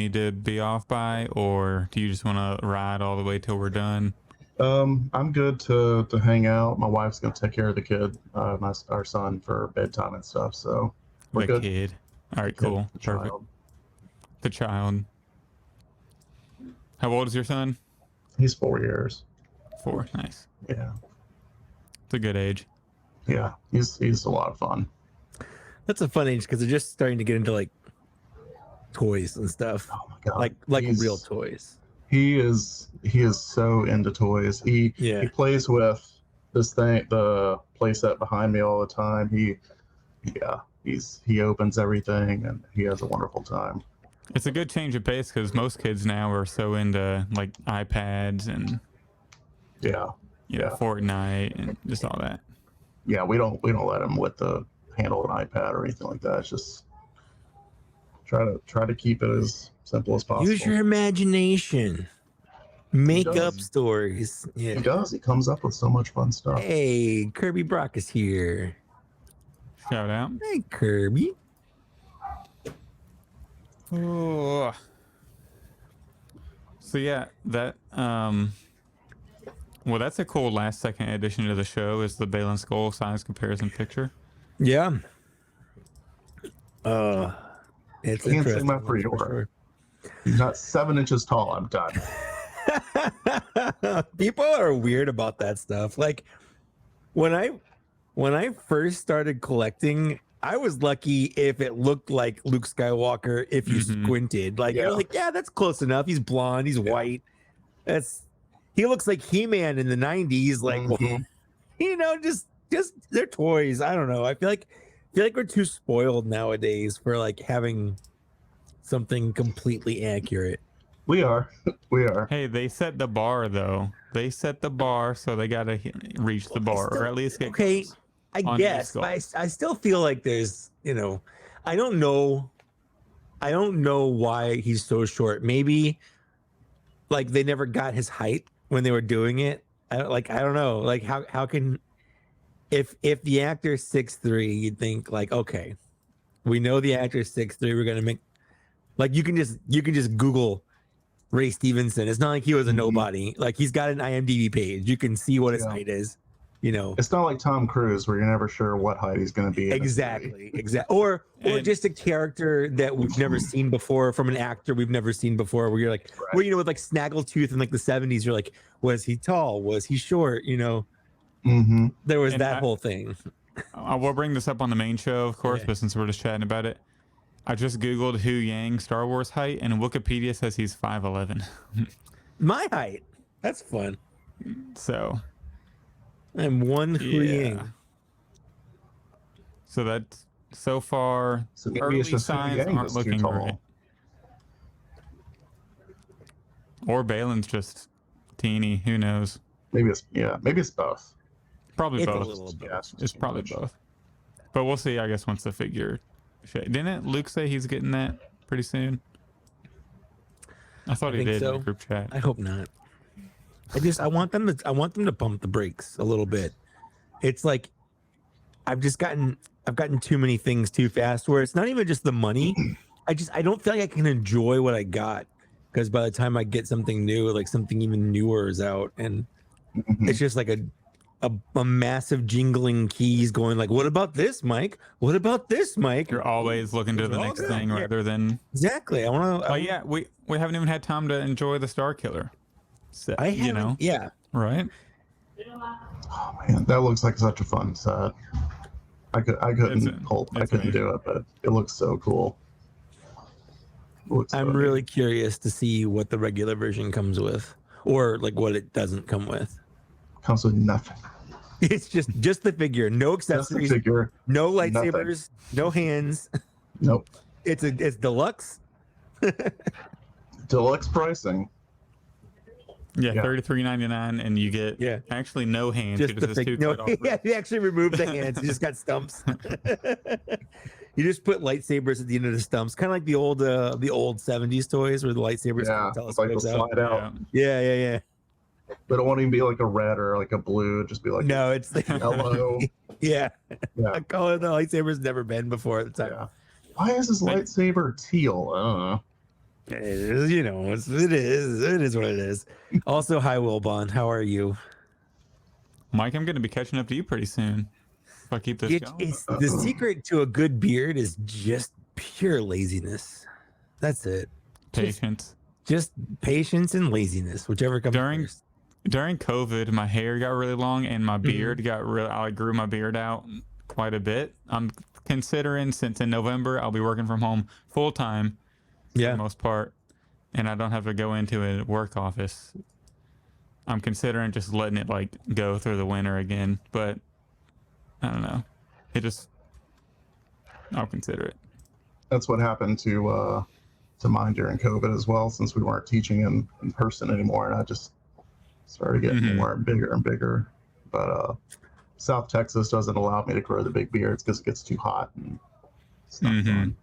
need to be off by, or do you just want to ride all the way till we're done? I'm good to hang out. My wife's gonna take care of the kid, our son, for bedtime and stuff. So we're The good. kid. All right, The kid, cool. the Perfect. child. The child. How old is your son? He's 4 years. 4. Nice. Yeah, It's a good age. yeah. He's a lot of fun. That's a fun age because they're just starting to get into like toys and stuff. Oh my god! Like He's- real toys. He is so into toys. He plays with this thing, the playset behind me all the time. He opens everything and he has a wonderful time. It's a good change of pace because most kids now are so into like iPads and Yeah, Fortnite and just all that. yeah. We don't let him handle an iPad or anything like that. It's just try to keep it as simple as possible. Use your imagination. Make does. up stories. Yeah. He does. He comes up with so much fun stuff. Hey, Kirby Brock is here. Shout out. Hey, Kirby. Oh. So yeah, that well, that's a cool last second addition to the show is the Balin skull size comparison picture. Yeah. It's Can't say interesting. my for pre-order. He's not 7 inches tall. I'm done. sure. People are weird about that stuff. Like when I first started collecting, I was lucky if it looked like Luke Skywalker if you squinted. Like you're like, yeah, that's close enough. He's blonde, he's white. He looks like He-Man in the 90s. Like you know, just they're toys. I don't know. I feel like we're too spoiled nowadays for like having something completely accurate. We are. Hey, they set the bar though. They set the bar, so they gotta reach the bar, or at least get okay. I on guess, the but I still feel like there's, you know, I don't know why he's so short. Maybe like they never got his height when they were doing it. I don't know. Like how can if the actor's 6'3", you'd think like, okay, we know the actor's 6'3", we're gonna make like you can just Google Ray Stevenson. It's not like he was a nobody. Like he's got an IMDb page. You can see what his height is. You know, it's not like Tom Cruise where you're never sure what height he's going to be. Exactly. Or just a character that we've never seen before from an actor we've never seen before. Where you're like, where you know, with like Snaggletooth in like the 70s, you're like, was he tall? Was he short? You know, there was that whole thing. We'll bring this up on the main show, of course, but since we're just chatting about it, I just Googled Hu Yang Star Wars height, and Wikipedia says he's 5'11". My height. That's fun. So I'm one Hu Yang. So that's so far. So maybe early it's just Hu signs Yang aren't that's too looking tall. great. Or Balin's just teeny. Who knows? Maybe it's both. Probably It's a both. little bit. Yeah, It's probably both. But we'll see, I guess, once the figure. Didn't Luke say he's getting that pretty soon? I thought he did in the group chat. I hope not. I want them to pump the brakes a little bit. It's like I've gotten too many things too fast where it's not even just the money. I don't feel like I can enjoy what I got because by the time I get something new, like something even newer is out, and it's just like a massive jingling keys going like, what about this, Mike? What about this, Mike? You're always looking to the next thing rather than exactly. I want to. Oh yeah, we haven't even had time to enjoy the Star Killer set. You know, yeah, right? Oh man, that looks like such a fun set. I couldn't do it, but it looks so cool. I'm really curious to see what the regular version comes with, or like what it doesn't come with. Comes with nothing. It's just the figure, no accessories, figure, no lightsabers, no hands. Nope. It's deluxe. Deluxe pricing. Yeah, $33.99, and you get actually no hands. Just the figure. No, he actually removed the hands. He just got stumps. You just put lightsabers at the end of the stumps, kind of like the old 70s toys where the lightsabers like the slide out. Yeah. But it won't even be like a red or like a blue. It'd just be like it's the yellow. A color the lightsaber's never been before at the time. Yeah. Why is his lightsaber teal? I don't know. It is, you know, it is what it is. Also, hi Wilbon, how are you? Mike, I'm going to be catching up to you pretty soon if I keep this going. It's the secret to a good beard is just pure laziness. That's it. Patience. Just patience and laziness, whichever comes first. During COVID, my hair got really long and my beard got real. I grew my beard out quite a bit. I'm considering, since in November I'll be working from home full time for the most part, and I don't have to go into a work office. I'm considering just letting it like go through the winter again, but I don't know. I'll consider it. That's what happened to mine during COVID as well, since we weren't teaching in person anymore, and I just started getting more and bigger. But South Texas doesn't allow me to grow the big beards because it gets too hot and it's not fun.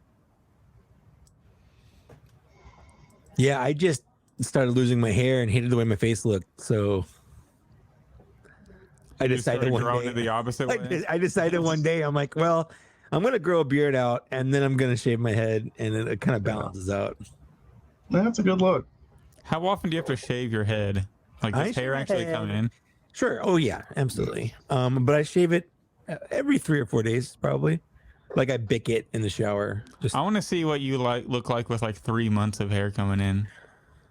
Yeah, I just started losing my hair and hated the way my face looked, so I decided one day the opposite way. I decided one day, I'm like, well, I'm gonna grow a beard out and then I'm gonna shave my head, and it kind of balances out. That's a good look. How often do you have to shave your head? Like, does hair actually come in? Sure. Oh yeah, absolutely. But I shave it every 3 or 4 days, probably. Like I bick it in the shower. I want to see what you look like with like 3 months of hair coming in.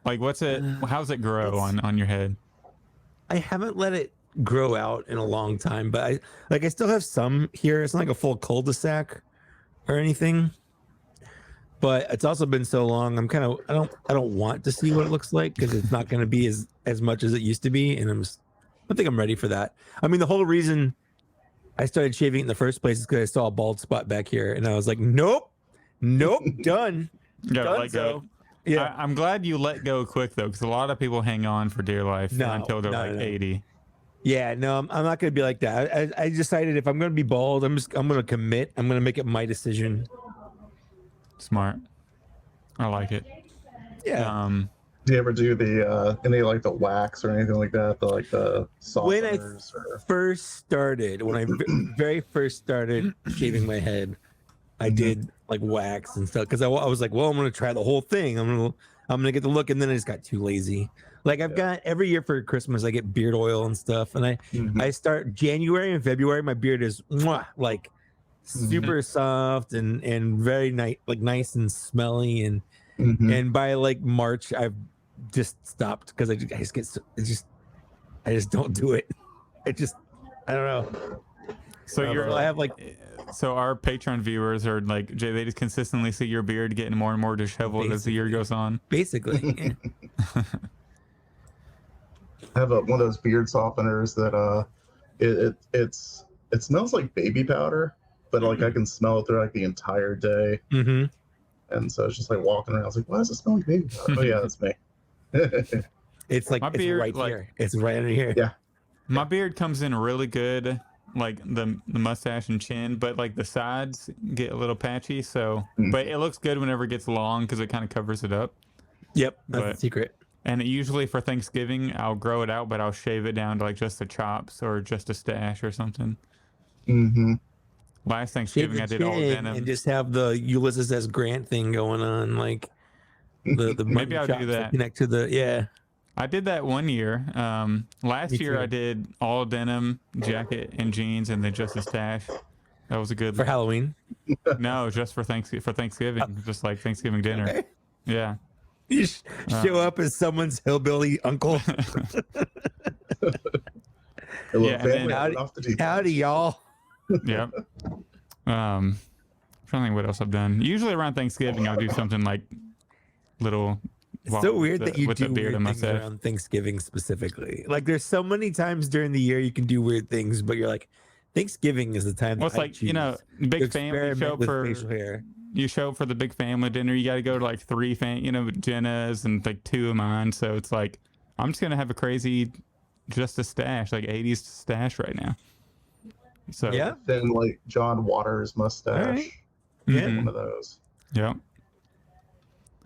Like, how's it grow on your head? I haven't let it grow out in a long time, but I still have some here. It's not like a full cul-de-sac or anything. But it's also been so long. I don't want to see what it looks like because it's not going to be as much as it used to be, and I think I'm ready for that. I mean, the whole reason I started shaving it in the first place is because I saw a bald spot back here, and I was like, nope, done. Let go. Yeah, I'm glad you let go quick though, because a lot of people hang on for dear life until they're 80. Yeah, no, I'm not going to be like that. I decided if I'm going to be bald, I'm going to commit. I'm going to make it my decision. Smart. I like it. Yeah. Do you ever do the any like the wax or anything like that? The softeners? When I very first started shaving my head, I did like wax and stuff because I was like, well, I'm gonna try the whole thing. I'm gonna get the look, and then I just got too lazy. Like I've got every year for Christmas, I get beard oil and stuff, and I start January and February. My beard is like super soft and very nice and smelly, and by like March I've just stopped because I just don't do it. I don't know. So I have like, so our Patreon viewers are like, Jay, they just consistently see your beard getting more and more disheveled as the year goes on. Basically. Yeah. I have one of those beard softeners that it smells like baby powder, but like I can smell it through like the entire day. And so it's just like walking around. I was like, why does it smell like baby powder? Oh yeah, that's me. It's like it's right here. It's right under here. Yeah. My beard comes in really good, like the mustache and chin, but like the sides get a little patchy. So, but it looks good whenever it gets long because it kind of covers it up. Yep, that's the secret. And usually for Thanksgiving, I'll grow it out, but I'll shave it down to like just the chops or just a stash or something. Last Thanksgiving, I did all denim. And just have the Ulysses S. Grant thing going on, like the maybe I'll do that. Connect to the I did that one year. Last year I did all denim, jacket and jeans, and then just a stash. That was a good for Halloween. No, just for Thanksgiving, just like Thanksgiving dinner. Okay. Yeah. You show up as someome's hillbilly uncle. Howdy, y'all. Yep. I'm trying to think what else I've done. Usually around Thanksgiving, I'll do something like little. It's so weird that you do weird things around Thanksgiving specifically. Like, there's so many times during the year you can do weird things, but you're like, Thanksgiving is the time. Well, it's like, big family show for facial hair. You show up for the big family dinner. You got to go to like 3 Jenna's and like 2 of mine. So it's like, I'm just gonna have a crazy, just a stash, like 80s stash right now. So yeah, then like John Waters mustache. Right. Yeah, one of those. Yeah.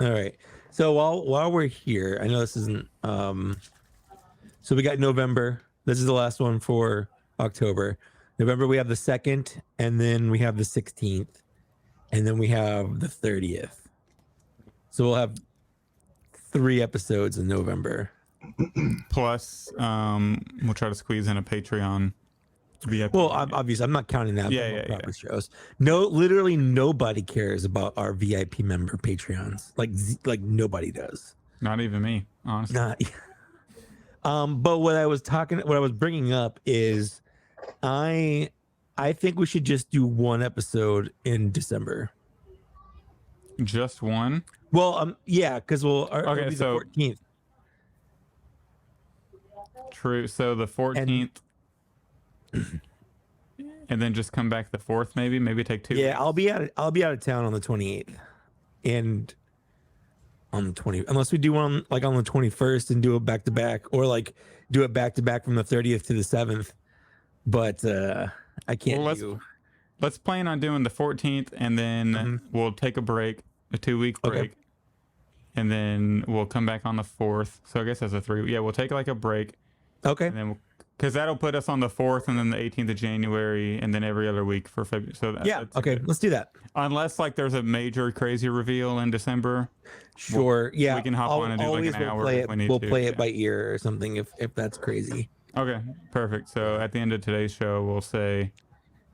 All right. So while we're here, I know this isn't. So we got November. This is the last one for October. November we have the 2nd, and then we have the 16th, and then we have the 30th. So we'll have 3 episodes in November. Plus, we'll try to squeeze in a Patreon VIP. Well, obviously, I'm not counting that. Yeah. Shows. No, literally nobody cares about our VIP member Patreons. Like nobody does. Not even me, honestly. Not. But what I was bringing up is, I think we should just do 1 episode in December. Just one? Well, yeah, because okay, so the 14th. True. So the 14th, and then just come back the 4th, maybe take 2 Yeah, weeks. I'll be out of town on the 28th, and on the 20th, unless we do one like on the 21st and do it back to back, or like do it back to back from the 30th to the 7th. But I can't. Well, let's plan on doing the 14th, and then we'll take a 2-week break. Okay. And then we'll come back on the 4th. So I guess that's a 3. Yeah, we'll take like a break. Okay. And then because that'll put us on the 4th, and then the 18th of January, and then every other week for February. So that's okay, good. let's do that. Unless like there's a major crazy reveal in December. Sure. Yeah. We can hop on and do like an hour if we need we'll to. play it by ear or something if that's crazy. Okay, perfect. So at the end of today's show, we'll say.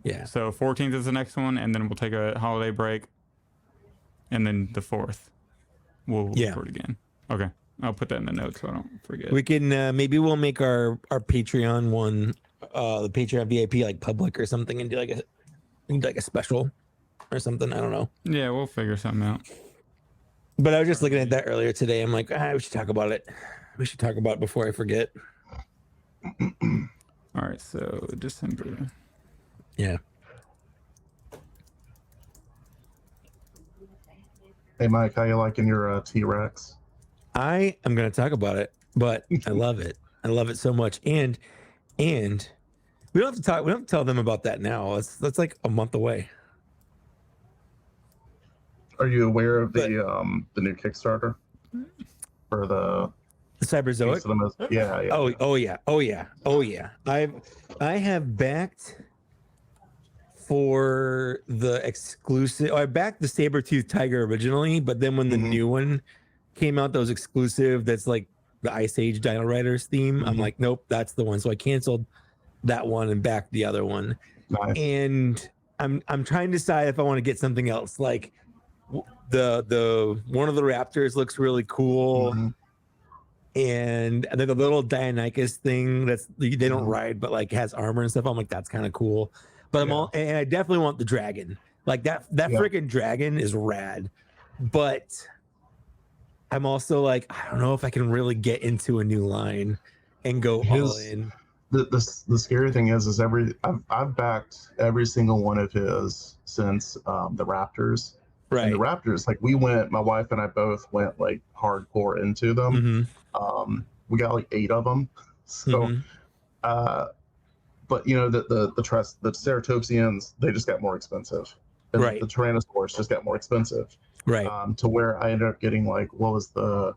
Yeah. So 14th is the next one, and then we'll take a holiday break, and then the 4th, we'll record again. Okay, I'll put that in the notes so I don't forget. We can maybe we'll make our Patreon one, the Patreon VIP like public or something, and do like a special or something. I don't know. Yeah, we'll figure something out. But I was just looking at that earlier today. I'm like, we should talk about it. We should talk about it before I forget. All right, so December. Yeah. Hey, Mike, how you liking your T-Rex? I am going to talk about it, but I love it. I love it so much. And we don't have to talk. We don't have to tell them about that now. That's like a month away. Are you aware of the new Kickstarter for the Cyberzoic? Yeah. Oh yeah. I have backed for the exclusive. I backed the Saber-Tooth Tiger originally, but then when the new one came out that was exclusive, that's like the Ice Age Dino Riders theme, I'm like, nope, that's the one. So I canceled that one and backed the other one. Nice. And I'm trying to decide if I want to get something else. Like the one of the Raptors looks really cool. And then the little Deinonychus thing they don't ride, but like has armor and stuff. I'm like, that's kind of cool. But and I definitely want the dragon. Like that freaking dragon is rad. But I'm also like, I don't know if I can really get into a new line and go all in. The scary thing is I've backed every single one of his since the Raptors. Right. And the Raptors, like my wife and I both went like hardcore into them. We got like 8 of them. So, but you know, the Ceratopsians, they just got more expensive. And right. The Tyrannosaurs just got more expensive. Right. To where I ended up getting like, what was the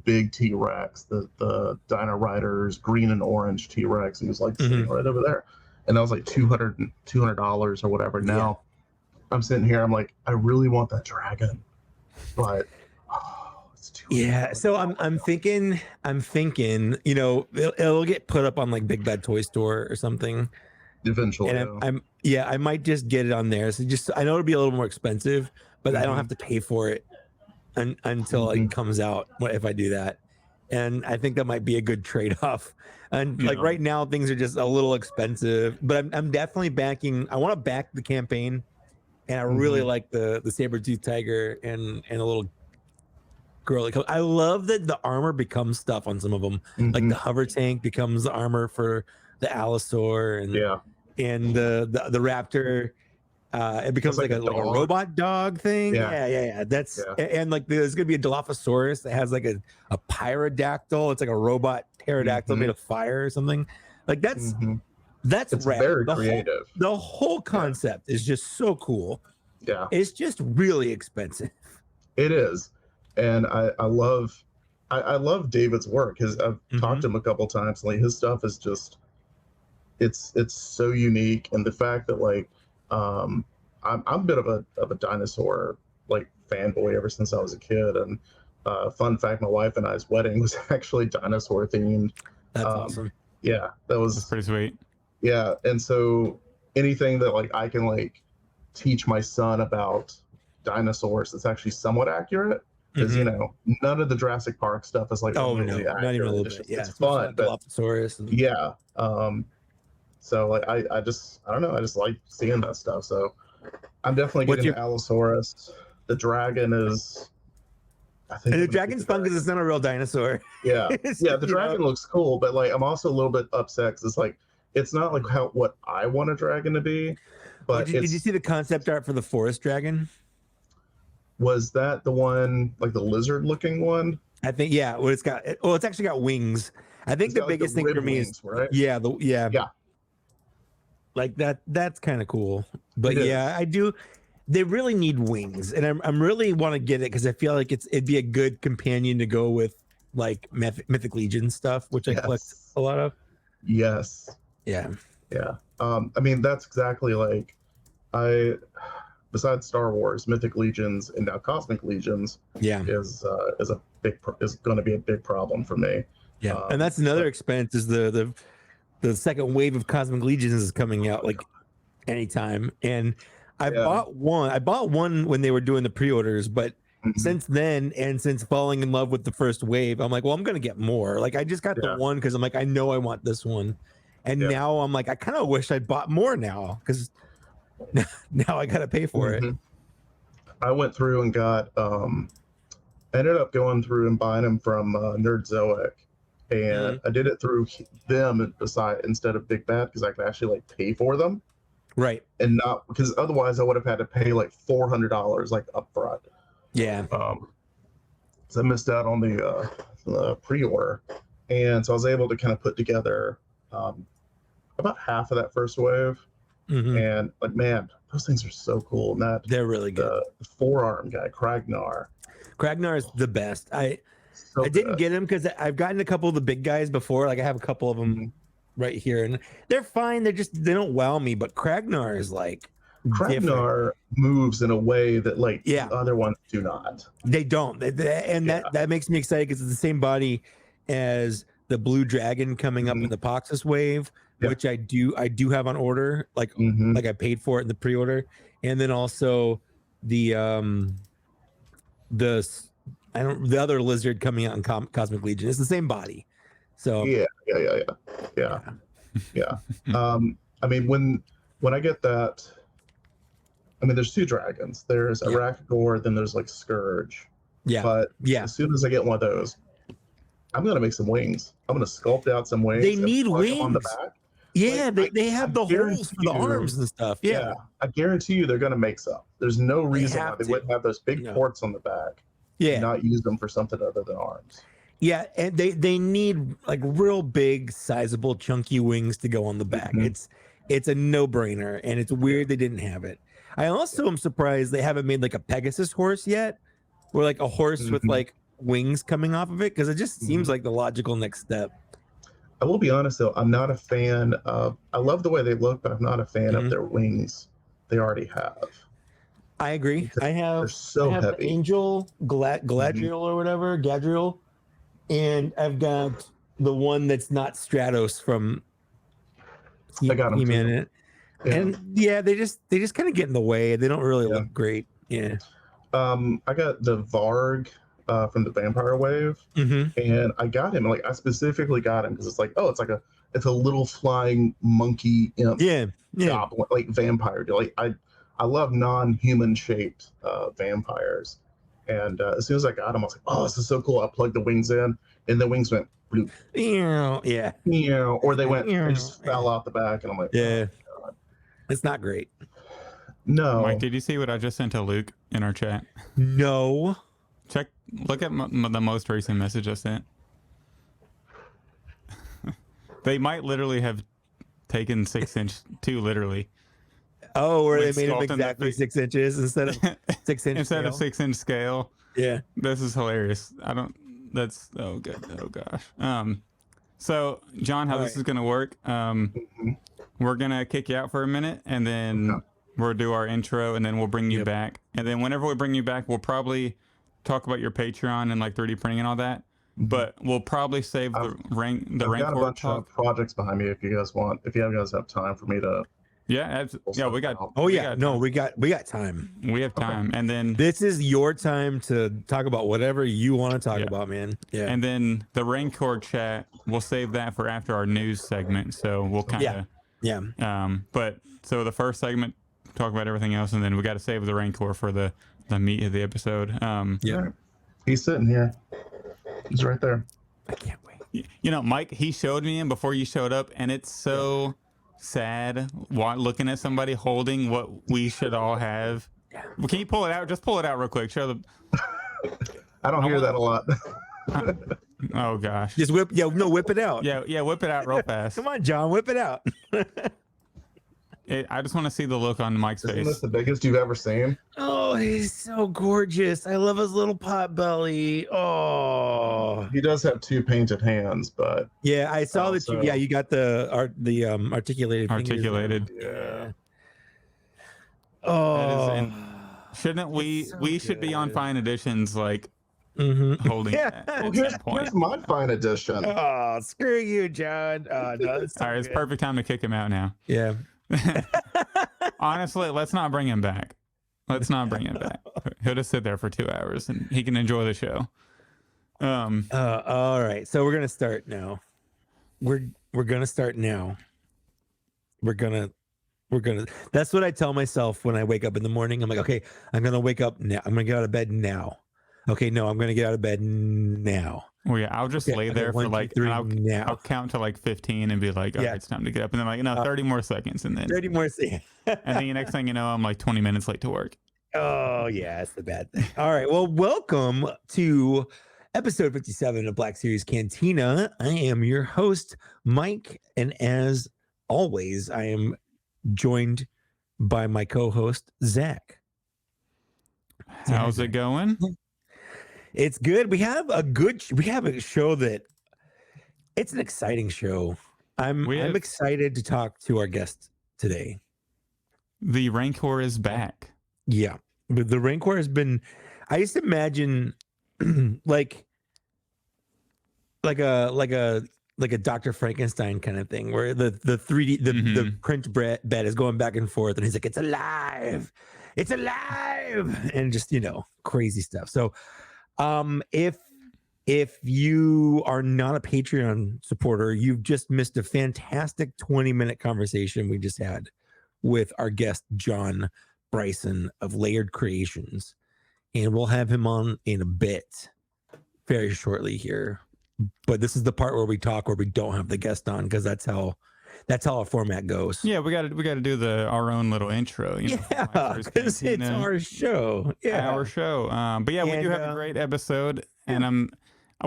big T-Rex, the Dino Riders green and orange T-Rex. He was like sitting right over there. And that was like $200 or whatever. Now I'm sitting here, I'm like, I really want that dragon, but it's too hard. So I'm thinking, you know, it'll get put up on like Big Bad Toy Store or something eventually. And I might just get it on there. So I know it'll be a little more expensive, but I don't have to pay for it until it comes out if I do that. And I think that might be a good trade-off. And like right now, things are just a little expensive, but I'm definitely backing. I want to back the campaign, and I really like the Saber-Tooth Tiger and a little girl. I love that the armor becomes stuff on some of them. Like the hover tank becomes the armor for the Allosaur, and the Raptor. It becomes like a robot dog thing. Yeah. That's and like there's gonna be a Dilophosaurus that has like a pterodactyl. It's like a robot pterodactyl made of fire or something. Like that's it's rad. Very creative. The whole concept is just so cool. Yeah, it's just really expensive. It is, and I love David's work. I've talked to him a couple times. Like his stuff is just it's so unique, and the fact that like. I'm a bit of a dinosaur like fanboy ever since I was a kid, and Fun fact: my wife and I's wedding was actually dinosaur themed. That's awesome. Yeah, That's pretty sweet. Yeah, and so anything that like I can like teach my son about dinosaurs that's actually somewhat accurate, because you know none of the Jurassic Park stuff is like remotely accurate. Not even a little bit. Just, Yeah, it's fun, but yeah. So like I don't know, I just like seeing that stuff. So I'm definitely getting the Allosaurus. The dragon is, I think the dragon's fun because it's not a real dinosaur. Yeah, yeah. The dragon looks cool, but like I'm also a little bit upset because it's like it's not like what I want a dragon to be. But did you see the concept art for the forest dragon? Was that the one, like the lizard looking one? I think yeah. Well, it's actually got wings. I think the biggest thing for me is right? Yeah. Yeah. Like that's kind of cool. But yeah, I do. They really need wings, and I'm really want to get it because I feel like it'd be a good companion to go with like Mythic Legion stuff, which I collect a lot of. Yes. Yeah. Yeah. I mean that's exactly like besides Star Wars, Mythic Legions and now Cosmic Legions is going to be a big problem for me. Yeah. And that's another expense is the second wave of Cosmic Legions is coming out like anytime. And I bought one when they were doing the pre-orders, but since then and since falling in love with the first wave, I'm like, well, I'm gonna get more. Like I just got the one because I'm like, I know I want this one. And now I'm like, I kind of wish I'd bought more now because now I gotta pay for it. I went through and got ended up going through and buying them from Nerdzoic, and I did it through them instead of Big Bad because I could actually like pay for them, right? And not because otherwise I would have had to pay like $400 like upfront. Yeah. So I missed out on the pre-order, and so I was able to kind of put together about half of that first wave. And like, man, those things are so cool. And they're really good. The forearm guy, Kragnar is the best. I didn't get him because I've gotten a couple of the big guys before. Like I have a couple of them right here, and they're fine. They don't wow me. But Kragnar is like Kragnar moves in a way that like the other ones do not. They don't. That makes me excited because it's the same body as the blue dragon coming up in the Poxus wave. Which I do have on order, like I paid for it in the pre-order, and then also the other lizard coming out in Cosmic Legion. It's the same body, so yeah. I mean, when I get that, I mean, there's two dragons. There's Rancor, then there's like Scourge. Yeah, but as soon as I get one of those, I'm gonna make some wings. I'm gonna sculpt out some wings. They need wings on the back. Yeah, like, they have the holes for the arms and stuff. Yeah, I guarantee you they're going to make some. There's no reason why they wouldn't have those big ports on the back. Yeah, and not use them for something other than arms. Yeah, and they need like real big, sizable, chunky wings to go on the back. It's a no-brainer, and it's weird they didn't have it. I also am surprised they haven't made like a Pegasus horse yet, or like a horse with like wings coming off of it, because it just seems like the logical next step. I will be honest though, I'm not a fan of. I love the way they look, but I'm not a fan of their wings. They already have. I agree. Because they're so heavy. Angel, Galadriel or whatever, Gadriel, and I've got the one that's not Stratos from He-Man. And they just kind of get in the way. They don't really look great. Yeah. I got the Varg from the Vampire Wave, and I got him. Like I specifically got him because it's like, it's a little flying monkey imp. Goblin, like vampire. Like I love non-human shaped vampires. And as soon as I got him, I was like, oh, this is so cool. I plugged the wings in, and the wings went bloop. Or they they just fell out the back, and I'm like, oh, God. It's not great. No. Mike, did you see what I just sent to Luke in our chat? No. Look at the most recent message I sent. They might literally have taken 6-inch too literally. Oh, where they made him exactly 6 inches instead of 6 inch instead of 6-inch scale. Yeah, this is hilarious. Oh gosh. So John, how this is gonna work? We're gonna kick you out for a minute, and then we'll do our intro, and then we'll bring you back. And then whenever we bring you back, we'll probably talk about your Patreon and like 3D printing and all that. But we'll probably save the I've got a bunch of projects behind me if you guys want. If you guys have time for me to. Yeah, we got. Oh yeah, we got time. We have time, and then this is your time to talk about whatever you want to talk about, man. Yeah. And then the Rancor chat, we'll save that for after our news segment. So we'll kind of But so the first segment, talk about everything else, and then we got to save the Rancor for the meat of the episode. He's sitting here. He's right there. I can't wait. You know, Mike, he showed me him before you showed up, and it's so sad looking at somebody holding what we should all have. Well, can you pull it out? Just pull it out real quick. Show the. I don't hear that a lot. Oh gosh. Just whip it out. Yeah, whip it out real fast. Come on, John, whip it out. I just want to see the look on Mike's face. Isn't this the biggest you've ever seen? Oh, he's so gorgeous. I love his little pot belly. Oh, he does have 2 painted hands, but yeah, I saw that. You got the articulated. Articulated. Yeah. Oh, shouldn't we? So we should be on fine editions, like holding that at some Here's point. my fine edition. Oh, screw you, John. No, All right, it's perfect time to kick him out now. Yeah. Honestly, let's not bring him back. Let's not bring him back. He'll just sit there for 2 hours and he can enjoy the show. All right, so we're gonna start now. We're gonna start now. We're gonna. That's what I tell myself when I wake up in the morning. I'm like, okay, I'm gonna wake up now. I'm gonna get out of bed now. Okay, no, I'm gonna get out of bed now. Well, yeah, I'll just lay there for like, 3, I'll count to like 15 and be like, all right, it's time to get up. And then like, no, 30 more seconds. And then 30 more seconds. and then the next thing you know, I'm like 20 minutes late to work. Oh, yeah, that's the bad thing. All right, well, welcome to episode 57 of Black Series Cantina. I am your host, Mike. And as always, I am joined by my co-host, Zach. How's it going? It's good. We have a show that it's an exciting show. I'm excited to talk to our guest today. The Rancor is back. Yeah. But the Rancor has been, I just imagine like a Dr. Frankenstein kind of thing where the 3D the print bed is going back and forth and he's like, it's alive, and just, crazy stuff. So if you are not a Patreon supporter, you've just missed a fantastic 20-minute conversation we just had with our guest, John Bryson of Layered Creations. And we'll have him on in a bit, very shortly here. But this is the part where we talk where we don't have the guest on, because that's how our format goes. Yeah, we got to do our own little intro. Yeah, because it's our show. Yeah, our show. But yeah, we do have a great episode, and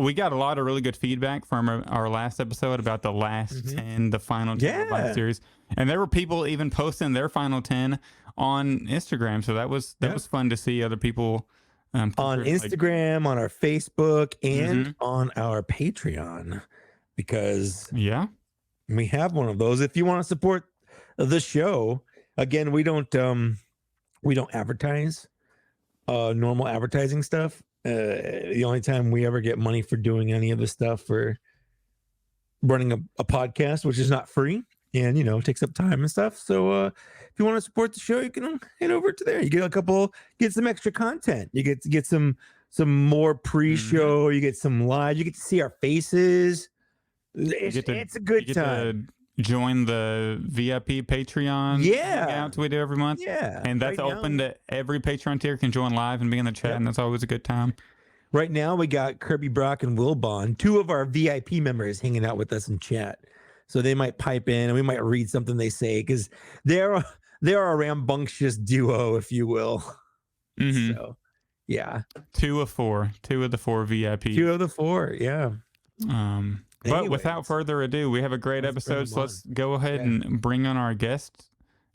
we got a lot of really good feedback from our last episode about the last 10, the final 10 of the Black Series, and there were people even posting their final 10 on Instagram. So that was fun to see other people on Instagram, on our Facebook, and on our Patreon, because we have one of those. If you want to support the show, again, we don't advertise normal advertising stuff. The only time we ever get money for doing any of the stuff for running a podcast, which is not free and takes up time and stuff. So if you want to support the show, you can head over to there. You get some extra content. You get some more pre-show. You get some live. You get to see our faces. It's a good time. Join the VIP Patreon hangouts we do every month. Yeah. And that's open to every Patreon tier can join live and be in the chat, and that's always a good time. Right now we got Kirby Brock and Will Bond, 2 of our VIP members, hanging out with us in chat. So they might pipe in and we might read something they say, because they're a rambunctious duo, if you will. So yeah. 2 of 4. 2 of the 4 VIPs. 2 of the 4, yeah. But without further ado, we have a great episode, so let's go ahead and bring on our guest.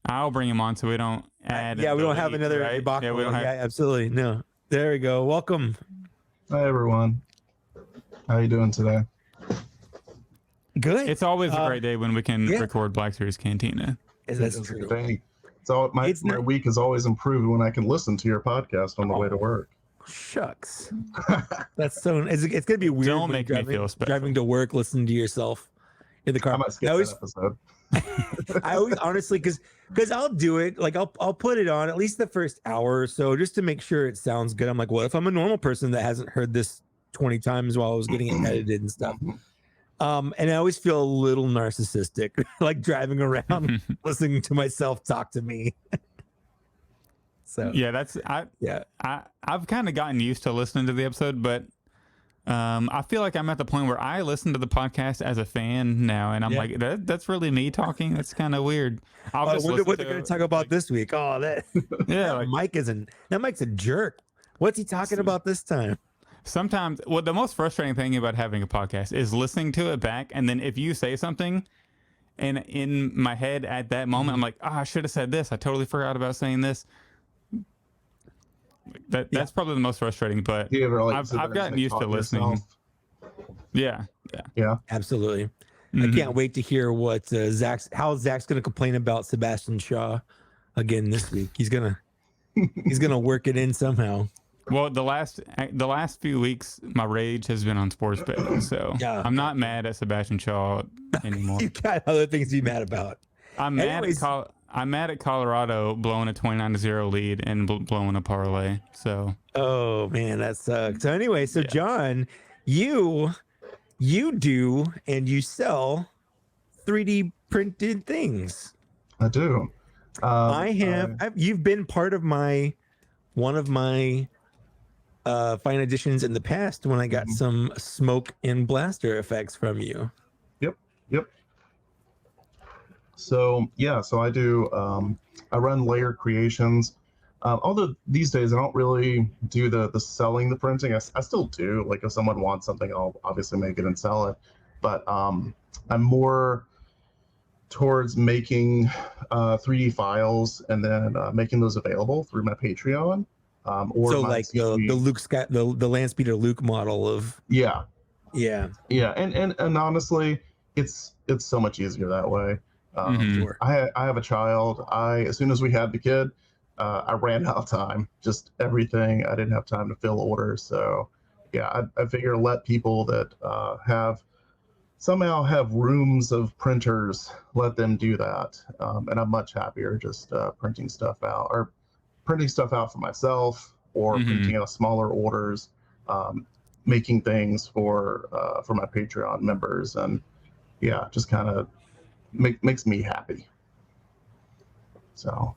I'll bring him on so we don't add. We don't have another Ibaka. Yeah, we don't have. Yeah, absolutely. No. There we go. Welcome. Hi, everyone. How you doing today? Good. It's always a great day when we can record Black Series Cantina. That's true. My week is always improved when I can listen to your podcast on the way to work. shucks. That's so. It's gonna be weird. Don't make me feel special. Driving to work, listening to yourself in the car. I might skip that episode. I always honestly because I'll do it. Like I'll put it on at least the first hour or so just to make sure it sounds good. I'm like, what if I'm a normal person that hasn't heard this 20 times while I was getting it edited and stuff? And I always feel a little narcissistic, like driving around listening to myself talk to me. So yeah, I've kind of gotten used to listening to the episode, but I feel like I'm at the point where I listen to the podcast as a fan now, and I'm like, that's really me talking. That's kind of weird. I wonder what they're going to talk about this week. Oh, that that Mike's a jerk. What's he talking about this time? Sometimes, the most frustrating thing about having a podcast is listening to it back, and then if you say something, and in my head at that moment, I'm like, I should have said this. I totally forgot about saying this. That's probably the most frustrating, but I've gotten used to listening. Yeah, absolutely. I can't wait to hear what how Zach's going to complain about Sebastian Shaw again this week. He's gonna work it in somehow. Well, the last few weeks, my rage has been on sports betting, so I'm not mad at Sebastian Shaw anymore. You got other things to be mad about. I'm mad at Colorado blowing a 29-0 lead and blowing a parlay. So. Oh man, that sucks. So anyway, John, you do and you sell 3D printed things. I do. You've been part of one of my fine editions in the past when I got some smoke and blaster effects from you. Yep. So I do. I run Layer Creations. Although these days I don't really do the selling the printing. I still do. Like if someone wants something, I'll obviously make it and sell it. But I'm more towards making 3D files and then making those available through my Patreon. Or so like the Luke Scott, the Landspeeder Luke model of yeah, and honestly, it's so much easier that way. I have a child. As soon as we had the kid, I ran out of time. Just everything. I didn't have time to fill orders. So yeah, I figure let people that somehow have rooms of printers, let them do that. And I'm much happier just printing stuff out for myself or printing out smaller orders, making things for my Patreon members, and just kind of makes me happy. So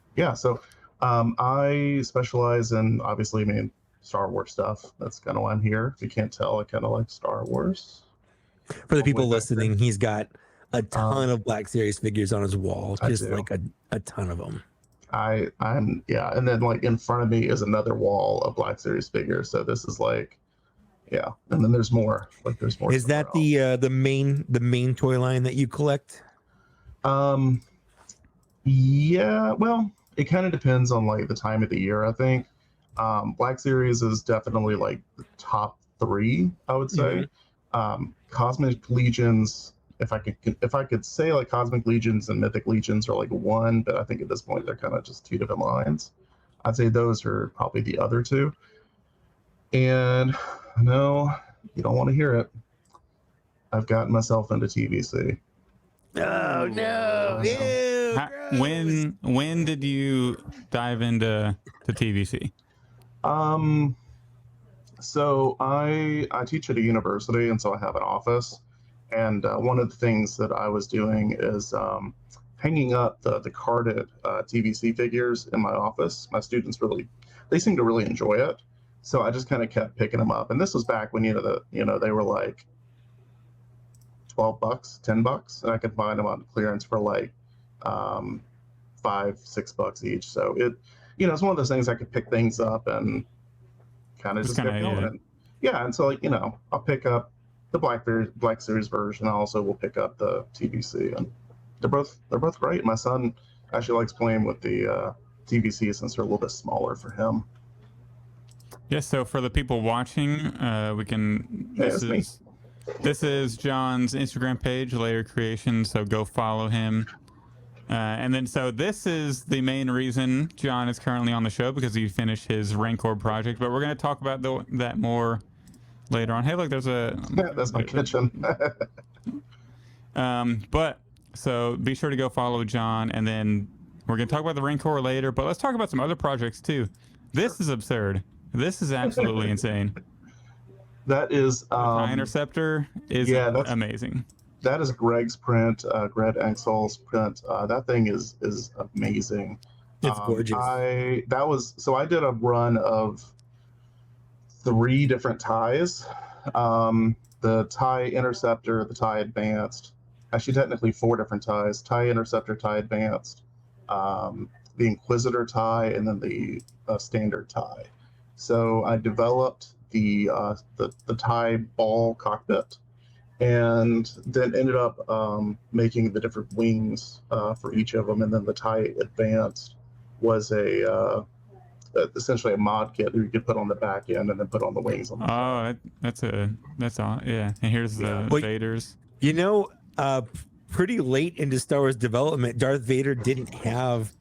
I specialize in obviously Star Wars stuff. That's kind of why I'm here. If you can't tell, I kind of like Star Wars. For the people listening, he's got a ton of Black Series figures on his wall, just like a ton of them. And then like in front of me is another wall of Black Series figures. So this is like, and then there's more. Like there's more. Is that the main toy line that you collect? Yeah. Well, it kind of depends on like the time of the year. I think Black Series is definitely like the top 3. I would say. Cosmic Legions. If I could say like Cosmic Legions and Mythic Legions are like one, but I think at this point they're kind of just 2 different lines. I'd say those are probably the other 2. And no, you don't want to hear it. I've gotten myself into TVC. Oh no! Ew, when did you dive into TVC? So I teach at a university, and so I have an office. And one of the things that I was doing is hanging up the carded TVC figures in my office. My students they seem to really enjoy it. So I just kind of kept picking them up. And this was back when, they were like $12, $10, and I could find them on clearance for like $5, $6 each. So it's one of those things I could pick things up and kind of just kept going. And so I'll pick up the Black Series version. I also will pick up the TVC, and they're both great. My son actually likes playing with the TVC since they're a little bit smaller for him. Yes. So for the people watching, we can. This is John's Instagram page, Layer Creation. So go follow him. And then, so this is the main reason John is currently on the show, because he finished his Rancor project. But we're going to talk about that more later on. Hey, look, there's a... That's my kitchen. But, so be sure to go follow John, and then we're going to talk about the Rancor later. But let's talk about some other projects, too. This is absurd. This is absolutely insane. That is... TIE Interceptor is amazing. That is Greg's print, Greg Engsol's print. That thing is amazing. It's gorgeous. I did a run of 3 different ties. The TIE Interceptor, the TIE Advanced, actually technically 4 different ties: TIE Interceptor, TIE Advanced, the Inquisitor TIE, and then the Standard TIE. So I developed the TIE ball cockpit, and then ended up making the different wings for each of them. And then the TIE Advanced was essentially a mod kit that you could put on the back end and then put on the wings on the side. That's all. Yeah, and here's the Vaders. You know, pretty late into Star Wars development, Darth Vader didn't have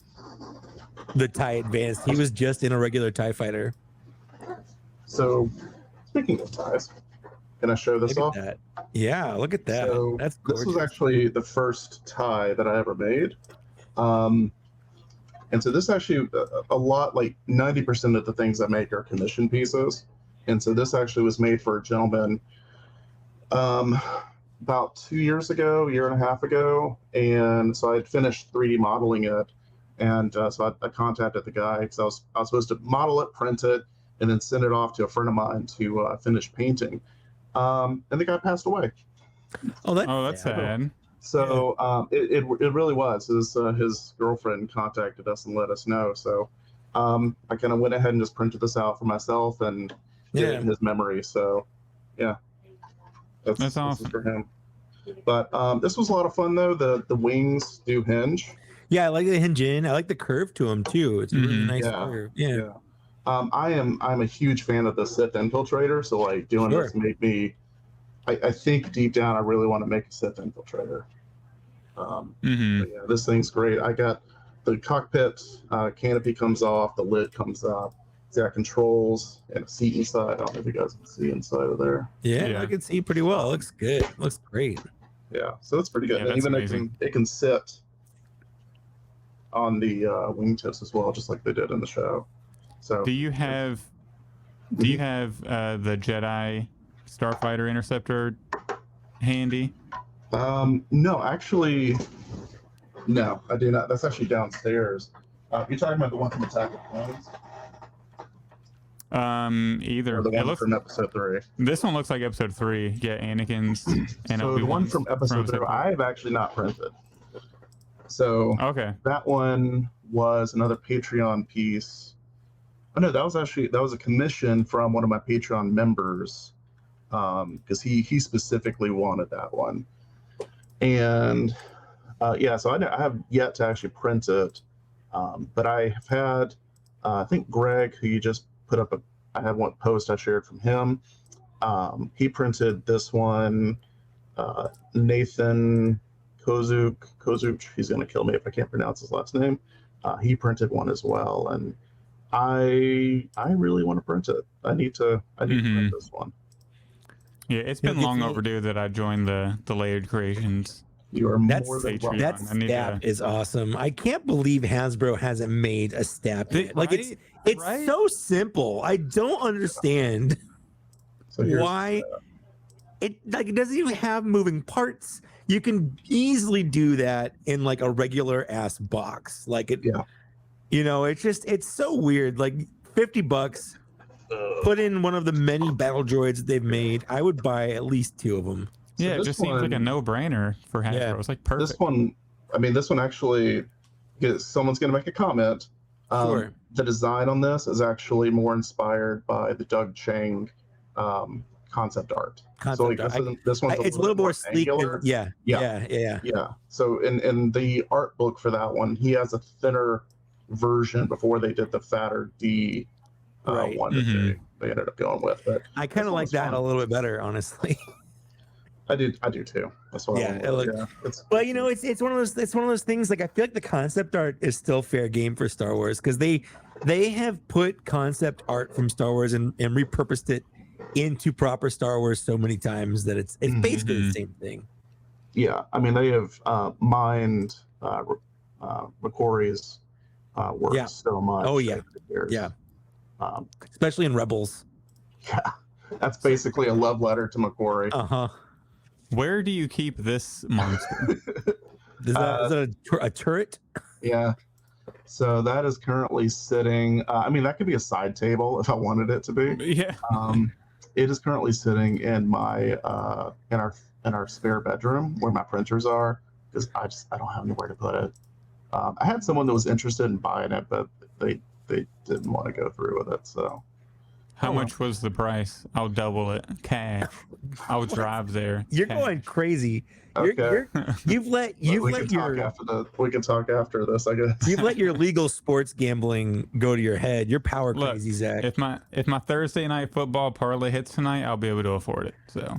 the TIE Advanced. He was just in a regular TIE fighter. So, speaking of TIEs, can I show this off? Yeah, look at that. So that's gorgeous. This was actually the first TIE that I ever made. And so this actually, a lot, like 90% of the things I make are commission pieces. And so this actually was made for a gentleman about 2 years ago, a year and a half ago. And so I had finished 3D modeling it. And so I contacted the guy, because I was supposed to model it, print it, and then send it off to a friend of mine to finish painting. And the guy passed away. Oh, that's sad. So it really was. His girlfriend contacted us and let us know. So I kind of went ahead and just printed this out for myself and did it in his memory. So yeah, that's awesome for him. But this was a lot of fun, though. The wings do hinge. Yeah, I like the hinge in. I like the curve to them too. It's a really nice curve. Yeah. I'm a huge fan of the Sith Infiltrator. So like doing this made me. I think deep down I really want to make a Sith Infiltrator. But yeah, this thing's great. I got the cockpit canopy comes off, the lid comes up. It's got controls and a seat inside. I don't know if you guys can see inside of there. Yeah. I can see pretty well. It looks good. It looks great. Yeah, so that's pretty good. Yeah, and even it can sit on the wingtips as well, just like they did in the show. So do you have the Jedi Starfighter Interceptor handy? No, actually, no, I do not. That's actually downstairs. You're talking about the one from Attack of the Clones? Either. Or the one from Episode 3. This one looks like Episode 3. Yeah, Anakin's. And so the one from Episode 3, I have actually not printed. So that one was another Patreon piece. Oh no, that was a commission from one of my Patreon members, because he specifically wanted that one. And so I have yet to actually print it, but I have had I think Greg, who you just put up I had one post I shared from him. He printed this one. Nathan Kozuch, he's gonna kill me if I can't pronounce his last name. He printed one as well, and I really want to print it. I need to print this one. Yeah, it's been long overdue that I joined the Layered Creations. You are more than welcome. That stab is awesome. I can't believe Hasbro hasn't made a stab yet. Like it's so simple. I don't understand why it doesn't even have moving parts. You can easily do that in like a regular ass box. Like it, it's so weird. Like $50, put in one of the many battle droids that they've made. I would buy at least 2 of them. Yeah, it just seems like a no-brainer for Hasbro. Yeah. It's like perfect. This one actually, someone's going to make a comment. Sure. The design on this is actually more inspired by the Doug Chang concept art. This one's it's a little more sleek. Yeah. So in the art book for that one, he has a thinner version before they did the fatter D one that they ended up going with. But I kind of like that a little bit better, honestly. I do too. That's what Yeah, I want. Yeah. Well, you know, it's one of those things. Like I feel like the concept art is still fair game for Star Wars because they have put concept art from Star Wars and repurposed it into proper Star Wars so many times that it's basically the same thing. Yeah, I mean they have mined Rancori's work so much. Oh yeah, yeah. Especially in Rebels. Yeah, that's basically a love letter to McQuarrie. Where do you keep this monster? Is that a turret? Yeah. So that is currently sitting. I mean, that could be a side table if I wanted it to be. Yeah. It is currently sitting in my in our spare bedroom where my printers are because I don't have anywhere to put it. I had someone that was interested in buying it, but they didn't want to go through with it. So. How much was the price? I'll double it. Cash. I'll drive there. You're Cash. going crazy. Okay. You've let your we can talk after this, I guess. You've let your legal sports gambling go to your head. You're power crazy, Zach. If my Thursday night football parlay hits tonight, I'll be able to afford it. So.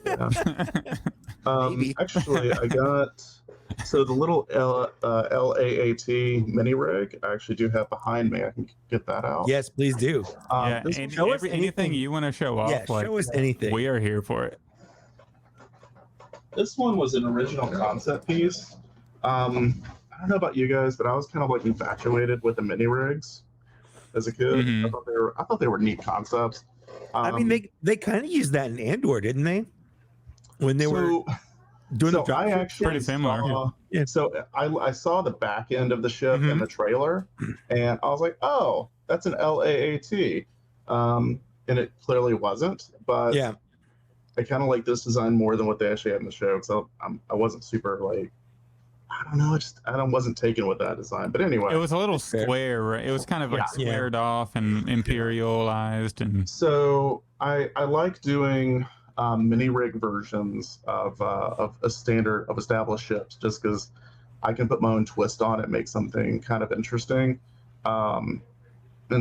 Yeah. Actually, I got the little LAAT mini rig. I actually do have behind me. I can get that out. Yes, please do. Show us anything you want to show off. Yeah, show us anything. We are here for it. This one was an original concept piece. I don't know about you guys, but I was kind of like infatuated with the mini rigs as a kid. I thought they were neat concepts. I mean, they kind of used that in Andor, didn't they? When they were doing the drop. I actually pretty similar. So I saw the back end of the ship in the trailer, and I was like, oh, that's an LAAT. And it clearly wasn't, but yeah. I kind of like this design more than what they actually had in the show because I wasn't super like, I don't know, I wasn't taken with that design. But anyway, it was a little square, right? It was kind of like squared off and imperialized, and so I like doing mini rig versions of a standard of established ships just because I can put my own twist on it, make something kind of interesting. And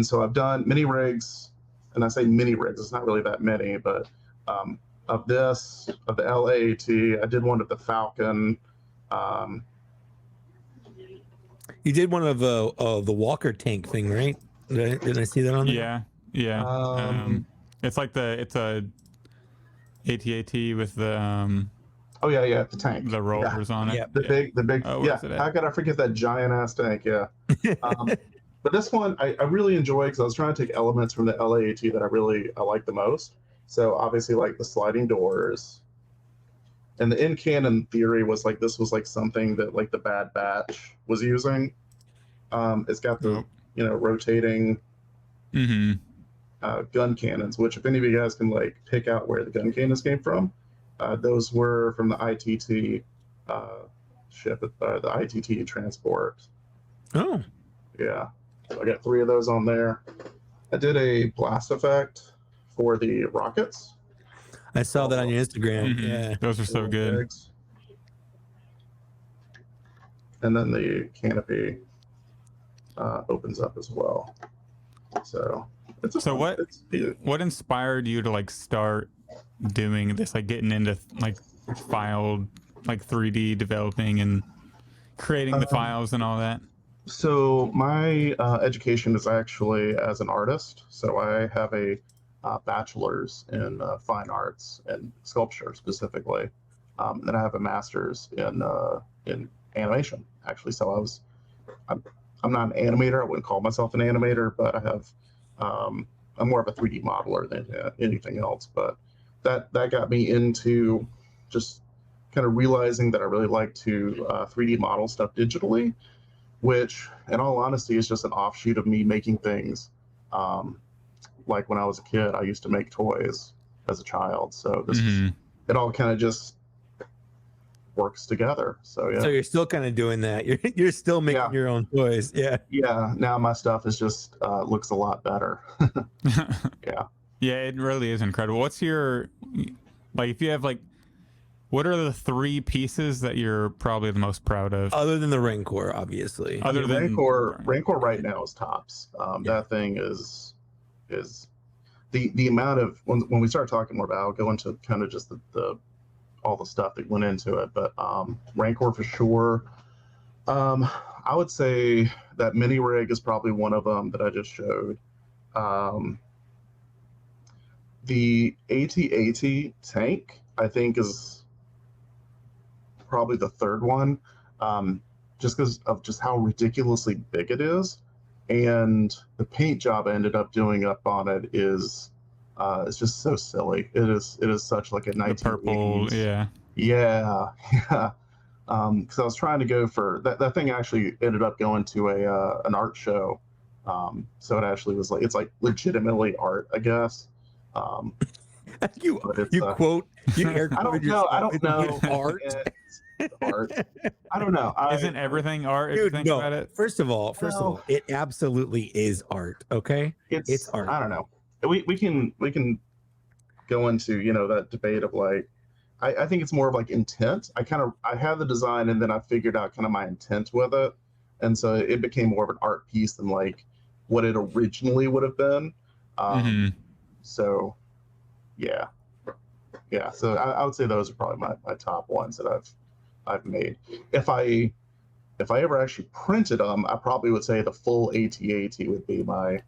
so I've done mini rigs, and I say mini rigs, it's not really that many, but of the LAAT, I did one of the Falcon. You did one of the Walker tank thing, right? Did I see that on there? Yeah. It's like it's a AT-AT with the the tank, the rollers on it. Yeah, the big. How could I forget that giant ass tank? Yeah. But this one I really enjoy because I was trying to take elements from the LAAT that I like the most. So obviously like the sliding doors, and the in-canon theory was like this was like something that like the Bad Batch was using. It's got the rotating gun cannons, which if any of you guys can like pick out where the gun cannons came from, those were from the ITT ship, the ITT transport. Oh, yeah. So I got 3 of those on there. I did a blast effect for the rockets. I saw that on your Instagram. Yeah, those are so good. Rigs. And then the canopy opens up as well. So what inspired you to like start doing this, like getting into like filed, like 3D developing and creating the files and all that? So my education is actually as an artist. So I have a bachelor's in fine arts and sculpture specifically. And I have a master's in animation actually. So I'm not an animator. I wouldn't call myself an animator, but I have I'm more of a 3D modeler than anything else. But that got me into just kind of realizing that I really like to 3D model stuff digitally, which in all honesty is just an offshoot of me making things. Like when I was a kid, I used to make toys as a child. So this it all kind of just works together. So yeah. So you're still kind of doing that. You're still making your own toys. Yeah. Yeah. Now my stuff is just looks a lot better. Yeah. Yeah, it really is incredible. What's your if you have what are the 3 pieces that you're probably the most proud of? Other than the Rancor, obviously. Rancor right now is tops. That thing is the amount of when we start talking more about, I'll go into kind of just the all the stuff that went into it. But Rancor for sure. I would say that mini rig is probably one of them that I just showed. The AT-AT tank, I think, is probably the third one, just because of just how ridiculously big it is, and the paint job I ended up doing up on it is, it's just so silly. It is such like a 1980s. The purple, yeah. Yeah, yeah. Because I was trying to go for that thing actually ended up going to an art show, so it actually was like, it's like legitimately art, I guess. You quote you air I don't know. I don't know. Art. It's art. I don't know. Isn't everything art? If Dude, you think no. about it. First of all, it absolutely is art. Okay, it's art. I don't know. We can go into that debate of like, I think it's more of like intent. I have the design and then I figured out kind of my intent with it, and so it became more of an art piece than like what it originally would have been. So yeah. So I would say those are probably my top ones that I've made. If I ever actually printed them, I probably would say the full AT-AT would be my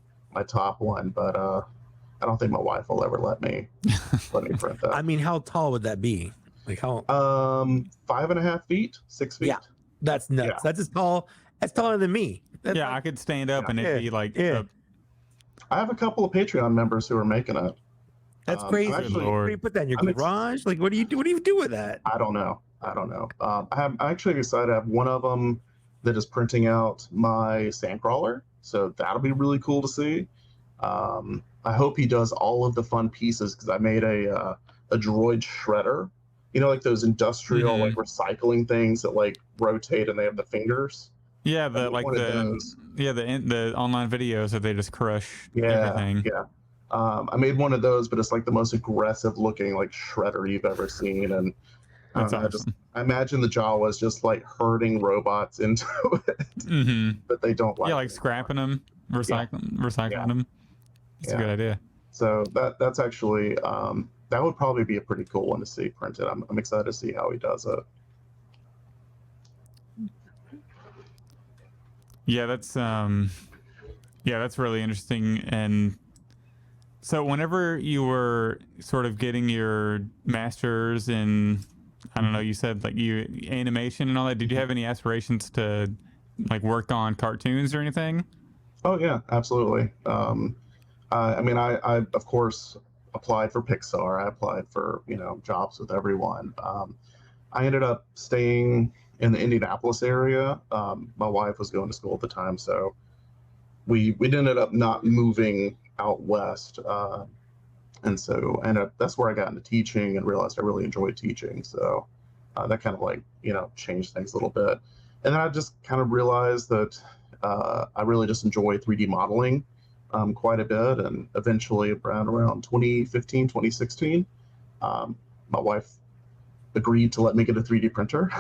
top one, but I don't think my wife will ever let me print that. I mean, how tall would that be? Like how? 5.5 feet, 6 feet. Yeah, that's nuts. Yeah. That's as tall. That's taller than me. That's Yeah, I could stand up and it'd be like. Yeah. I have a couple of Patreon members who are making it. That's crazy. Actually, Where do you put that in your garage? Like, what do you do? What do you do with that? I don't know. I actually decided to have one of them that is printing out my Sandcrawler, so that'll be really cool to see. I hope he does all of the fun pieces because I made a droid shredder. Like those industrial like recycling things that like rotate and they have the fingers. Yeah, the online videos that they just crush everything. Yeah. I made one of those, but it's like the most aggressive looking like shredder you've ever seen, and That's awesome. I imagine the Jawas just like herding robots into it, but they don't like. Yeah, like scrapping them, recycling them. It's a good idea. So that's actually that would probably be a pretty cool one to see printed. I'm excited to see how he does it. Yeah, that's really interesting. And so whenever you were sort of getting your master's in, I don't know, you said like animation and all that, did you have any aspirations to like work on cartoons or anything? Oh yeah, absolutely. I mean, I of course applied for Pixar. I applied for jobs with everyone. I ended up staying in the Indianapolis area. My wife was going to school at the time, so we ended up not moving out west, and so that's where I got into teaching and realized I really enjoyed teaching. So that kind of like changed things a little bit, and then I just kind of realized that I really just enjoy 3D modeling quite a bit, and eventually around 2015, 2016, my wife agreed to let me get a 3D printer,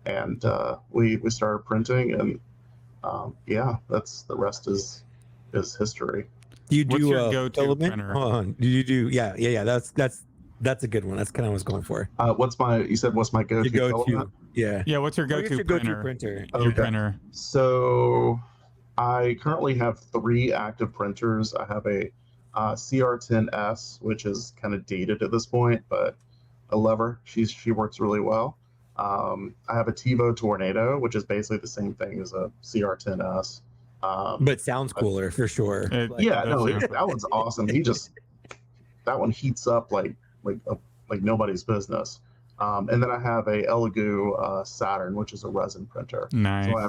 and we started printing, and that's the rest is history. Do you What's do your go-to printer? Hold on. Do you do? Yeah. That's a good one. That's kind of what I was going for. What's my go-to? Your go-to. Yeah. Yeah. What's your go-to printer? Your printer. So I currently have 3 active printers. I have a CR10S, which is kind of dated at this point, but I love her. She works really well. I have a TiVo Tornado, which is basically the same thing as a CR10S. But sounds cooler for sure. That one's awesome. That one heats up like nobody's business. And then I have a Elegoo Saturn, which is a resin printer. Nice. So I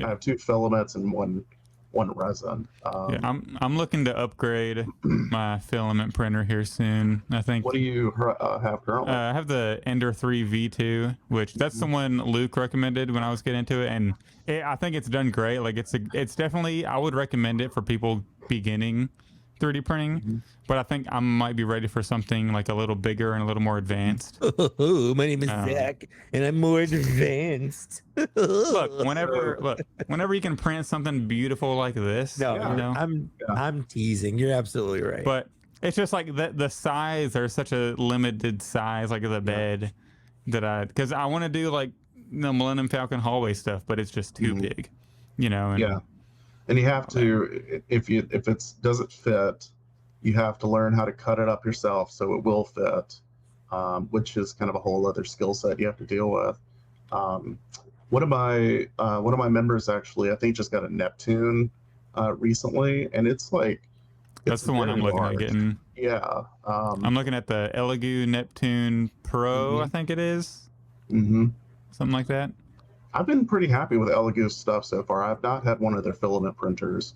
have two filaments and one resin. I'm looking to upgrade my filament printer here soon. I think. What do you have currently? I have the Ender 3 V2, which that's the one Luke recommended when I was getting into it, and I think it's done great. Like it's definitely, I would recommend it for people beginning 3D printing, but I think I might be ready for something like a little bigger and a little more advanced. My name is Zach, and I'm more advanced. Whenever you can print something beautiful like this, I'm teasing. You're absolutely right. But It's just like the size. There's such a limited size, like of the bed, because I want to do like the Millennium Falcon hallway stuff, but it's just too big, you know. And, yeah, and you have to if it doesn't fit, you have to learn how to cut it up yourself so it will fit, which is kind of a whole other skill set you have to deal with. One of my members actually, I think, just got a Neptune recently, and it's like. That's the one I'm looking at getting. Yeah. I'm looking at the Elegoo Neptune Pro, I think it is. Something like that. I've been pretty happy with Elegoo's stuff so far. I've not had one of their filament printers,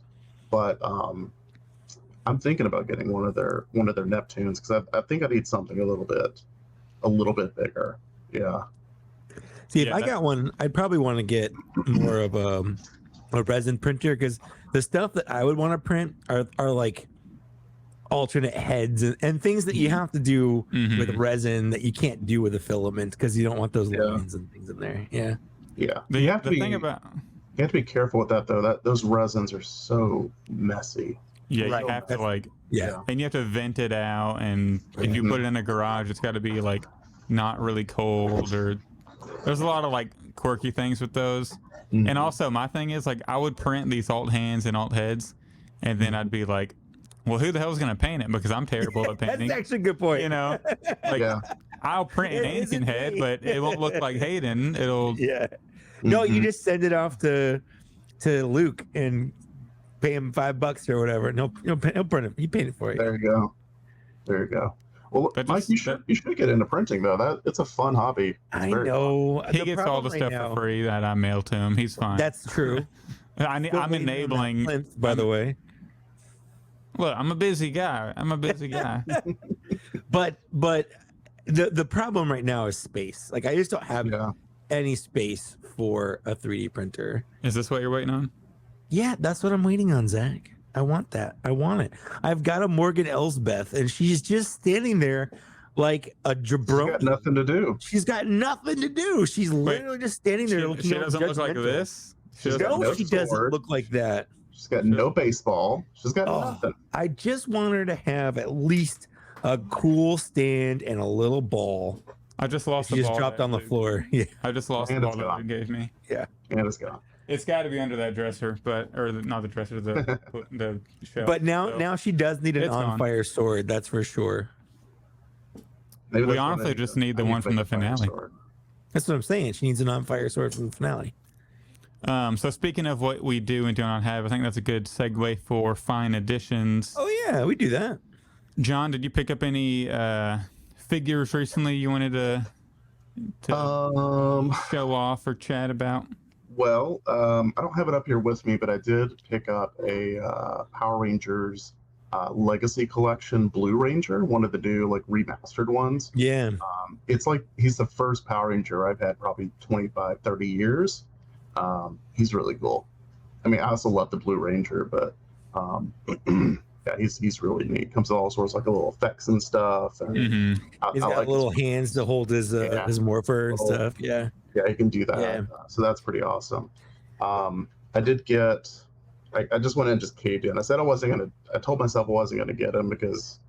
but I'm thinking about getting one of their Neptunes because I think I need something a little bit bigger. Yeah. See, if I got one, I'd probably want to get more of a resin printer because the stuff that I would want to print are like alternate heads and things that you have to do with resin that you can't do with a filament because you don't want those lines and things in there. Yeah. You have to be careful with that though. Those resins are so messy. Yeah, you have to and you have to vent it out, and if you put it in a garage, it's got to be like not really cold, or there's a lot of like quirky things with those. And also my thing is like I would print these alt hands and alt heads, and then I'd be like, well, who the hell's gonna paint it? Because I'm terrible at painting. That's actually a good point. You know, like I'll print an Anakin head, but it won't look like Hayden. It'll No, you just send it off to Luke and pay him $5 or whatever. No, he'll print it. He paint it for you. There you go. Well, Mike, you should get into printing though. It's a fun hobby. I know. He gets all the stuff for free that I mail to him. He's fine. That's true. I'm enabling. Plinth, by the way. Look, I'm a busy guy. But the problem right now is space. Like I just don't have any space for a 3D printer. Is this what you're waiting on? Yeah, that's what I'm waiting on, Zach. I want that. I want it. I've got a Morgan Elsbeth, and she's just standing there like a jabroni. She's got nothing to do. She's got nothing to do. She's literally just standing there looking. She doesn't look like this. She doesn't look like that. She's got no baseball. She's got nothing. I just want her to have at least a cool stand and a little ball. I just lost the ball. She just dropped on the floor. Yeah. I just lost the ball that you gave me. Yeah. And it's gone. It's got to be under that dresser, not the dresser, the shelf. But now she does need an on-fire sword. That's for sure. We honestly just need the one from the finale. That's what I'm saying. She needs an on-fire sword from the finale. So speaking of what we do and do not have, I think that's a good segue for fine additions. Oh yeah, we do that. John, did you pick up any figures recently you wanted to show off or chat about? Well, I don't have it up here with me, but I did pick up a Power Rangers Legacy Collection Blue Ranger, one of the new like remastered ones. Yeah. It's like he's the first Power Ranger I've had probably 25, 30 years. He's really cool. I mean, I also love the Blue Ranger, but yeah, he's really neat. Comes with all sorts of like little effects and stuff. And he's got like little hands to hold his morpher and stuff. Yeah. Yeah, he can do that. Yeah. So that's pretty awesome. I did get. I just went in and just caved in. I said I told myself I wasn't gonna get him because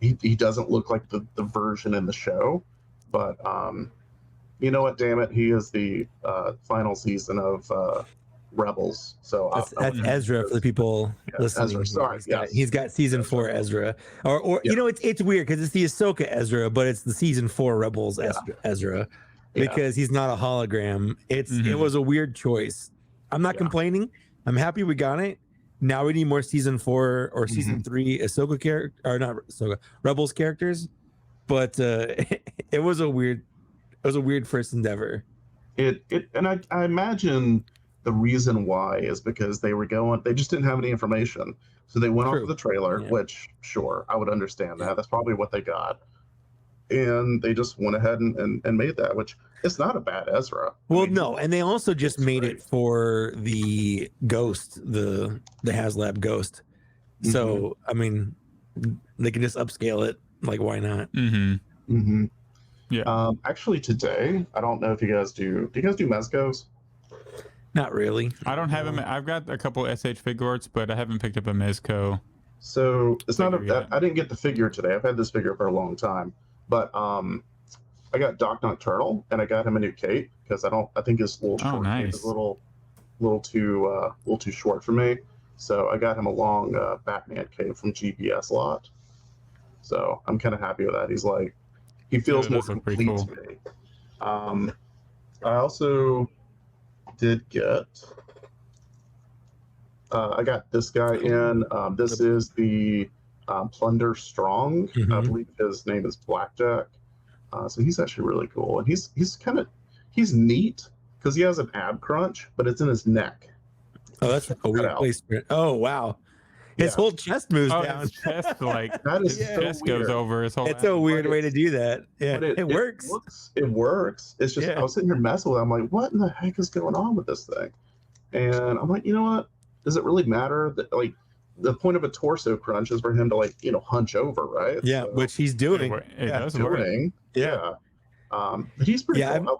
he doesn't look like the version in the show, but you know what? Damn it, he is the final season of Rebels. So that's Ezra for the people listening. Ezra, sorry, he's got season 4 Ezra, or you know, it's weird because it's the Ahsoka Ezra, but it's the season 4 Rebels Ezra, because he's not a hologram. It was a weird choice. I'm not complaining. I'm happy we got it. Now we need more season 4 or season 3 Ahsoka character, or not Ahsoka, Rebels characters. But it was a weird first endeavor. And I imagine the reason why is because they just didn't have any information. So they went off of the trailer, which sure, I would understand that. That's probably what they got. And they just went ahead and made that, which it's not a bad Ezra. Well, no, and they also just made it for the Ghost, the HasLab Ghost. So I mean, they can just upscale it. Like, why not? Yeah. Actually, today, I don't know if you guys do. Do you guys do Mezcos? Not really. I don't have them. I've got a couple SH Figuarts, but I haven't picked up a Mezco. So it's not Figure yet. I didn't get the figure today. I've had this figure for a long time, but I got Doc Nocturnal and I got him a new cape because I think his little short cape is a little too short for me. So I got him a long Batman cape from GPS lot. So I'm kind of happy with that. He feels more complete to me. I also did get. I got this guy in. This is the Plunder Strong. Mm-hmm. I believe his name is Blackjack. So he's actually really cool, and he's neat because he has an ab crunch, but it's in his neck. Oh, that's a weird place. Oh, wow. His whole chest moves down. His chest, like, that is his chest goes over his whole. It's a weird way to do that. Yeah, it works. It works. It's just I was sitting here messing with it. I'm like, what in the heck is going on with this thing? And I'm like, you know what? Does it really matter that the point of a torso crunch is for him to hunch over, right? Yeah, so, which he's doing. It does work. Yeah. He's pretty cool.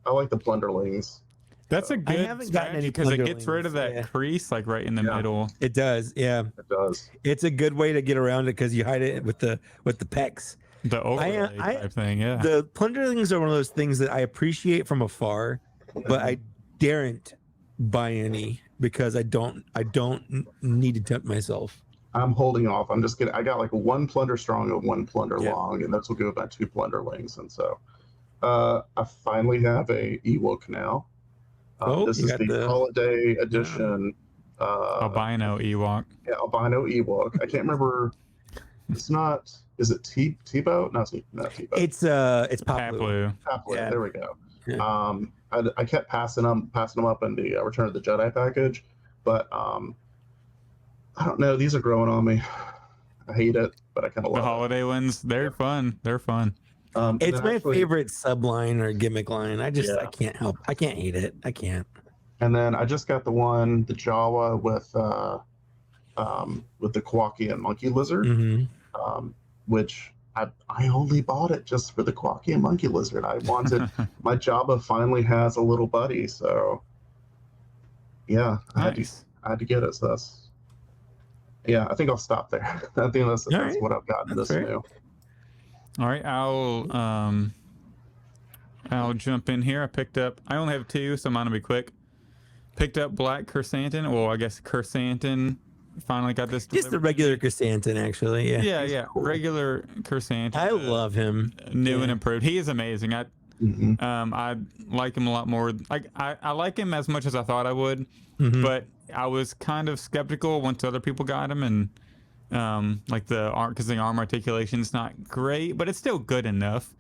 I like the Plunderlings. That's a good I haven't gotten any because it gets rid of that crease right in the middle. It does, yeah. It does. It's a good way to get around it because you hide it with the pecs. The overlay type thing, yeah. The Plunderlings are one of those things that I appreciate from afar, but I daren't buy any because I don't need to tempt myself. I'm holding off. I'm just kidding. I got one Plunder Strong and one Plunder Long, and those will go about 2 Plunderlings. And so I finally have a Ewok now. This is the holiday edition. Albino Ewok. Yeah, albino Ewok. I can't remember. It's not. Is it T-Boat? No, it's not T-Boat. It's Paplu. Paplu. Yeah. There we go. Yeah. I kept passing them up in the Return of the Jedi package, but I don't know. These are growing on me. I hate it, but I kind of love the holiday ones. They're fun. They're fun. It's my favorite subline or gimmick line. I can't help. I can't hate it. I can't. And then I just got the Jawa with the Quacky and Monkey Lizard, which I only bought it just for the Quacky and Monkey Lizard. I wanted my Jabba finally has a little buddy, so yeah, nice. I had to get it. So I think I'll stop there. I think that's what I've gotten this new. All right, I'll jump in here. I only have 2, so mine will be quick. Picked up Black Chrysanthemum. Well, I guess Chrysanthemum. Finally got this. Just the regular Chrysanthemum, actually. Yeah. Yeah. Cool. Regular Chrysanthemum. I love him. New and improved. He is amazing. I like him a lot more. I like him as much as I thought I would, but I was kind of skeptical once other people got him, and because the arm articulation is not great, but it's still good enough.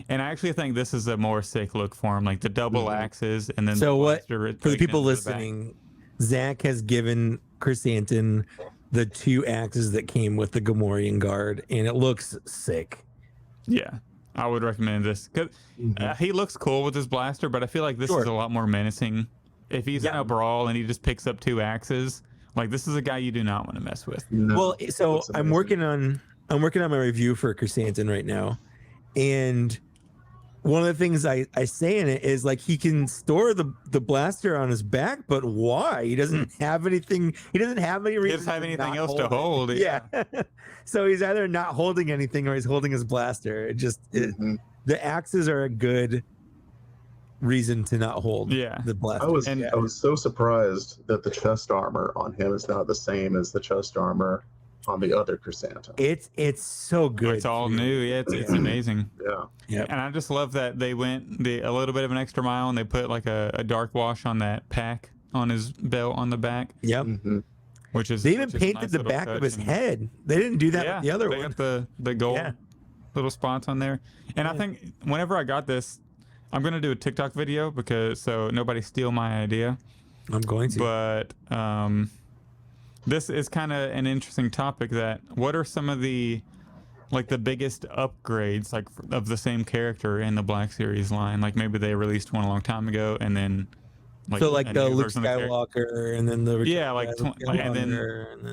And I actually think this is a more sick look for him, like the double axes, and then for the people listening, Zach has given Chrysanthemum the 2 axes that came with the Gamorrean Guard, and it looks sick. Yeah, I would recommend this because he looks cool with his blaster, but I feel like this is a lot more menacing. If he's in a brawl and he just picks up 2 axes, this is a guy you do not want to mess with. No, well, so I'm working on my review for Chrysanthemum right now, and one of the things I say in it is he can store the blaster on his back, but why? He doesn't have anything. He doesn't have any reason. He doesn't have anything else to hold. Yeah. So he's either not holding anything or he's holding his blaster. The axes are a good reason to not hold the blaster. I was so surprised that the chest armor on him is not the same as the chest armor on the other Chrysanthemum. It's so good. It's all new. Yeah, it's amazing. Yeah. And I just love that they went a little bit of an extra mile and they put a dark wash on that pack on his belt on the back. Yep. Which is they even painted the back of his head. They didn't do that with the other one. They got the gold little spots on there. And I think whenever I got this, I'm gonna do a TikTok video so nobody steal my idea. I'm going to. But this is kind of an interesting topic. What are some of the biggest upgrades of the same character in the Black Series line? Maybe they released one a long time ago, and then the Luke Skywalker, and then the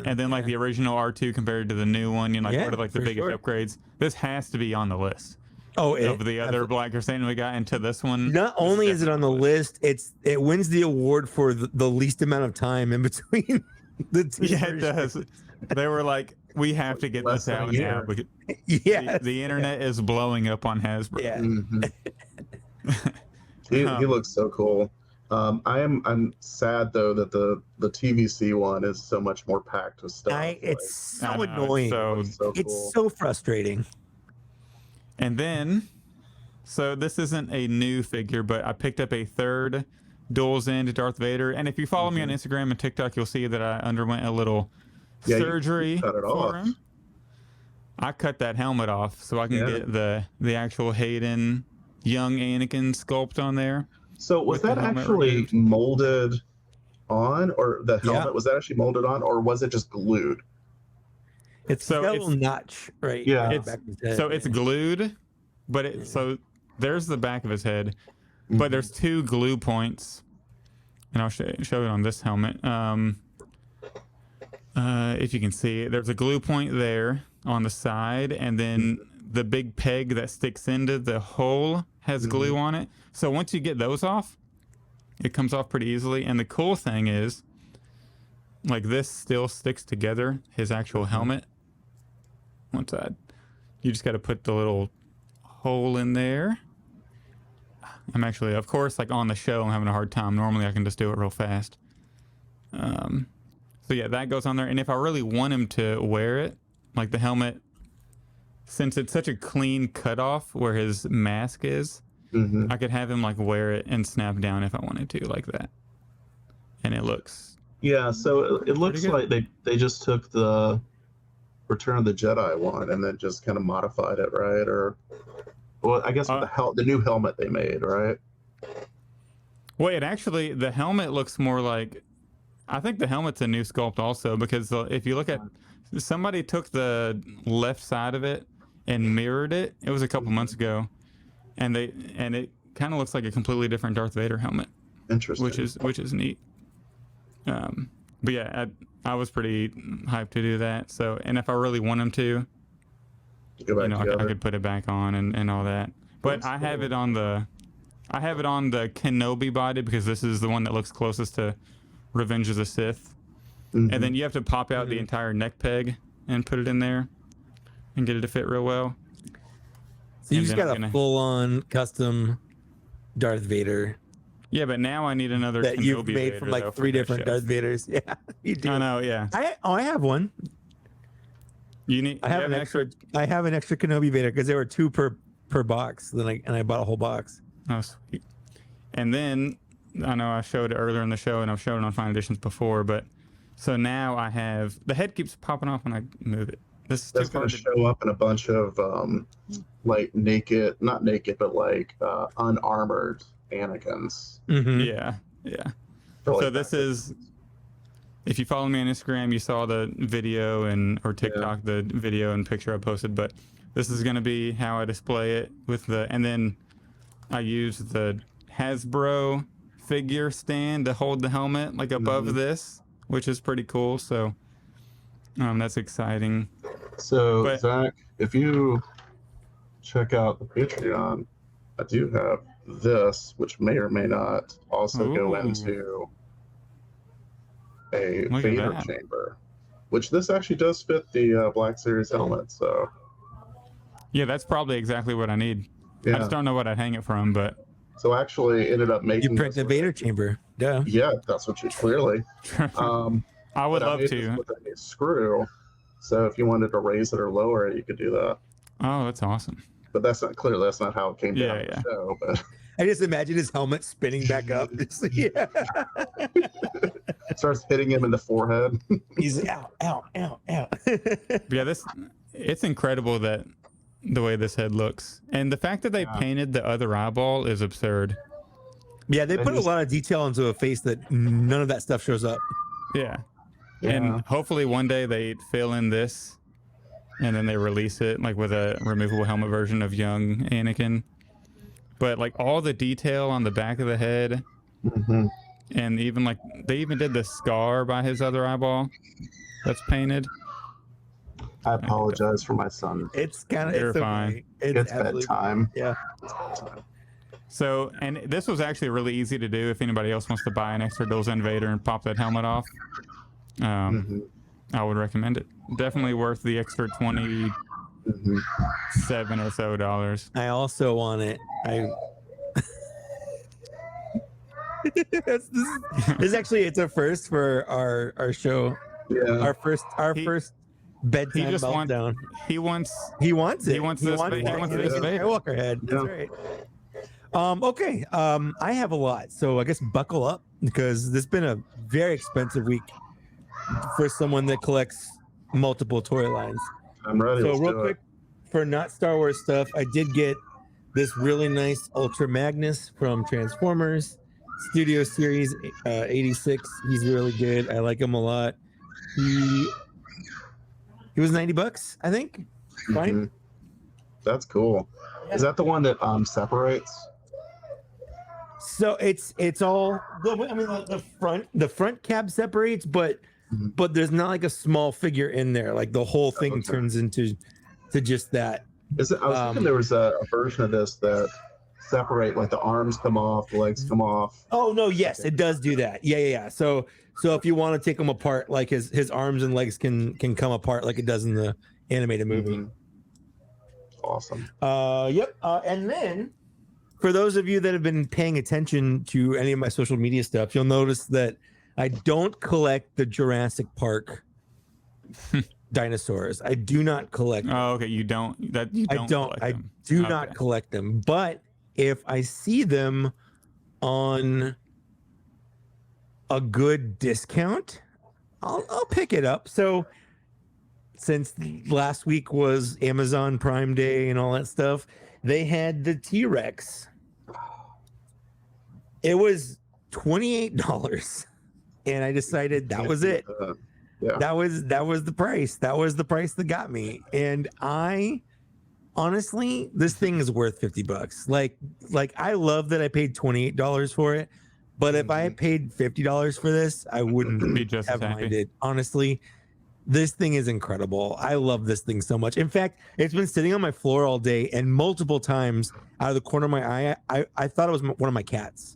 and then the original R2 compared to the new one. What are the biggest upgrades? This has to be on the list. Of the other Black Chrysanthemum we got into this one. Not only is it on the list, it wins the award for the least amount of time in between. Yeah, it does. They were like, we have to get Less this than a out year. now because Yeah. the internet is blowing up on Hasbro. Yeah. Mhm. He looks so cool. I'm sad though that the TVC one is so much more packed with stuff. It's so I know, annoying. Looks so It's cool. so frustrating. And then, so this isn't a new figure, but I picked up a third Duels End Darth Vader. And if you follow me on Instagram and TikTok, you'll see that I underwent a little surgery you cut it for off. him. I cut that helmet off so I can get the actual Hayden young Anakin sculpt on there. So was with the that helmet actually removed. molded on, or the helmet Yeah. was that actually molded on, or was it just glued? It's So got a it's- little notch, right? Yeah. in the It's, back of his head, so it's yeah. glued, but so there's the back of his head, but there's two glue points, and I'll show it on this helmet. If you can see it, there's a glue point there on the side, and then the big peg that sticks into the hole has glue on it. So once you get those off, it comes off pretty easily. And the cool thing is, like, this still sticks together, his actual helmet. One side. You just got to put the little hole in there. I'm actually, of course, like on the show, I'm having a hard time. Normally I can just do it real fast. So yeah, that goes on there. And if I really want him to wear it, like the helmet, since it's such a clean cutoff where his mask is, I could have him like wear it and snap down if I wanted to, like that. And it looks Yeah, so it looks good. like they just took the Return of the Jedi one and then just kind of modified it, right? Or, well, I guess with the new helmet they made, right? well, it actually, the helmet looks more like, I think the helmet's a new sculpt also, because if you look at, somebody took the left side of it and mirrored it. It was a couple months ago, and it kind of looks like a completely different Darth Vader helmet, Interesting. which is neat. But yeah, I was pretty hyped to do that. So, and if I really want him to, Go back I together. could put it back on and all that. But I have it on the Kenobi body because this is the one that looks closest to Revenge of the Sith. And then you have to pop out the entire neck peg and put it in there and get it to fit real well. So you and just then got I'm a gonna- full-on custom Darth Vader Yeah, but now I need another that you've Kenobi made Vader, from though, like for 3 next different show. Darth Vaders. Yeah, you do. I know, yeah. I have one. You I have an extra. I have an extra Kenobi Vader because there were 2 per box. Then I bought a whole box. Oh, sweet. And then I know I showed it earlier in the show, and I've shown it on Fine Editions before, but so now I have the head keeps popping off when I move it. This is That's too going hard to to show up in a bunch of like not naked, but like unarmored Anakins. Mm-hmm. Yeah. For, like, So this is, if you follow me on Instagram, you saw the video or TikTok, the video and picture I posted, but this is going to be how I display it and then I use the Hasbro figure stand to hold the helmet like above this, which is pretty cool. So that's exciting. So But- Zach, if you check out the Patreon, I do have this, which may or may not also go Ooh. into a Look at Vader that. chamber, which this actually does fit the Black Series helmet. So Yeah, that's probably exactly what I need. I yeah, just don't know what I'd hang it from, but so actually ended up making You print the this Vader chamber. Duh. Yeah, that's what you clearly. I would but love made to. this with a screw, so if you wanted to raise it or lower it, you could do that. Oh, that's awesome. But that's not how it came down in Yeah. the show. But I just imagine his helmet spinning back up. Yeah. starts hitting him in the forehead. He's ow. But yeah, it's incredible that the way this head looks. And the fact that they painted the other eyeball is absurd. Yeah, they And put a he's- lot of detail into a face that none of that stuff shows up. Yeah. Yeah. And hopefully one day they fill in this and then they release it like with a removable helmet version of young Anakin. But like all the detail on the back of the head and even like they even did the scar by his other eyeball that's painted. I apologize for my son. It's kind of You're it's fine. okay. It's absolutely- bedtime. Yeah. So, and this was actually really easy to do if anybody else wants to buy an extra Duels Invader and pop that helmet off. I would recommend it. Definitely worth the extra $27 or so dollars. I also want it. This is actually, it's a first for our show. Yeah. Our first bedtime meltdown. He wants it. He wants this Skywalker head. That's right. Okay. I have a lot, so I guess buckle up, because this has been a very expensive week for someone that collects multiple toy lines. I'm ready. So real quick, for not Star Wars stuff, I did get this really nice Ultra Magnus from Transformers Studio Series 86. He's really good. I like him a lot. He was $90, I think. Fine. That's cool. Yeah. Is that the one that separates? So it's all, I mean, the front cab separates, but there's not like a small figure in there. Like the whole thing turns into just that. Is it? I was thinking there was a version of this that separate, like the arms come off, the legs come off. Oh no, yes, it does do that. Yeah. So if you want to take them apart, like his arms and legs can come apart like it does in the animated movie. Awesome. Yep. And then for those of you that have been paying attention to any of my social media stuff, you'll notice that I don't collect the Jurassic Park dinosaurs. I do not collect them. Oh, okay. You don't. I do not collect them. But if I see them on a good discount, I'll pick it up. So since last week was Amazon Prime Day and all that stuff, they had the T-Rex. It was $28, and I decided that was it. Yeah. That was the price. That was the price that got me. And I honestly, this thing is worth $50. Like I love that I paid $28 for it, but if I paid $50 for this, I wouldn't be just have happy. minded. Honestly, this thing is incredible. I love this thing so much. In fact, it's been sitting on my floor all day, and multiple times out of the corner of my eye, I thought it was one of my cats.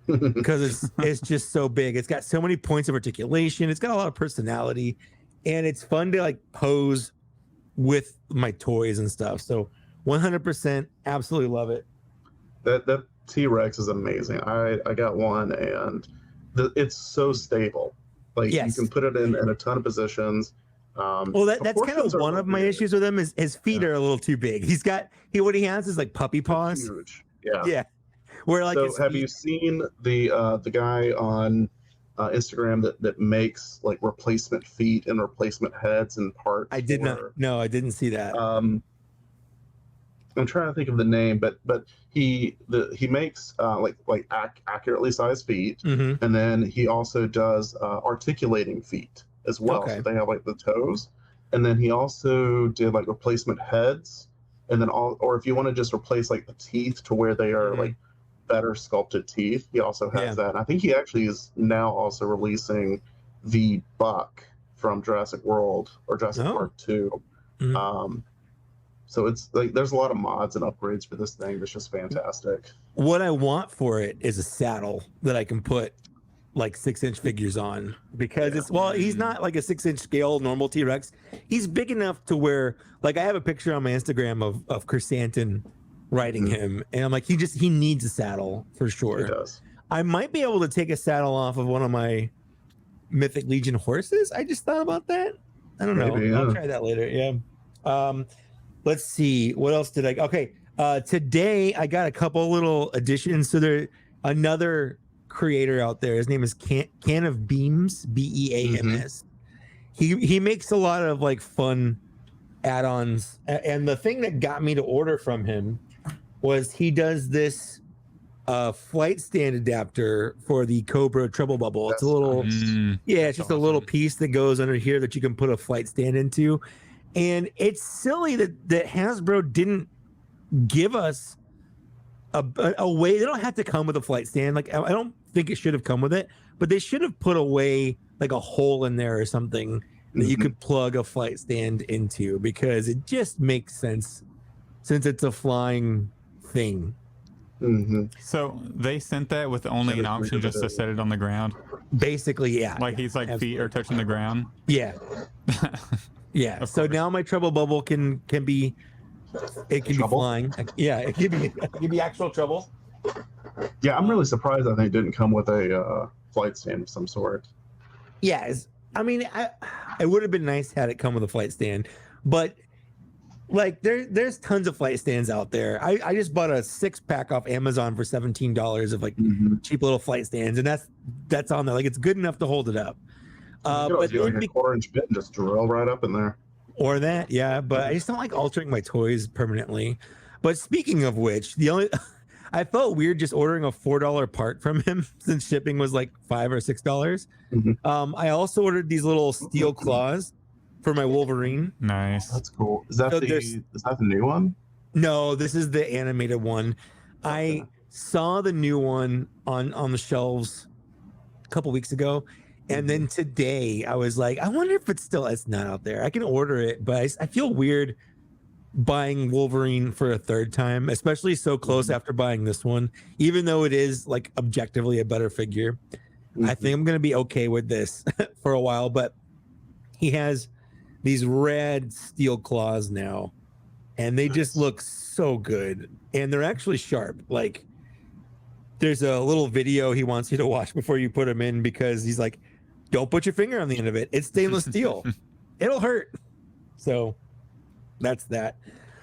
Because it's just so big. It's got so many points of articulation. It's got a lot of personality, and it's fun to like pose with my toys and stuff. So 100% absolutely love it. That T-Rex is amazing. I got one, and it's so stable. Like you can put it in a ton of positions. Well, that's kind of one of my issues with him is his feet are a little too big. What he has is like puppy paws. Huge. Yeah. Where like, so have you seen the guy on Instagram that makes like replacement feet and replacement heads and parts? I did not. No, I didn't see that. I'm trying to think of the name, but he makes like accurately sized feet, and then he also does articulating feet as well. Okay. So they have like the toes, and then he also did like replacement heads, and then or if you want to just replace like the teeth to where they are like better sculpted teeth, he also has that. And I think he actually is now also releasing the Buck from Jurassic World or Jurassic Park 2. So it's like there's a lot of mods and upgrades for this thing that's just fantastic. What I want for it is a saddle that I can put like 6-inch figures on, because he's not like a 6-inch scale normal T-Rex. He's big enough to where, like, I have a picture on my Instagram of Chrysanthemum riding him, and I'm like, he needs a saddle for sure. He does. I might be able to take a saddle off of one of my Mythic Legion horses. I just thought about that. I don't know. I'll try that later. Yeah. Let's see. What else did I? Okay. Today I got a couple little additions. So there, another creator out there. His name is Can of Beams, Beams. He makes a lot of like fun add-ons, and the thing that got me to order from him was he does this flight stand adapter for the Cobra Trouble Bubble. It's a little it's just a little piece that goes under here that you can put a flight stand into. And it's silly that Hasbro didn't give us a way. They don't have to come with a flight stand. Like, I don't think it should have come with it, but they should have put a way, like a hole in there or something that you could plug a flight stand into, because it just makes sense since it's a flying thing. Mm-hmm. So they sent that with only an option just to set it on the ground. Basically, yeah. Like he's like absolutely. feet are touching the ground. Yeah. Yeah. Of So course. now my trouble bubble can be be flying. Yeah, it can be actual trouble. Yeah, I'm really surprised that they didn't come with a flight stand of some sort. Yeah, I mean, it would have been nice had it come with a flight stand, but like there's tons of flight stands out there. I just bought a 6-pack off Amazon for $17 of like cheap little flight stands, and that's on there. Like it's good enough to hold it up. But do like a 1/4-inch bit and just drill right up in there. Or that, yeah. But I just don't like altering my toys permanently. But speaking of which, I felt weird just ordering a $4 part from him since shipping was like $5 or $6. I also ordered these little steel claws for my Wolverine. Nice. That's cool. Is that the new one? No, this is the animated one. I saw the new one on the shelves a couple weeks ago, and then today I was like, I wonder if it's not out there. I can order it, but I feel weird buying Wolverine for a third time, especially so close after buying this one, even though it is like objectively a better figure. I think I'm gonna be okay with this for a while, but he has these red steel claws now, and they just look so good, and they're actually sharp. Like there's a little video he wants you to watch before you put them in, because he's like, don't put your finger on the end of it, it's stainless steel, it'll hurt. So that's that.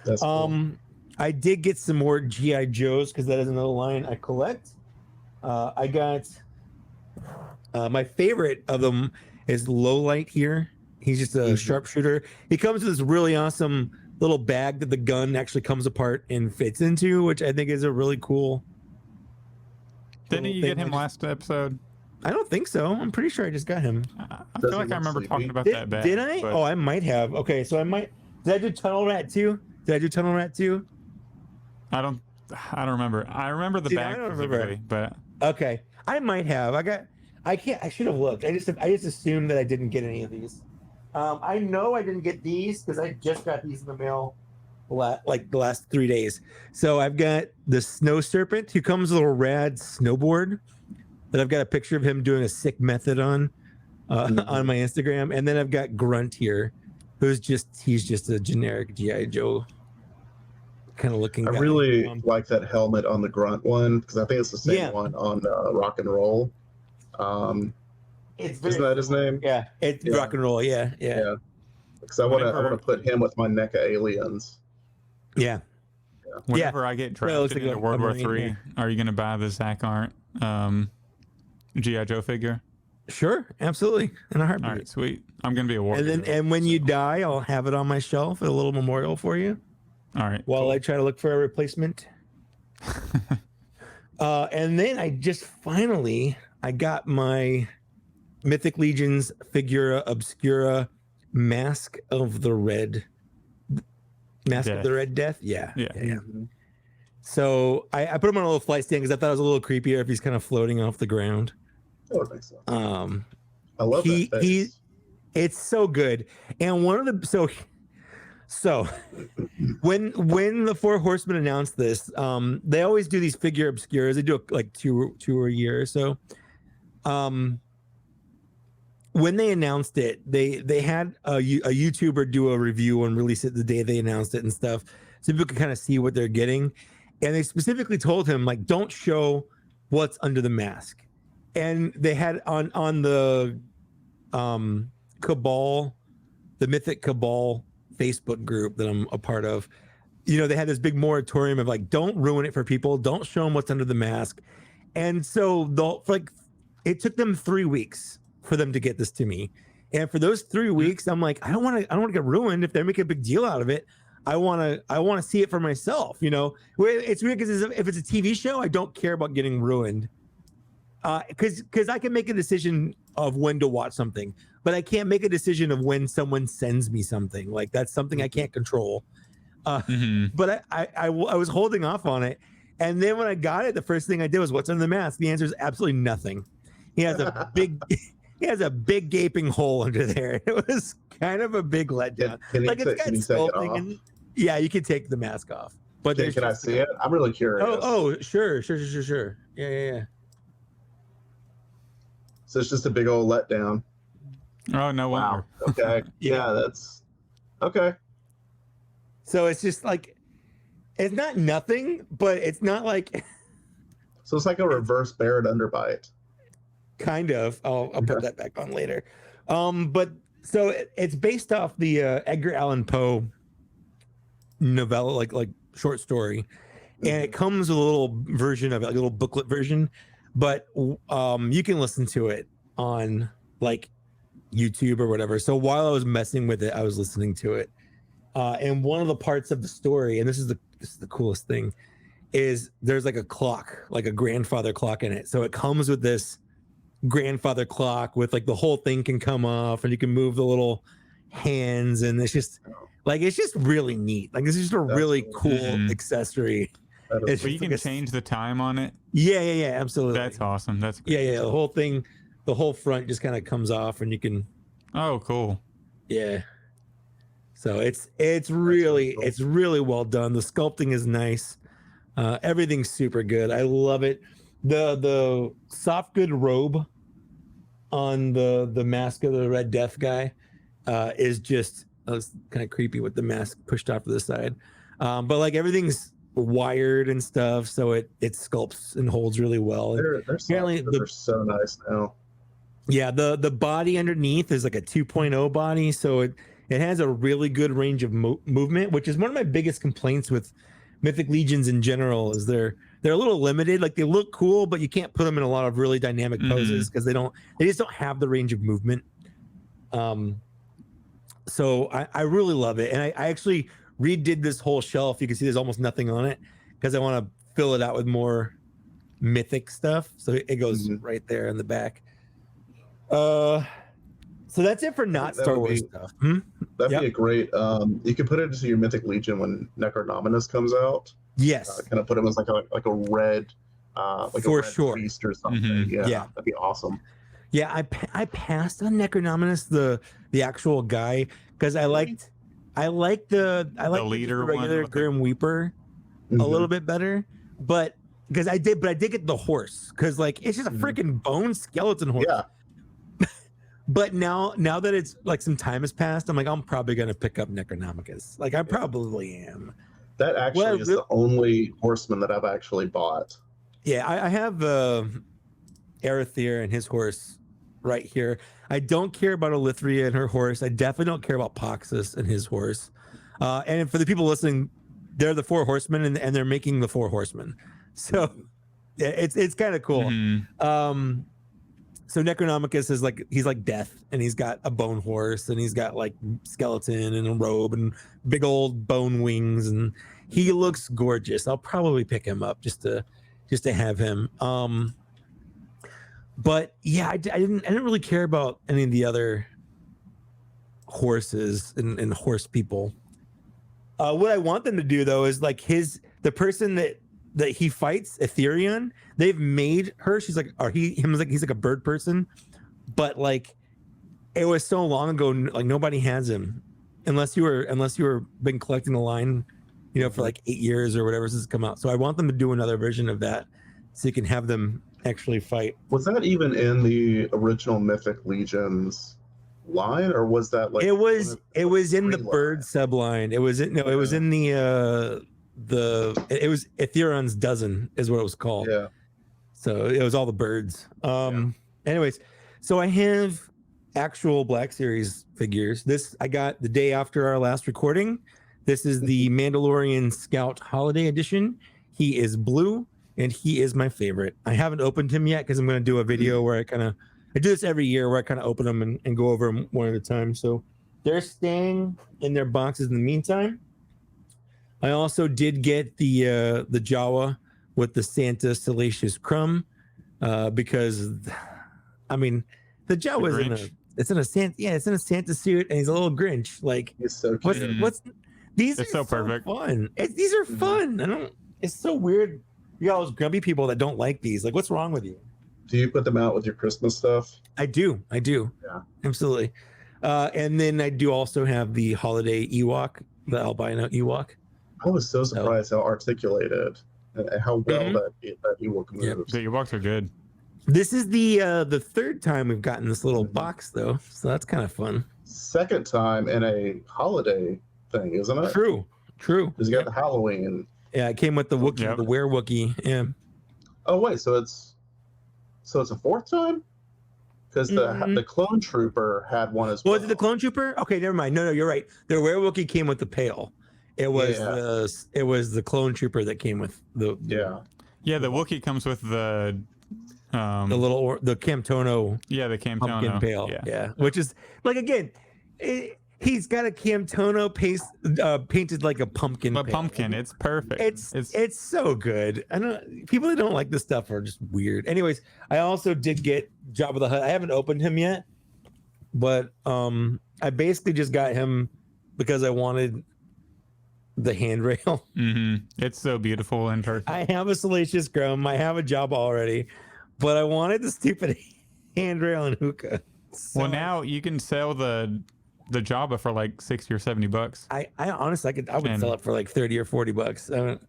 That's cool. I did get some more GI Joes because that is another line I collect. I got my favorite of them is Lowlight here. He's just a sharpshooter. He comes with this really awesome little bag that the gun actually comes apart and fits into, which I think is a really cool. Didn't you get him last episode? I don't think so. I'm pretty sure I just got him. I feel like I remember talking about that bag. Did I? Oh, I might have. Okay, so I might. Did I do Tunnel Rat 2? I don't remember. I remember the bag specifically, but okay, I might have. I should have looked. I just assumed that I didn't get any of these. I know I didn't get these because I just got these in the mail like the last 3 days. So I've got the Snow Serpent, who comes with a rad snowboard that I've got a picture of him doing a sick method on my Instagram. And then I've got Grunt here, he's just a generic G.I. Joe kind of looking guy. I really like that helmet on the Grunt one, because I think it's the same one on Rock and Roll. Isn't that his name? Yeah, it's Rock and Roll. Yeah. Because I want to put him with my NECA aliens. Yeah. Whenever I get drafted into World War III, are you going to buy the Zach Arndt G.I. Joe figure? Sure, absolutely. In a heartbeat. All right, sweet. I'm going to be a war hero. And when you die, I'll have it on my shelf, a little memorial for you. All right. While I try to look for a replacement. And then I got my Mythic Legions Figura Obscura Mask of the Red Death. Yeah. So I put him on a little flight stand because I thought it was a little creepier if he's kind of floating off the ground. Oh, it makes sense. I love that. It's so good. And one of the so when the Four Horsemen announced this, they always do these figure obscuras. They do like two a year or so. When they announced it, they had a YouTuber do a review and release it the day they announced it and stuff, so people could kind of see what they're getting. And they specifically told him, like, don't show what's under the mask. And they had on the Cabal, the Mythic Cabal Facebook group that I'm a part of, they had this big moratorium of like, don't ruin it for people, don't show them what's under the mask. And so it took them 3 weeks for them to get this to me. And for those 3 weeks, I'm like, I don't want to get ruined. If they're making a big deal out of it, I want to see it for myself. It's weird because if it's a TV show, I don't care about getting ruined. Because I can make a decision of when to watch something, but I can't make a decision of when someone sends me something. Like, that's something I can't control. But I was holding off on it. And then when I got it, the first thing I did was, what's under the mask? The answer is absolutely nothing. He has a big gaping hole under there. It was kind of a big letdown. It's got skull thing. Yeah, you can take the mask off. But Can I see it? I'm really curious. Sure. Yeah. So it's just a big old letdown. Oh, no wonder. Wow. Okay. Yeah, that's okay. So it's just like, it's not nothing, but it's not like. So it's like a reverse Barrett underbite. Kind of. I'll put that back on later. But so it's based off the Edgar Allan Poe novella, like short story, and it comes with a little version of it, like a little booklet version. But you can listen to it on like YouTube or whatever. So while I was messing with it, I was listening to it, and one of the parts of the story, and this is the coolest thing, is there's like a clock, like a grandfather clock in it. So it comes with this grandfather clock with like the whole thing can come off and you can move the little hands, and it's just really neat. Like it's just a really cool accessory. But you can change the time on it. Yeah, absolutely. That's awesome. That's great. Yeah. The whole thing, the whole front just kind of comes off, and you can. Oh, cool. Yeah. So it's really well done. The sculpting is nice. Everything's super good. I love it. The soft good robe on the mask of the Red Death guy is just kind of creepy with the mask pushed off to the side. But like everything's wired and stuff, so it sculpts and holds really well. They're so nice now. Yeah, the body underneath is like a 2.0 body, so it has a really good range of movement, which is one of my biggest complaints with Mythic Legions in general. Is they're a little limited. Like they look cool, but you can't put them in a lot of really dynamic poses because they just don't have the range of movement. So I really love it, and I actually redid this whole shelf. You can see there's almost nothing on it because I want to fill it out with more mythic stuff. So it goes right there in the back. So that's it for not Star Wars stuff. That'd be a great. You could put it into your Mythic Legion when Necronominus comes out. Yes, kind of put him as like a red, like for a red sure beast or something. Yeah, that'd be awesome. Yeah, I passed on Necronominus, the actual guy, because I liked the leader regular Grim Weeper a little bit better, but I did get the horse because like it's just a freaking bone skeleton horse. Yeah. But now that it's like some time has passed, I'm like, I'm probably gonna pick up Necronomicus. Like I probably am. That actually is the only horseman that I've actually bought. Yeah, I have Arethyr and his horse right here. I don't care about Elithria and her horse. I definitely don't care about Poxus and his horse. And for the people listening, they're the 4 horsemen, and they're making the 4 horsemen. So it's kind of cool. So Necronomicus is like, he's like death, and he's got a bone horse, and he's got like skeleton and a robe and big old bone wings, and he looks gorgeous. I'll probably pick him up just to have him. But yeah, I didn't really care about any of the other horses and horse people. What I want them to do though is like the person that he fights, Ethereon, they've made her, he's like a bird person, but like it was so long ago, like nobody has him unless you were been collecting the line, for like 8 years or whatever since it's come out. So I want them to do another version of that so you can have them actually fight. Was that even in the original Mythic Legions line, or was that like it was in the bird subline? It was in it was in the it was Etheron's Dozen is what it was called. Yeah. So it was all the birds. Anyways, so I have actual Black Series figures. This I got the day after our last recording. This is the Mandalorian Scout Holiday Edition. He is blue, and he is my favorite. I haven't opened him yet because I'm going to do a video where I do this every year where I kind of open them and go over them one at a time. So they're staying in their boxes in the meantime. I also did get the Jawa with the Santa Salacious Crumb because, I mean, the Jawa it's in a Santa suit, and he's a little Grinch. Like, he's so cute. These it's are so perfect. Fun. These are fun. It's so weird. You got all those grumpy people that don't like these. Like, what's wrong with you? Do you put them out with your Christmas stuff? I do. Yeah, absolutely. And then I do also have the holiday Ewok, the albino Ewok. I was so surprised how articulated and how well that Ewok moves. The Ewoks are good. This is the third time we've gotten this little box though, so that's kind of fun. Second time in a holiday thing, isn't it? True. Because you got the Halloween. Yeah, it came with the Wookiee, the Were-Wookiee. Yeah. Oh wait, so it's a fourth time? Because the clone trooper had one as well. Was it the clone trooper? Okay, never mind. No, you're right. The Were-Wookiee came with the pail. It was the clone trooper that came with the the Wookiee comes with the Camtono. Yeah, the Camtono pumpkin pail. Yeah. Which is like, again, he's got a Camtono painted like a pumpkin. Pumpkin. It's perfect. It's so good. I don't. People that don't like this stuff are just weird. Anyways, I also did get Jabba the Hutt. I haven't opened him yet, but I basically just got him because I wanted the handrail. It's so beautiful in person. I have a Salacious Crumb. I have a Jabba already, but I wanted the stupid handrail and hookah. So, well, now you can sell the Jabba for like $60 or $70. I honestly I would sell it for like $30 or $40.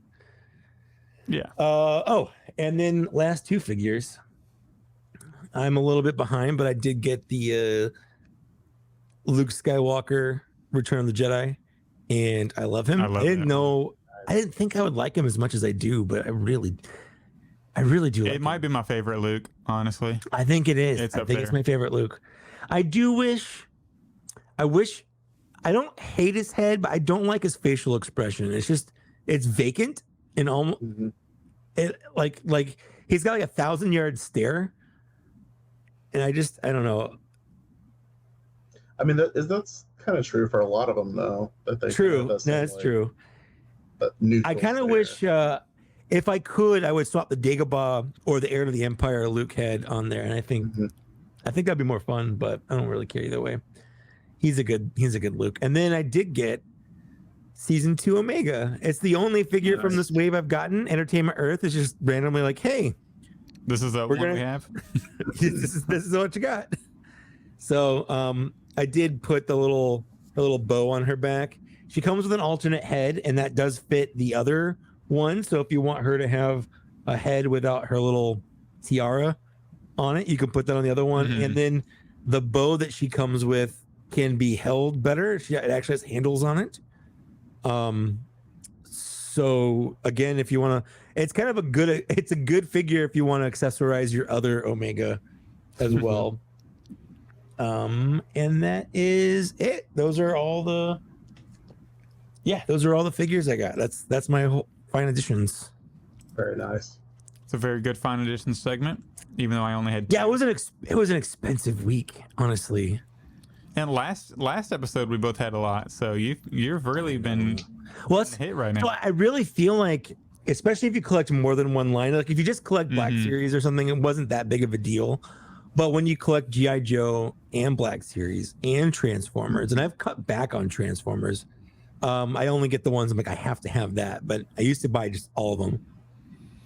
And then last two figures. I'm a little bit behind, but I did get the Luke Skywalker Return of the Jedi, and I love him. I didn't think I would like him as much as I do, but I really do. It might be my favorite Luke, honestly. I think it is. I think it's my favorite Luke. I wish I don't hate his head, but I don't like his facial expression. It's vacant and almost like he's got like 1,000-yard stare. And I don't know. I mean, that's kind of true for a lot of them, though. True. That's true. I kind of wish, if I could, I would swap the Dagobah or the Heir to the Empire Luke head on there, and I think that'd be more fun. But I don't really care either way. He's a good Luke. And then I did get Season 2 Omega. It's the only figure from this wave I've gotten. Entertainment Earth is just randomly like, hey. This is we have. this is what you got. So I did put the little bow on her back. She comes with an alternate head, and that does fit the other one. So if you want her to have a head without her little tiara on it, you can put that on the other one. And then the bow that she comes with can be held better. It actually has handles on it. So again, if you want to, it's kind of a good figure if you want to accessorize your other Omega as well. And that is it. Those are all the figures I got. That's my whole fine editions. Very nice. It's a very good fine edition segment, even though I only had 2. Yeah, it was an expensive week, honestly. And last episode we both had a lot, so you've really been hit right now. So I really feel like, especially if you collect more than one line, like if you just collect Black Series or something, it wasn't that big of a deal. But when you collect G.I. Joe and Black Series and Transformers, and I've cut back on Transformers, I only get the ones I'm like, I have to have that. But I used to buy just all of them.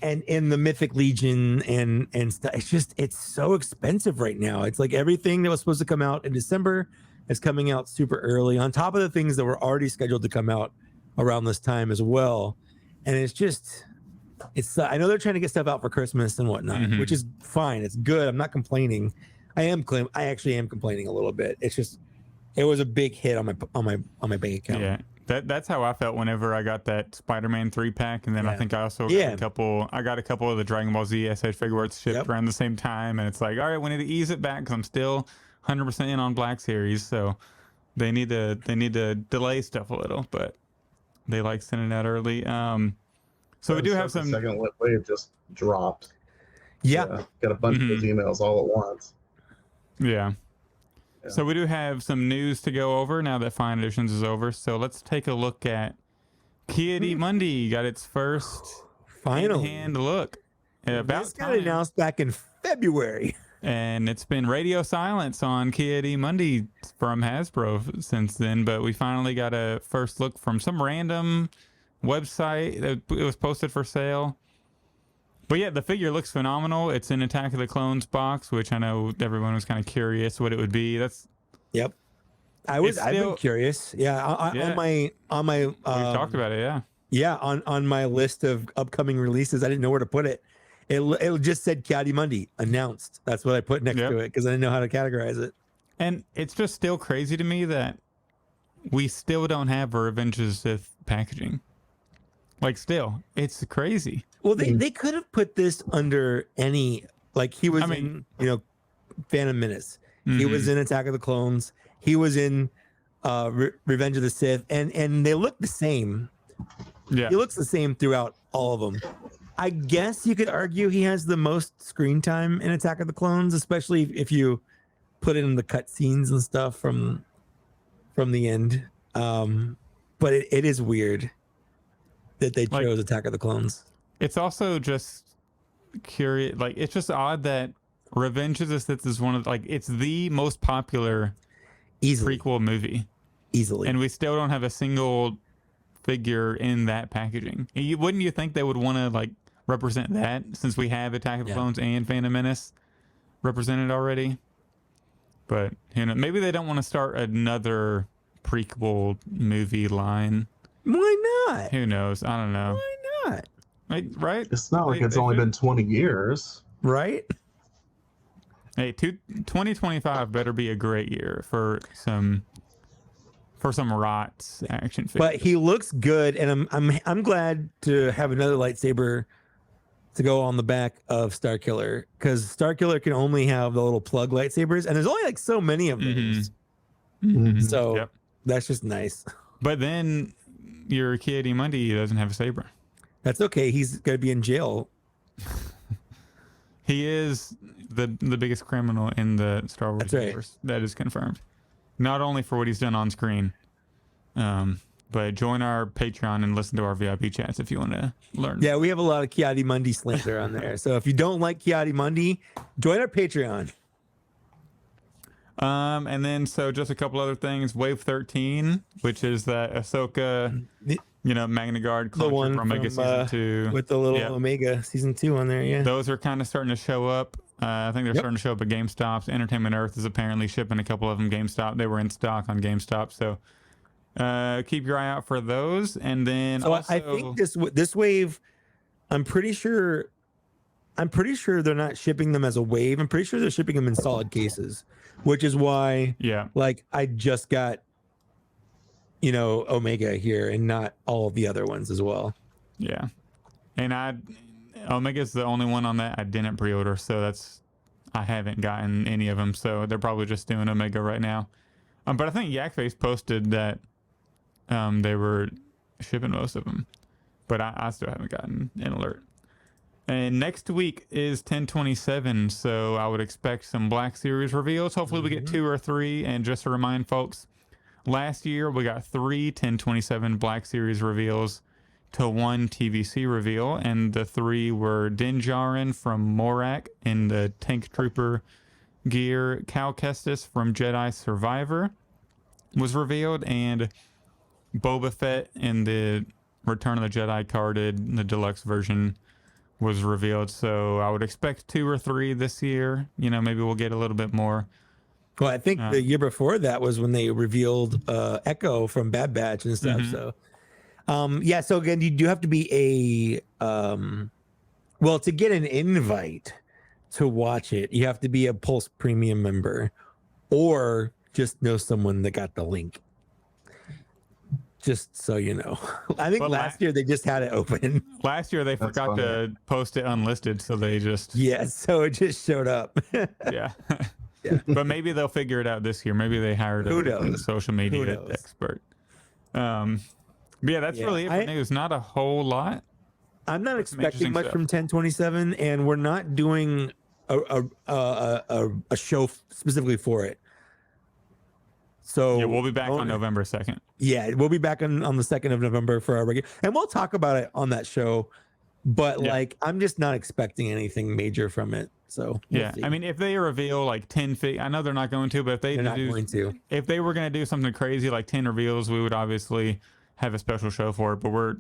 And in the Mythic Legion and stuff, it's so expensive right now. It's like everything that was supposed to come out in December is coming out super early, on top of the things that were already scheduled to come out around this time as well. And it's I know they're trying to get stuff out for Christmas and whatnot, which is fine. It's good. I'm not complaining. I actually am complaining a little bit. It's just, it was a big hit on my bank account. Yeah. That's how I felt whenever I got that Spider-Man 3-pack, and then I think I also got a couple of the Dragon Ball Z SH figures shipped around the same time, and it's like, all right, we need to ease it back because I'm still 100% in on Black Series, so they need to delay stuff a little, but they like sending it out early. So we do have some. The second wave just dropped. Yeah, got a bunch of those emails all at once. Yeah. So we do have some news to go over now that Fine Editions is over. So let's take a look at Kia D Monday. Got its first hand look. This got announced back in February. And it's been radio silence on Kia D Monday from Hasbro since then. But we finally got a first look from some random website. It was posted for sale. But yeah, the figure looks phenomenal. It's an Attack of the Clones box, which I know everyone was kind of curious what it would be. I've been curious. Yeah, on my we talked about it. Yeah, on my list of upcoming releases, I didn't know where to put it. It just said Kiadimundi announced. That's what I put next to it because I didn't know how to categorize it. And it's just still crazy to me that we still don't have a Revenge of the Sith packaging. Like, still, it's crazy. Well, they could have put this under any, like, he was in, Phantom Menace. He was in Attack of the Clones. He was in Revenge of the Sith, and they look the same. Yeah, he looks the same throughout all of them. I guess you could argue he has the most screen time in Attack of the Clones, especially if you put in the cutscenes and stuff from the end. But it is weird that they chose Attack of the Clones. It's also just curious. Like, it's just odd that Revenge of the Sith is one of, like, it's the most popular prequel movie. Easily. And we still don't have a single figure in that packaging. Wouldn't you think they would want to, like, represent that, since we have Attack of the Clones and Phantom Menace represented already? But, maybe they don't want to start another prequel movie line. Why not? Who knows? I don't know. Why not? Right? It's not like it's only been 20 years. Right? Hey, 2025 better be a great year for some ROTS action figures. But he looks good, and I'm glad to have another lightsaber to go on the back of Starkiller, because Starkiller can only have the little plug lightsabers, and there's only like so many of those. So that's just nice. But then your Kiadimundi doesn't have a saber. That's okay. He's gonna be in jail. He is the biggest criminal in the Star Wars universe. That is confirmed. Not only for what he's done on screen, but join our Patreon and listen to our VIP chats if you want to learn. Yeah, we have a lot of Kiadimundi slander on there. So if you don't like Kiadimundi, join our Patreon. And then just a couple other things. Wave 13, which is that Ahsoka, Magna Guard clone from Omega Season 2. With the little Omega Season 2 on there, yeah. Those are kind of starting to show up. I think they're starting to show up at GameStops. Entertainment Earth is apparently shipping a couple of them GameStop. They were in stock on GameStop, so keep your eye out for those. And then also, I think this wave, I'm pretty sure they're not shipping them as a wave. I'm pretty sure they're shipping them in solid cases, which is why like I just got Omega here and not all of the other ones as well. Yeah. And Omega's the only one on that I didn't pre-order, so I haven't gotten any of them, so they're probably just doing Omega right now. But I think Yakface posted that they were shipping most of them, but I still haven't gotten an alert. And next week is 10/27, so I would expect some Black Series reveals. Hopefully we get 2 or 3. And just to remind folks, last year we got 3 10/27 Black Series reveals to 1 TVC reveal, and the 3 were Din Djarin from Morak in the Tank Trooper gear, Cal Kestis from Jedi Survivor was revealed, and Boba Fett in the Return of the Jedi carded, the deluxe version, was revealed. So I would expect 2 or 3 this year. Maybe we'll get a little bit more. Well, I think the year before that was when they revealed Echo from Bad Batch and stuff. So so again, you do have to be to get an invite to watch it, you have to be a Pulse Premium member or just know someone that got the link. Just so you know. I think last year they just had it open. Last year they forgot to post it unlisted, so they just... so it just showed up. Yeah. But maybe they'll figure it out this year. Maybe they hired a social media expert. But that's really it for news. Not a whole lot. I'm not expecting much from 10/27, and we're not doing a show specifically for it. So we'll be back on November 2nd. Yeah, we'll be back on the 2nd of November for our regular, and we'll talk about it on that show. But I'm just not expecting anything major from it. So we'll see. I mean, if they reveal like 10 I know they're not going to, but if they if they were going to do something crazy like 10 reveals, we would obviously have a special show for it. But we're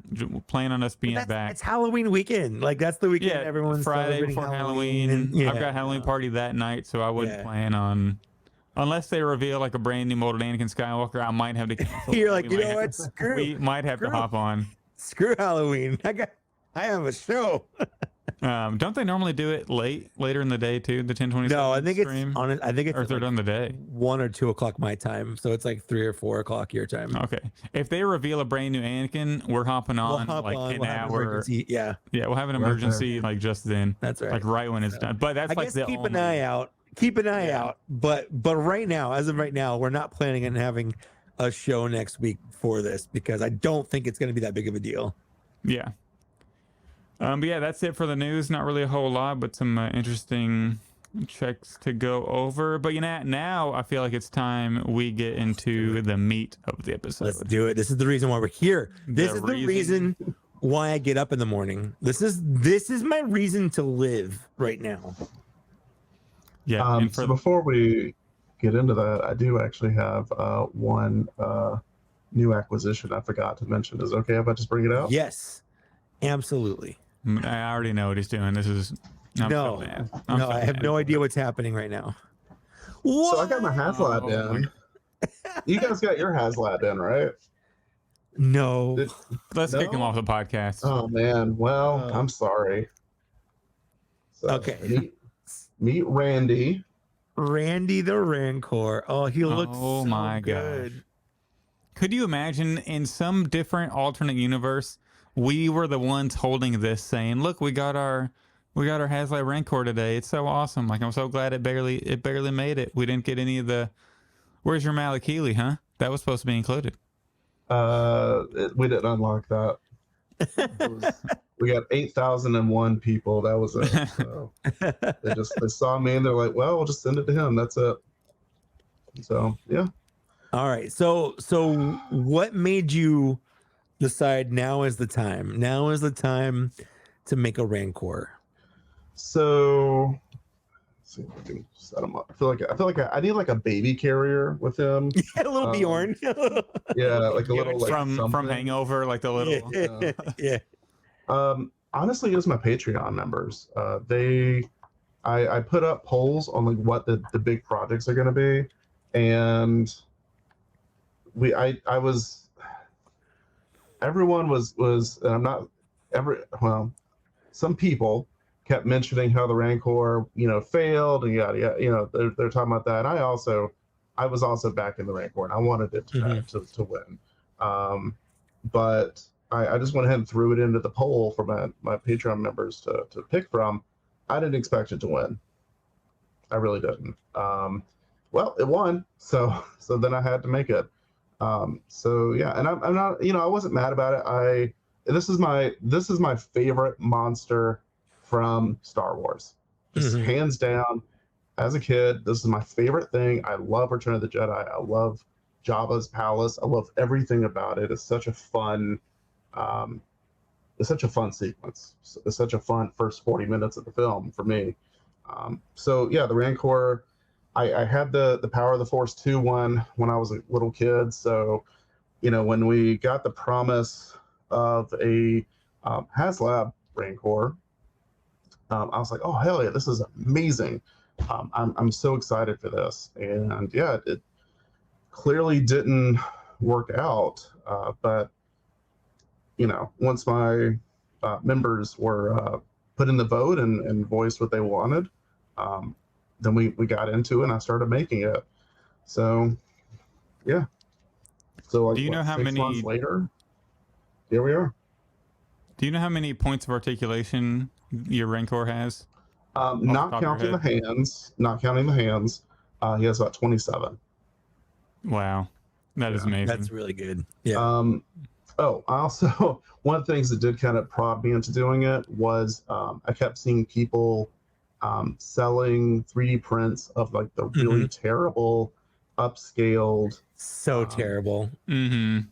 planning on us being back. It's Halloween weekend. Like that's the weekend everyone's Friday before Halloween. I've got Halloween party that night, so I wouldn't plan on. Unless they reveal like a brand new molded Anakin Skywalker, I might have to cancel. You're like, what? We might have to hop on. Screw Halloween. I have a show. Don't they normally do it later in the day too? The 10:27. No, I think stream? it's on it. I think it's Or if they're done the day. 1 or 2 o'clock my time, so it's like 3 or 4 o'clock your time. Okay. If they reveal a brand new Anakin, we're hopping on We'll hop like on, an we'll have an hour. emergency. Yeah, Yeah, we'll have an Right there. emergency like just then. that's right. Like right when it's done. But that's I like guess the keep an only- eye out. Keep an eye Yeah. out. But right now, as of right now, we're not planning on having a show next week for this because I don't think it's going to be that big of a deal. Yeah. But yeah, that's it for the news. Not really a whole lot, but some interesting checks to go over. But you know, now I feel like it's time we get into the meat of the episode. Let's do it. This is the reason why we're here. This The is the reason why I get up in the morning. This is my reason to live right now. Yeah. and So before we get into that, I do actually have one new acquisition I forgot to mention. Is it okay if I just bring it out? Yes, absolutely. I already know what he's doing. This is I'm No. so mad. No, so I have mad. no idea what's happening right now. So I got my HasLab Oh, in. You guys got your HasLab in, right? No. Did- Let's kick him No? off the podcast. Oh man. Well, Oh. I'm sorry. So, Okay. Meet Randy. Randy the Rancor. Oh, he looks Oh so my good. Could you imagine in some different alternate universe, we were the ones holding this, saying, "Look, we got our HasLab Rancor today. It's so awesome! Like I'm so glad it barely made it. We didn't get any of the. Where's your Malakili, huh? That was supposed to be included. We didn't unlock that. We got 8,001 people. That was it. So they saw me and they're like, "Well, we'll just send it to him. That's it." So yeah. All right. So what made you decide now is the time? Now is the time to make a Rancor. So let's see if I can set him up. I feel like I need like a baby carrier with him. A little Bjorn. Yeah, like a little like from something. Hangover, like the little. yeah. Honestly, it was my Patreon members. I put up polls on like what the big projects are going to be, and everyone was and I'm not some people kept mentioning how the Rancor failed and yada yada, they're talking about that. And I was also back in the Rancor and I wanted it to win, but I just went ahead and threw it into the poll for my Patreon members to pick from. I didn't expect it to win. I really didn't. Well, it won, so then I had to make it. So yeah, and I'm not, I wasn't mad about it. This is my favorite monster from Star Wars. Just hands down. As a kid, this is my favorite thing. I love Return of the Jedi. I love Jabba's palace. I love everything about it. It's such a fun sequence. It's such a fun first 40 minutes of the film for me. So yeah, the Rancor, I had the Power of the Force 2 one when I was a little kid. So, when we got the promise of a HasLab Rancor, I was like, oh hell yeah, this is amazing. I'm so excited for this. And yeah, it clearly didn't work out. But once my members were put in the vote and voiced what they wanted, then we got into it and I started making it. So yeah. So like, do you know how 6 many months later, here we are. Do you know how many points of articulation your Rancor has? Not counting the hands. He has about 27. Wow, that is amazing. That's really good. Yeah. Oh, also, one of the things that did kind of prod me into doing it was I kept seeing people selling 3D prints of like the really terrible, upscaled. So terrible. And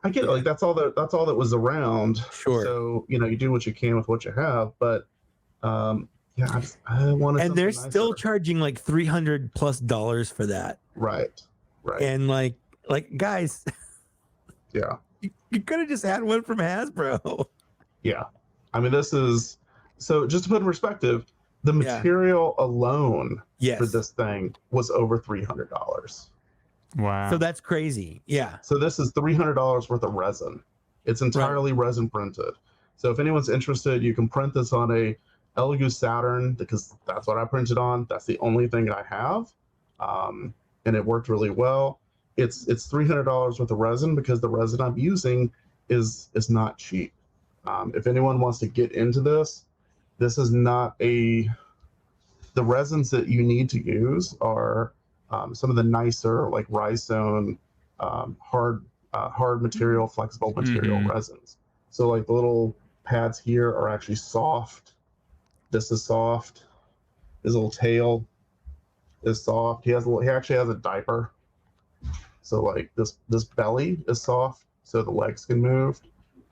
I get it, like that's all that was around. Sure. So you do what you can with what you have, but yeah, I wanted. And they're something still nicer. charging like $300+ for that. Right. And like guys, Yeah. you could have just had one from Hasbro. Yeah. I mean, this is so just to put in perspective, the material alone for this thing was over $300. Wow. So that's crazy. Yeah. So this is $300 worth of resin. It's entirely resin printed. So if anyone's interested, you can print this on a Elegoo Saturn, because that's what I printed on. That's the only thing I have, and it worked really well. It's $300 worth of resin, because the resin I'm using is not cheap. If anyone wants to get into this is not the resins that you need to use are some of the nicer, like rhizome, hard material, flexible material resins. So like the little pads here are actually soft. This is soft. His little tail is soft. He actually has a diaper. So like this belly is soft, so the legs can move.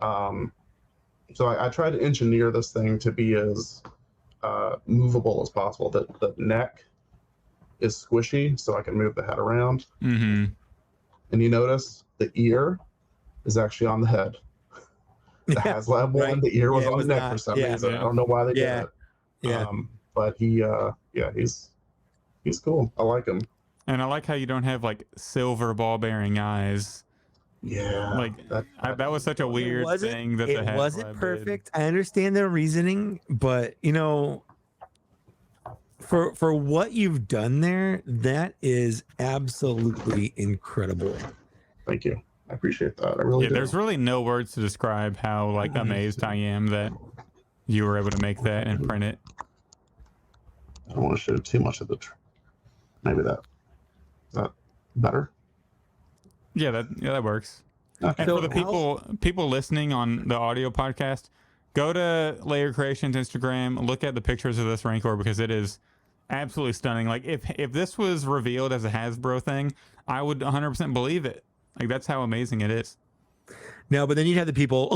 So I tried to engineer this thing to be as movable as possible. The neck is squishy, so I can move the head around. And you notice the ear is actually on the head. The HasLab one, the ear was on the neck for some reason. I don't know why they did it. But he's cool. I like him. And I like how you don't have like silver ball bearing eyes. Yeah, like that was such a weird thing that it wasn't perfect. I understand their reasoning, but you know, for what you've done there, that is absolutely incredible. Thank you. I appreciate that. I really do. There's really no words to describe how like amazed I am that you were able to make that and print it. I don't want to show too much of the maybe that. Is that better? Yeah, that works. Okay. And for the people listening on the audio podcast, go to Layer Creations Instagram, look at the pictures of this Rancor, because it is absolutely stunning. Like if this was revealed as a Hasbro thing, I would 100% believe it. Like that's how amazing it is. No, but then you'd have the people,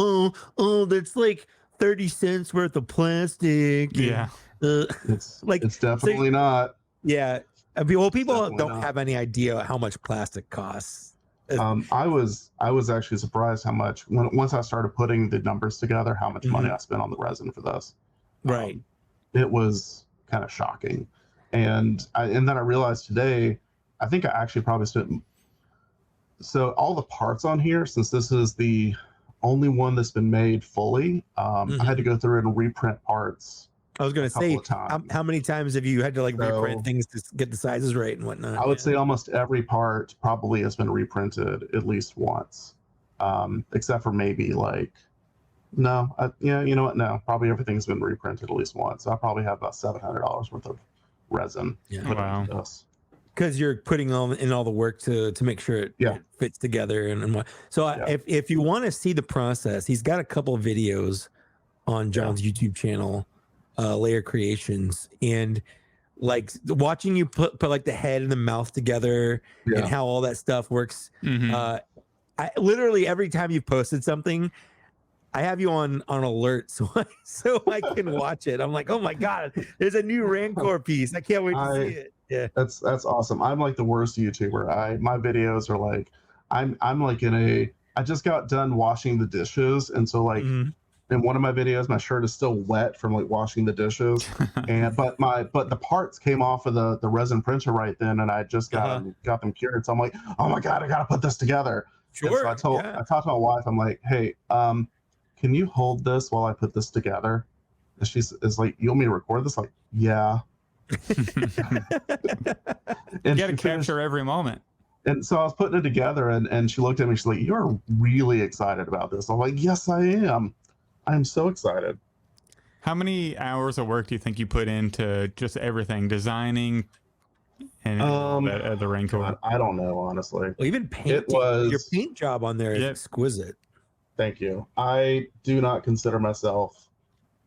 oh, that's like 30 cents worth of plastic. Yeah. It's definitely not. Yeah. Well, people don't have any idea how much plastic costs. I was actually surprised how much once I started putting the numbers together, how much money I spent on the resin for this. Right. It was kind of shocking, and then I realized today, I think I actually probably spent. So all the parts on here, since this is the only one that's been made fully, I had to go through and reprint parts. I was going to say, how many times have you had to like reprint things to get the sizes right and whatnot? I would say almost every part probably has been reprinted at least once, except for maybe like, you know what? No, probably everything's been reprinted at least once. So I probably have about $700 worth of resin. Yeah. Wow. Because you're putting in all the work to make sure it fits together and what. So if you want to see the process, he's got a couple of videos on John's YouTube channel. Layer Creations, and like watching you put like the head and the mouth together and how all that stuff works. I literally every time you've posted something, I have you on alert so I can watch it. I'm like, oh my god, there's a new Rancor piece. I can't wait to see it. Yeah, that's awesome. I'm like the worst YouTuber. My videos are like I'm like I just got done washing the dishes, and so like. In one of my videos, my shirt is still wet from like washing the dishes, but the parts came off of the resin printer right then, and I just got them cured. So I'm like, oh my god, I gotta put this together. Sure. And so I talked to my wife. I'm like, hey, can you hold this while I put this together? And she's like, you want me to record this? Like, yeah. You gotta capture every moment. And so I was putting it together, and she looked at me. She's like, you're really excited about this. I'm like, yes, I am. I'm so excited. How many hours of work do you think you put into just everything, designing and the Rancor? God, I don't know, honestly. Well, even painting. Your paint job on there is exquisite. Thank you. I do not consider myself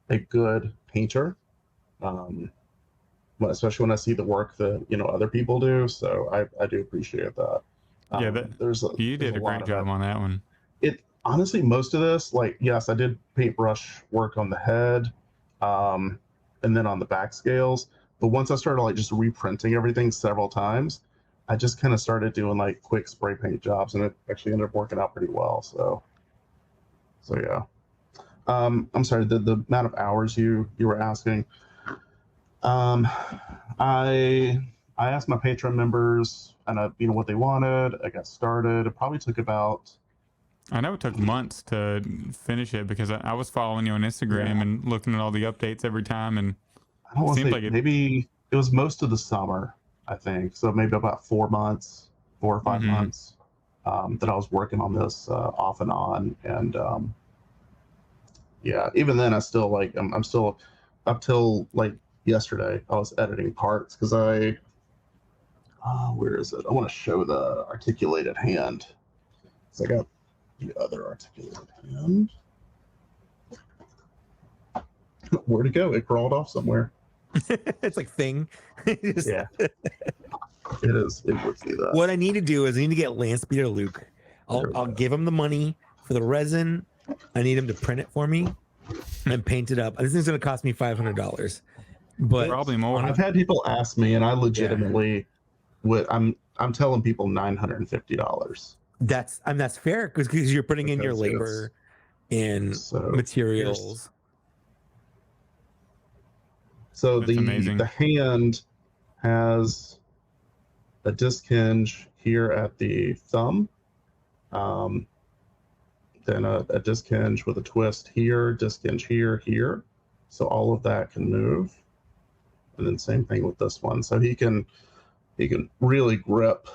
a good painter, especially when I see the work that other people do. So I do appreciate that. You did a great job on that one. Honestly, most of this, like, yes, I did paintbrush work on the head, and then on the back scales. But once I started like just reprinting everything several times, I just kind of started doing like quick spray paint jobs, and it actually ended up working out pretty well. So yeah. I'm sorry, the amount of hours you were asking. I asked my Patreon members and what they wanted. I got started. It probably took about I know it took months to finish it because I was following you on Instagram and looking at all the updates every time, and I don't it want to seemed say like it. maybe it was most of the summer, I think. So maybe about 4 months, 4 or 5 months that I was working on this off and on. And yeah, even then, I still like I'm still up till like yesterday. I was editing parts because where is it? I want to show the articulated hand. So I got the other articulated hand. Where'd it go? It crawled off somewhere. It's like thing. Yeah, it is. It would be that. What I need to do is I need to get Lance Peter Luke. I'll give him the money for the resin. I need him to print it for me and paint it up. This is going to cost me $500, but Probably more. I've had people ask me, and I legitimately would. I'm telling people $950. That's fair because you're putting in your Because labor and so materials. So That's amazing. the hand has a disc hinge here at the thumb, then a disc hinge with a twist here, disc hinge here. So all of that can move, and then same thing with this one. So he can really grip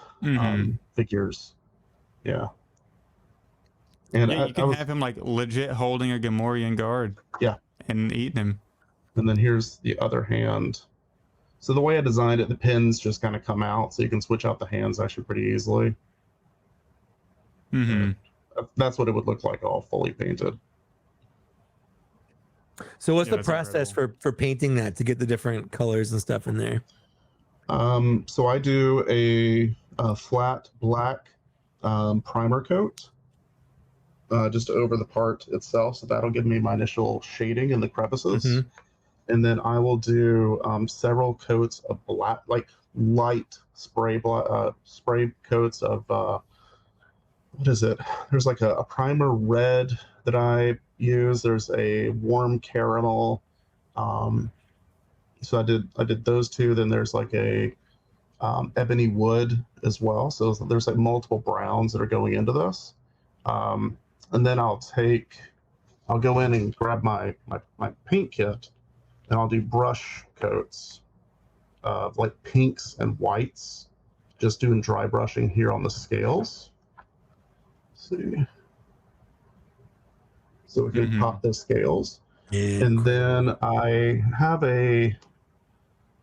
figures. Yeah. And yeah, you can have him like legit holding a Gamorrean guard. Yeah. And eating him. And then here's the other hand. So the way I designed it, the pins just kind of come out, so you can switch out the hands actually pretty easily. That's what it would look like all fully painted. So what's the process for painting that to get the different colors and stuff in there? So I do a flat black primer coat just over the part itself. So that'll give me my initial shading in the crevices. And then I will do several coats of black, like light spray coats of what is it? There's like a primer red that I use. There's a warm caramel. So I did those two. Then there's like a ebony wood as well. So there's like multiple browns that are going into this. And then I'll go in and grab my paint kit, and I'll do brush coats of like pinks and whites, just doing dry brushing here on the scales. Let's see. So we can pop the scales. Yeah, and then I have a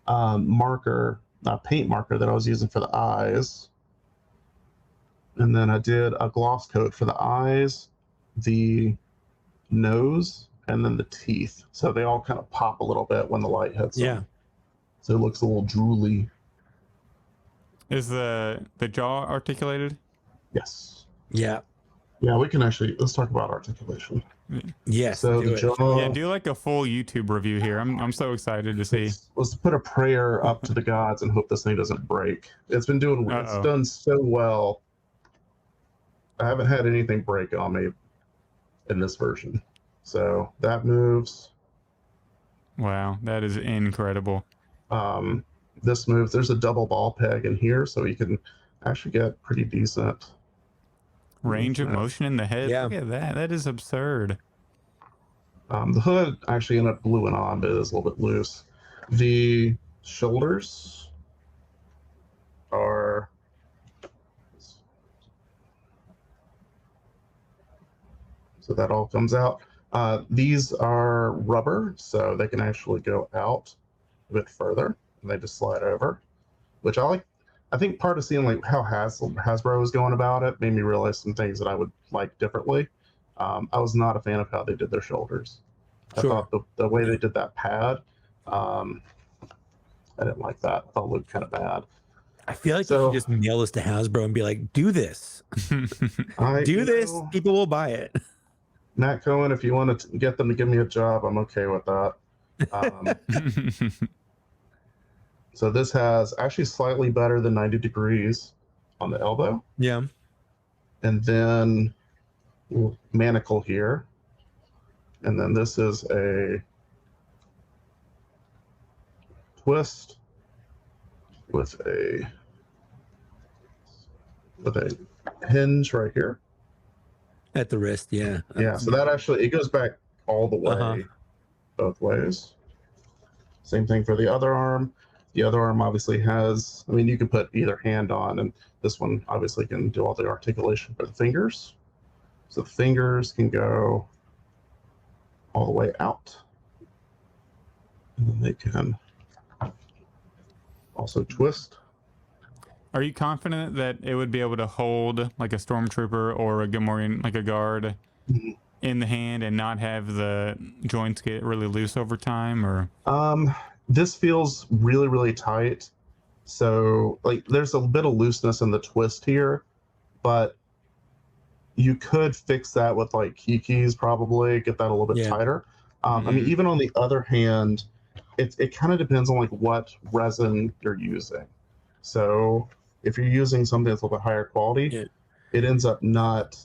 paint marker that I was using for the eyes. And then I did a gloss coat for the eyes, the nose, and then the teeth. So they all kind of pop a little bit when the light hits them. So it looks a little drooly. Is the jaw articulated? Yes. Yeah. Yeah, let's talk about articulation. Yes. So the jaw. Do like a full YouTube review here. I'm so excited to see. Let's put a prayer up to the gods and hope this thing doesn't break. It's done so well. I haven't had anything break on me in this version. So that moves. Wow, that is incredible. This moves. There's a double ball peg in here, so you can actually get pretty decent range of motion in the head. Yeah. Look at that. That is absurd. The hood actually ended up gluing on, but it is a little bit loose. The shoulders are so that all comes out. These are rubber, so they can actually go out a bit further, and they just slide over, which I like. I think part of seeing like how Hasbro was going about it made me realize some things that I would like differently. I was not a fan of how they did their shoulders. Sure. I thought the way they did that pad, I didn't like that. I thought it looked kind of bad. I feel like you should just mail this to Hasbro and be like, do this. Do this. People will buy it. Matt Cohen, if you want to get them to give me a job, I'm okay with that. So this has actually slightly better than 90 degrees on the elbow. Yeah. And then manacle here. And then this is a twist with a hinge right here. At the wrist, yeah. Yeah, so that actually, it goes back all the way, both ways. Same thing for the other arm. The other arm obviously has, I mean, you can put either hand on, and this one obviously can do all the articulation for the fingers. So the fingers can go all the way out. And then they can also twist. Are you confident that it would be able to hold like a stormtrooper or a Gamorrean, like a guard, in the hand and not have the joints get really loose over time? Or this feels really, really tight. So like there's a bit of looseness in the twist here, but you could fix that with like keys, probably get that a little bit tighter. I mean, even on the other hand, it kind of depends on like what resin you're using. So if you're using something that's a little bit higher quality, it ends up not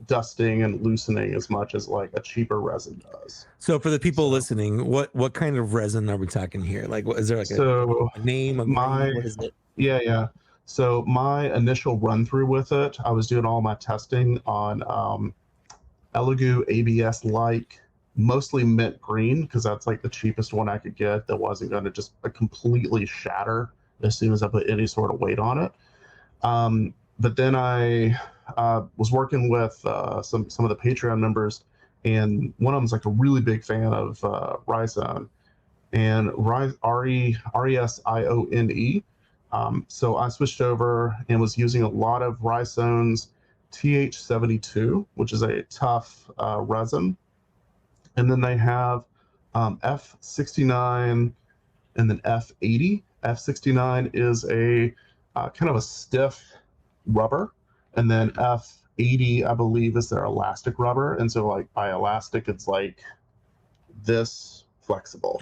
dusting and loosening as much as like a cheaper resin does. So for the people listening, what kind of resin are we talking here? Like, what is there like a name? What is it? Yeah. So my initial run through with it, I was doing all my testing on Elegoo ABS like, mostly mint green, because that's like the cheapest one I could get that wasn't going to just completely shatter as soon as I put any sort of weight on it. But then I was working with some of the Patreon members, and one of them's like a really big fan of Rhizone, and Resione. So I switched over and was using a lot of Rhizone's TH72, which is a tough resin. And then they have F69 and then F80. F69 is a kind of a stiff rubber, and then F80, I believe, is their elastic rubber. And so, like by elastic, it's like this flexible.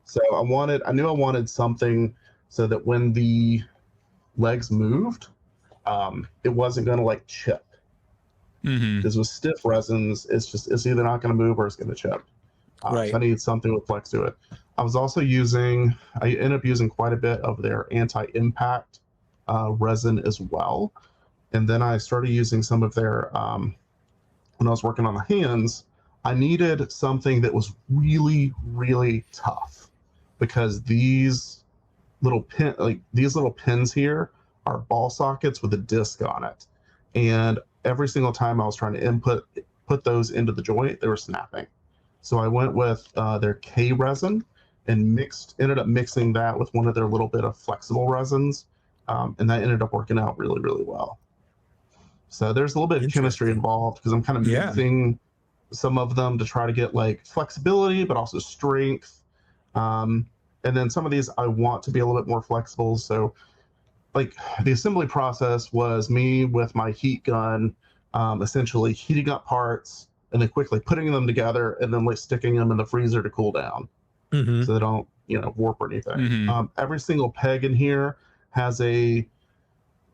So I knew I wanted something so that when the legs moved, it wasn't going to like chip. Because with stiff resins, it's either not going to move or it's going to chip. Right. So I needed something with flex to it. I ended up using quite a bit of their anti-impact resin as well. And then I started using some of their, when I was working on the hands, I needed something that was really, really tough, because these little pins here are ball sockets with a disc on it. And every single time I was trying to put those into the joint, they were snapping. So I went with their K resin and ended up mixing that with one of their little bit of flexible resins, and that ended up working out really, really well. So there's a little bit of chemistry involved, because I'm kind of mixing some of them to try to get like flexibility, but also strength. And then some of these I want to be a little bit more flexible. So like the assembly process was me with my heat gun, essentially heating up parts and then quickly putting them together and then like sticking them in the freezer to cool down, so they don't, warp or anything. Every single peg in here has a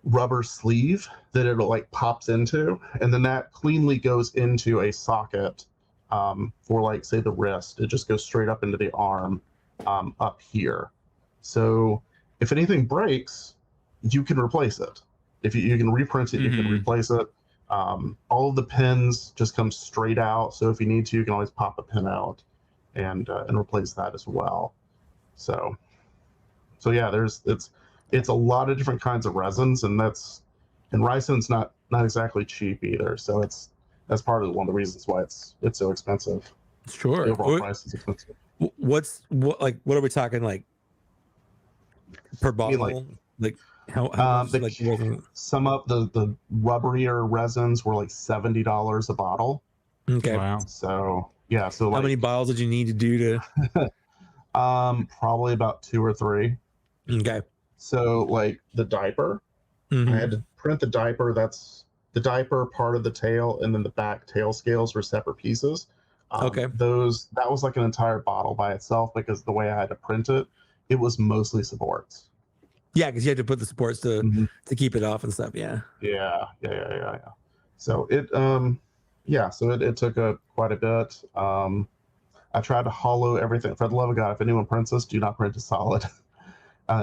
rubber sleeve that it'll like pops into, and then that cleanly goes into a socket for like say the wrist. It just goes straight up into the arm up here. So if anything breaks, you can replace it. If you can reprint it, you can replace it. All of the pins just come straight out, so if you need to, you can always pop a pin out and replace that as well. So yeah, it's a lot of different kinds of resins, and Rhizone's not exactly cheap either. So that's part of one of the reasons why it's so expensive. Sure, the overall price is expensive. What are we talking like per bottle? Like how much? Like some of the rubberier resins were like $70 a bottle. Okay. Wow. So yeah. So how many bottles did you need to do to? Probably about 2 or 3. Okay. So like the diaper, I had to print the diaper. That's the diaper part of the tail, and then the back tail scales were separate pieces. Okay. That was like an entire bottle by itself, because the way I had to print it, it was mostly supports. Yeah, because you had to put the supports to keep it off and stuff. Yeah. Yeah. So it it took quite a bit. I tried to hollow everything. For the love of God, if anyone prints this, do not print a solid.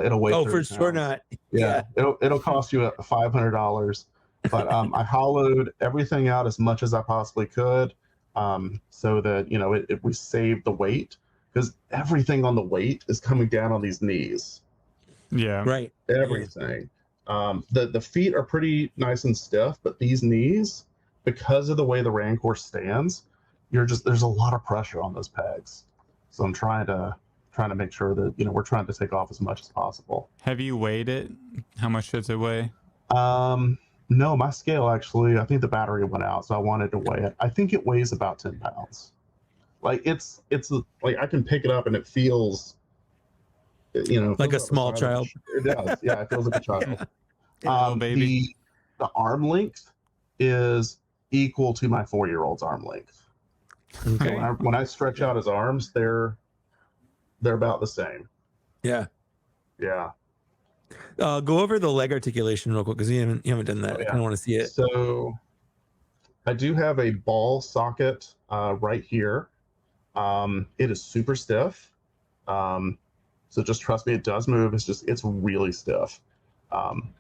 It'll weigh. Oh, for sure not. Yeah. It'll cost you $500. But I hollowed everything out as much as I possibly could, so that we saved the weight, because everything on the weight is coming down on these knees. Yeah. Right. Everything. The feet are pretty nice and stiff, but these knees, because of the way the Rancor stands, there's a lot of pressure on those pegs. So I'm trying to make sure that we're trying to take off as much as possible. Have you weighed it? How much does it weigh? No, my scale actually, I think the battery went out, so I wanted to weigh it. I think it weighs about 10 pounds. Like it's like I can pick it up and it feels, like a small child. It does. Yeah, it feels like a child. Little baby. The arm length is equal to my 4-year-old's arm length. Okay. So when I stretch out his arms, they're about the same. Yeah. Yeah. Go over the leg articulation real quick, because you haven't done that. Oh, yeah. I kind of want to see it. So I do have a ball socket right here. It is super stiff. So just trust me, it does move. It's really stiff,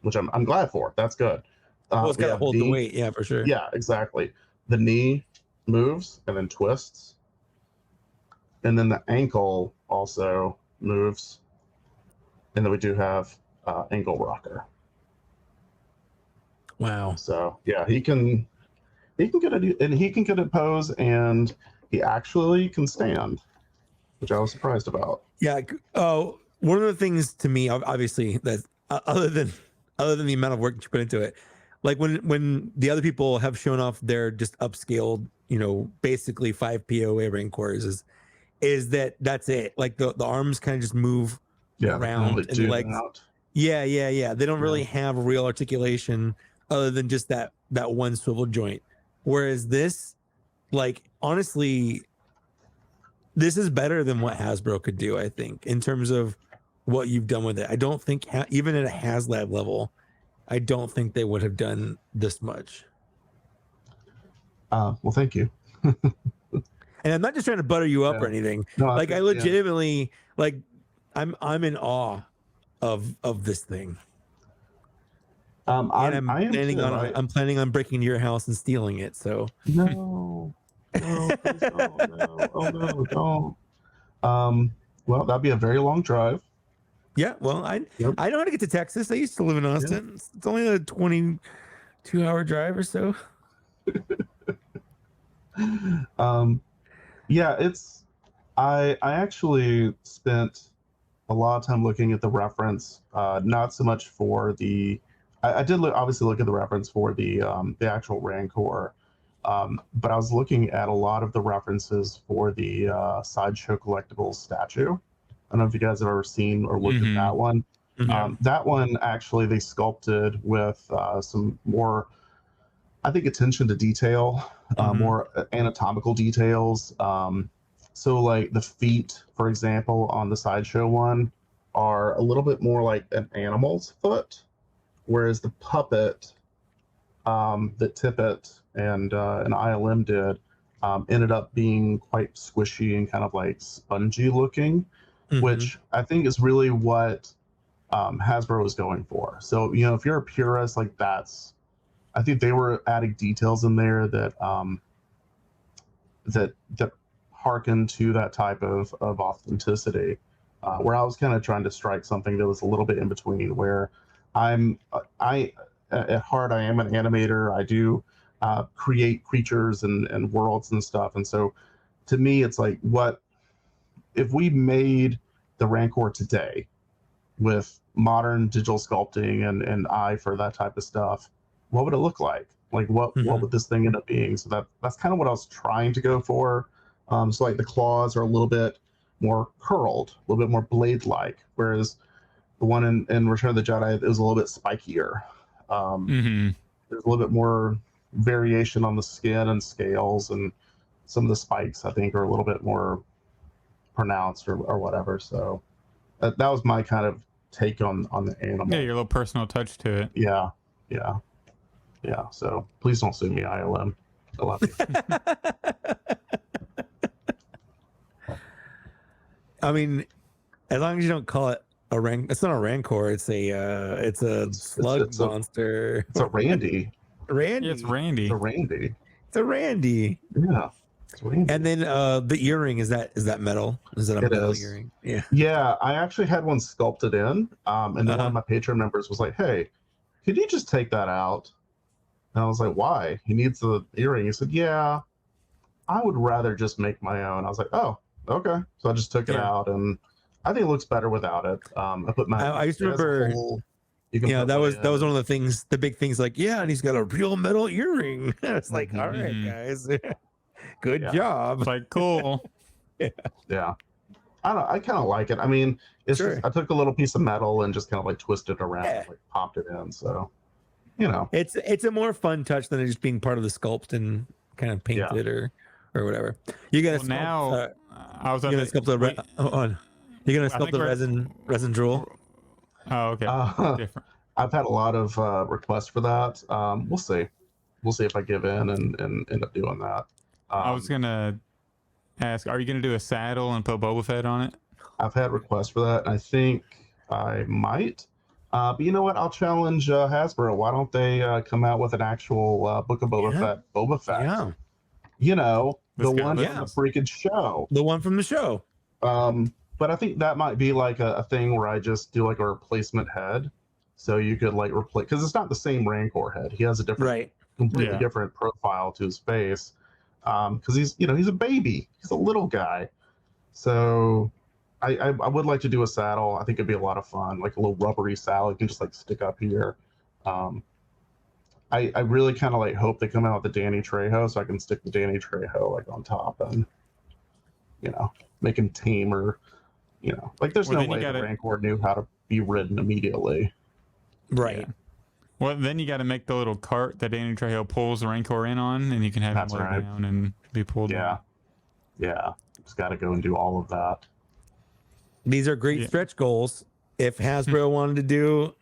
which I'm glad for. That's good. Well, it's got to hold the weight. Yeah, for sure. Yeah, exactly. The knee moves and then twists. And then the ankle also moves. And then we do have ankle rocker. Wow. So yeah, he can get a pose, and he actually can stand, which I was surprised about. Yeah. One of the things to me, obviously, that other than the amount of work that you put into it, like when the other people have shown off their just upscaled, basically 5 POA Rancors, is that's it. Like the arms kind of just move around, and the legs. Yeah. They don't really have real articulation other than just that one swivel joint. Whereas this, like, honestly, this is better than what Hasbro could do, I think, in terms of what you've done with it. I don't think even at a HasLab level, I don't think they would have done this much. Well, thank you. And I'm not just trying to butter you up or anything. No, like, I legitimately, like, I'm in awe of this thing. I'm planning on breaking your house and stealing it. So no, please don't, no. Oh no, don't. Well, that'd be a very long drive. Yeah, well, I know how to get to Texas. I used to live in Austin. Yep. It's only a 22-hour drive or so. Yeah, I actually spent a lot of time looking at the reference, not so much for the. I did obviously look at the reference for the actual Rancor, but I was looking at a lot of the references for the Sideshow Collectibles statue. I don't know if you guys have ever seen or looked at that one. Mm-hmm. That one actually they sculpted with some more, I think, attention to detail, more anatomical details. So like the feet, for example, on the Sideshow one are a little bit more like an animal's foot, whereas the puppet that Tippett and ILM did ended up being quite squishy and kind of like spongy looking, which I think is really what Hasbro was going for. So, if you're a purist, like I think they were adding details in there that that harken to that type of authenticity, where I was kind of trying to strike something that was a little bit in between, where at heart, I am an animator. I do create creatures and worlds and stuff. And so to me, it's like, what if we made the Rancor today with modern digital sculpting and eye for that type of stuff? What would it look like? Like, what would this thing end up being? So that's kind of what I was trying to go for. So like the claws are a little bit more curled, a little bit more blade-like, whereas the one in Return of the Jedi, it was a little bit spikier. There's a little bit more variation on the skin and scales, and some of the spikes, I think, are a little bit more pronounced or whatever. So that was my kind of take on the animal. Yeah, your little personal touch to it. Yeah. So please don't sue me, ILM. I love you. I mean, as long as you don't call it it's not a Rancor. It's a slug monster. It's a Randy. Randy. It's Randy. The Randy. It's a Randy. Yeah. It's Randy. And then the earring, is that metal? Is that a It metal is. earring? Yeah. Yeah, I actually had one sculpted in. And then one of my Patreon members was like, hey, could you just take that out? And I was like, why? He needs the earring. He said, yeah, I would rather just make my own. I was like, oh, okay. So I just took it out, and I think it looks better without it. I put my. I used to remember. That was one of the things, the big things. Like, yeah, and he's got a real metal earring. It's like, all right, guys, good job. It's like, cool. Yeah. I kind of like it. I mean, it's just, I took a little piece of metal and just kind of like twisted it around, and, like popped it in. So, it's a more fun touch than it just being part of the sculpt and kind of painted or whatever. You got to now. I was going to sculpt the you're gonna sculpt the resin drool. Oh, okay. Different. I've had a lot of requests for that. We'll see. We'll see if I give in and end up doing that. I was gonna ask, are you gonna do a saddle and put Boba Fett on it? I've had requests for that. I think I might. But you know what? I'll challenge Hasbro. Why don't they come out with an actual Book of Boba Fett? Boba Fett. Yeah. The one from the freaking show. The one from the show. But I think that might be like a thing where I just do like a replacement head. So you could like replace, because it's not the same Rancor head. He has a different, completely different profile to his face. Because he's a baby. He's a little guy. So I would like to do a saddle. I think it'd be a lot of fun, like a little rubbery saddle you can just like stick up here. I really kind of like hope they come out with the Danny Trejo, so I can stick the Danny Trejo like on top and make him tamer. Like there's no way the Rancor knew how to be ridden immediately. Right. Yeah. Well, then you got to make the little cart that Danny Trejo pulls the Rancor in on, and you can have him lay down and be pulled. Yeah. Yeah. Just got to go and do all of that. These are great stretch goals. If Hasbro wanted to do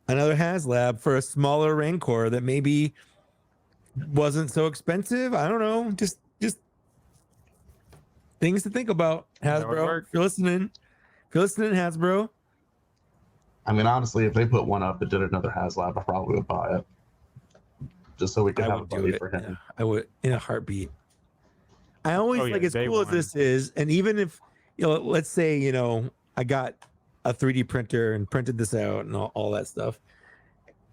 another HasLab for a smaller Rancor that maybe wasn't so expensive, I don't know. Just things to think about, Hasbro. If you're listening, Hasbro. I mean, honestly, if they put one up that did another HasLab, I probably would buy it. Just so we could have a buddy for him. Yeah, I would, in a heartbeat. I always as cool as this is, and even if, let's say, I got a 3D printer and printed this out and all that stuff.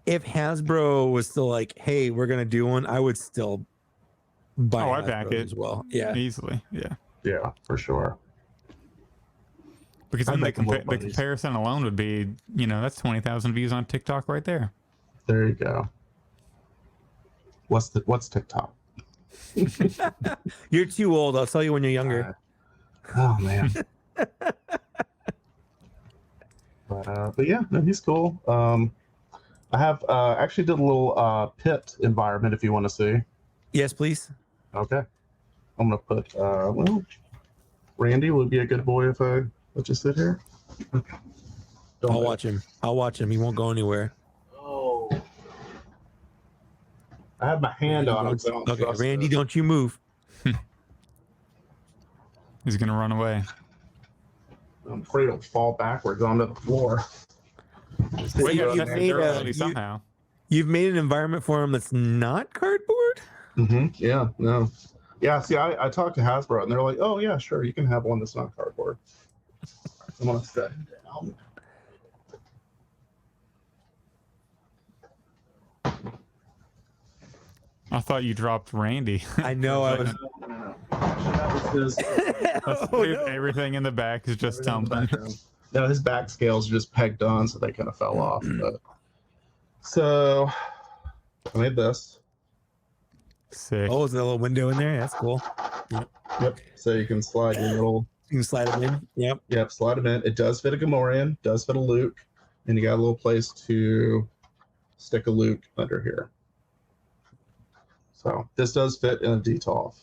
If Hasbro was still like, hey, we're going to do one, I would still buy I back it as well. Yeah. Easily. Yeah. Yeah, for sure. Because then the comparison alone would be, that's 20,000 views on TikTok right there. There you go. What's TikTok? You're too old. I'll tell you when you're younger. Oh man. But yeah, no, he's cool. I have actually did a little pit environment if you want to see. Yes, please. Okay. I'm gonna put Randy would be a good boy if I let you sit here. I'll watch him. He won't go anywhere. Oh. I have my hand on him. So okay, Randy, don't you move. He's gonna run away. I'm afraid he'll fall backwards onto the floor. Somehow. You've made an environment for him that's not cardboard? Mm-hmm. Yeah, no. Yeah, see, I talked to Hasbro, and they're like, oh, yeah, sure, you can have one that's not cardboard. I'm going to set him down. I thought you dropped Randy. I know. I was. Everything in the back is just tumbling. No, his back scales are just pegged on, so they kind of fell off. But... So, I made this. Sick. Oh, is there a little window in there? That's cool. Yep. So you can slide your little. You can slide them in. Yep. Yep. Slide them in. It does fit a Gamorrean. Does fit a Luke, and you got a little place to stick a Luke under here. So this does fit in a DTOF.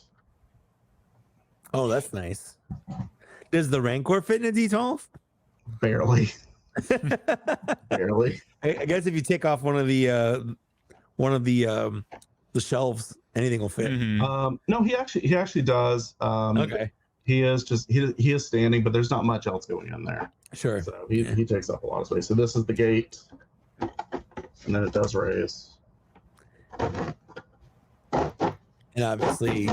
Oh, that's nice. Does the Rancor fit in a DTOF? Barely. Barely. I guess if you take off one of the shelves, anything will fit. Mm-hmm. No, he actually does. Okay. He is standing, but there's not much else going in there. Sure. So he takes up a lot of space. So this is the gate, and then it does raise. And obviously,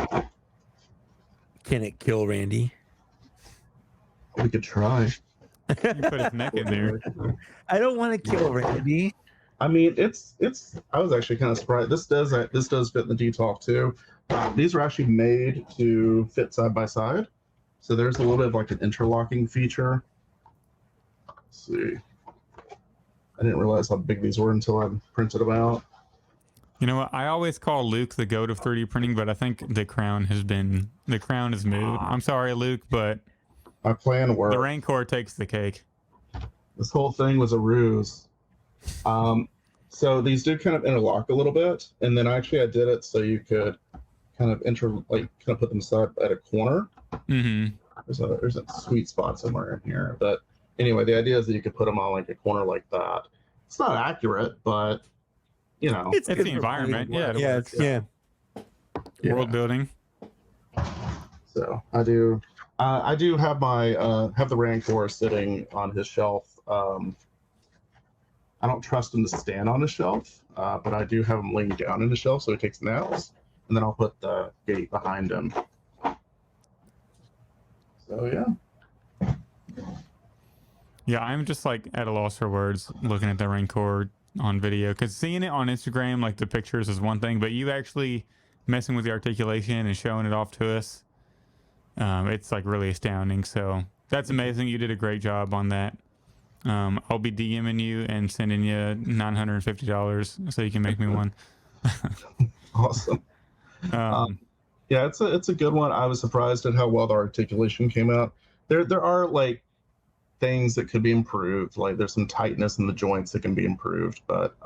can it kill Randy? We could try. You put his neck in there. I don't want to kill Randy. I mean, it's. I was actually kind of surprised. This does fit in the G-Talk too. These are actually made to fit side by side, so there's a little bit of like an interlocking feature. Let's see. I didn't realize how big these were until I printed them out. You know what? I always call Luke the goat of 3D printing, but I think the crown has moved. I'm sorry, Luke, but My plan worked. the Rancor takes the cake. This whole thing was a ruse. So these did kind of interlock a little bit, and then actually I did it so you could kind of put them side at a corner. Mm-hmm. There's a sweet spot somewhere in here, but anyway, the idea is that you could put them on like a corner like that. It's not accurate, but you know, It's the environment. Yeah, Yeah. World building. So I do have my have the Rancor sitting on his shelf. I don't trust him to stand on the shelf, but I do have him laying down in the shelf so he takes naps, and then I'll put the gate behind him. So yeah. Yeah, I'm just like at a loss for words looking at the Rancor on video, because seeing it on Instagram, like the pictures is one thing, but you actually messing with the articulation and showing it off to us, it's like really astounding. So that's amazing. You did a great job on that. I'll be DMing you and sending you $950 so you can make me one. Awesome. Yeah, it's a good one. I was surprised at how well the articulation came out. There are like things that could be improved. Like there's some tightness in the joints that can be improved, but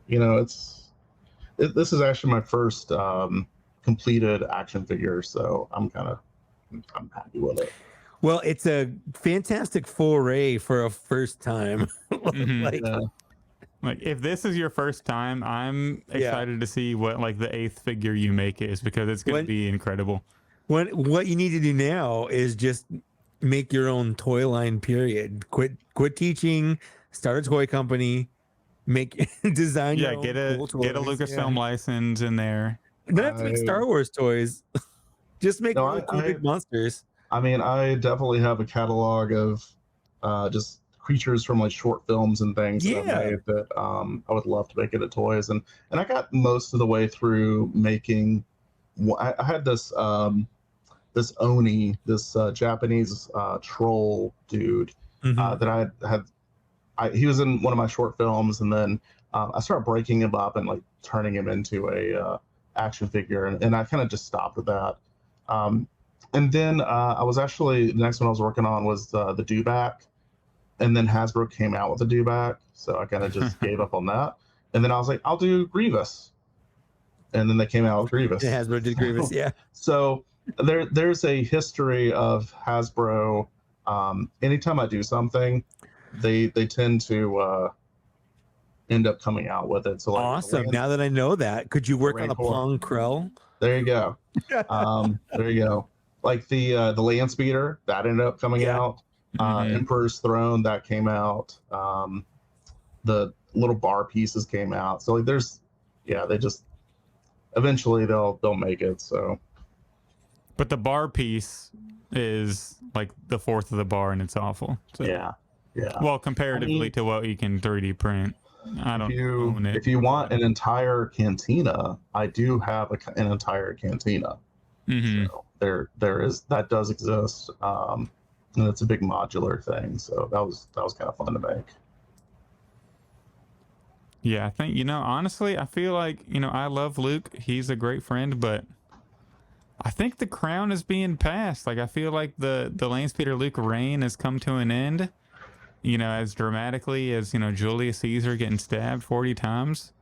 you know, this is actually my first completed action figure, so I'm happy with it. Well, it's a fantastic foray for a first time. Mm-hmm. Like if this is your first time, I'm excited to see what like the 8th figure you make is, because it's going to be incredible. What you need to do now is just make your own toy line, period. Quit teaching, start a toy company, design your own get a Lucasfilm license in there. Not have to make Star Wars toys. Just make cool big monsters. I mean, I definitely have a catalog of just creatures from like short films and things that I've made that I would love to make into toys, and I got most of the way through making. I had this this Oni, this Japanese troll dude that I had. He was in one of my short films, and then I started breaking him up and like turning him into a action figure, and I kind of just stopped with that. And then I was actually, the next one I was working on was the Dewback, and then Hasbro came out with the Dewback, so I kind of just gave up on that. And then I was like, I'll do Grievous, and then they came out with Grievous. Hasbro did Grievous, yeah. So there's a history of Hasbro. Anytime I do something, they tend to end up coming out with it. So like, awesome. Now that I know that, could you work on a Pong Krell? There you go. There you go. Like the land speeder that ended up coming out. Emperor's Throne that came out. The little bar pieces came out. So like they just eventually they'll make it. So, but the bar piece is like the 4th of the bar, and it's awful. So, yeah. Well, comparatively to what you can 3D print, I don't own it. If you want an entire cantina, I do have an entire cantina. So that does exist, and it's a big modular thing. So that was kind of fun to make. Yeah, I think honestly, I feel like I love Luke. He's a great friend, but I think the crown is being passed. Like I feel like the Landspeeder Luke reign has come to an end. As dramatically as Julius Caesar getting stabbed 40 times.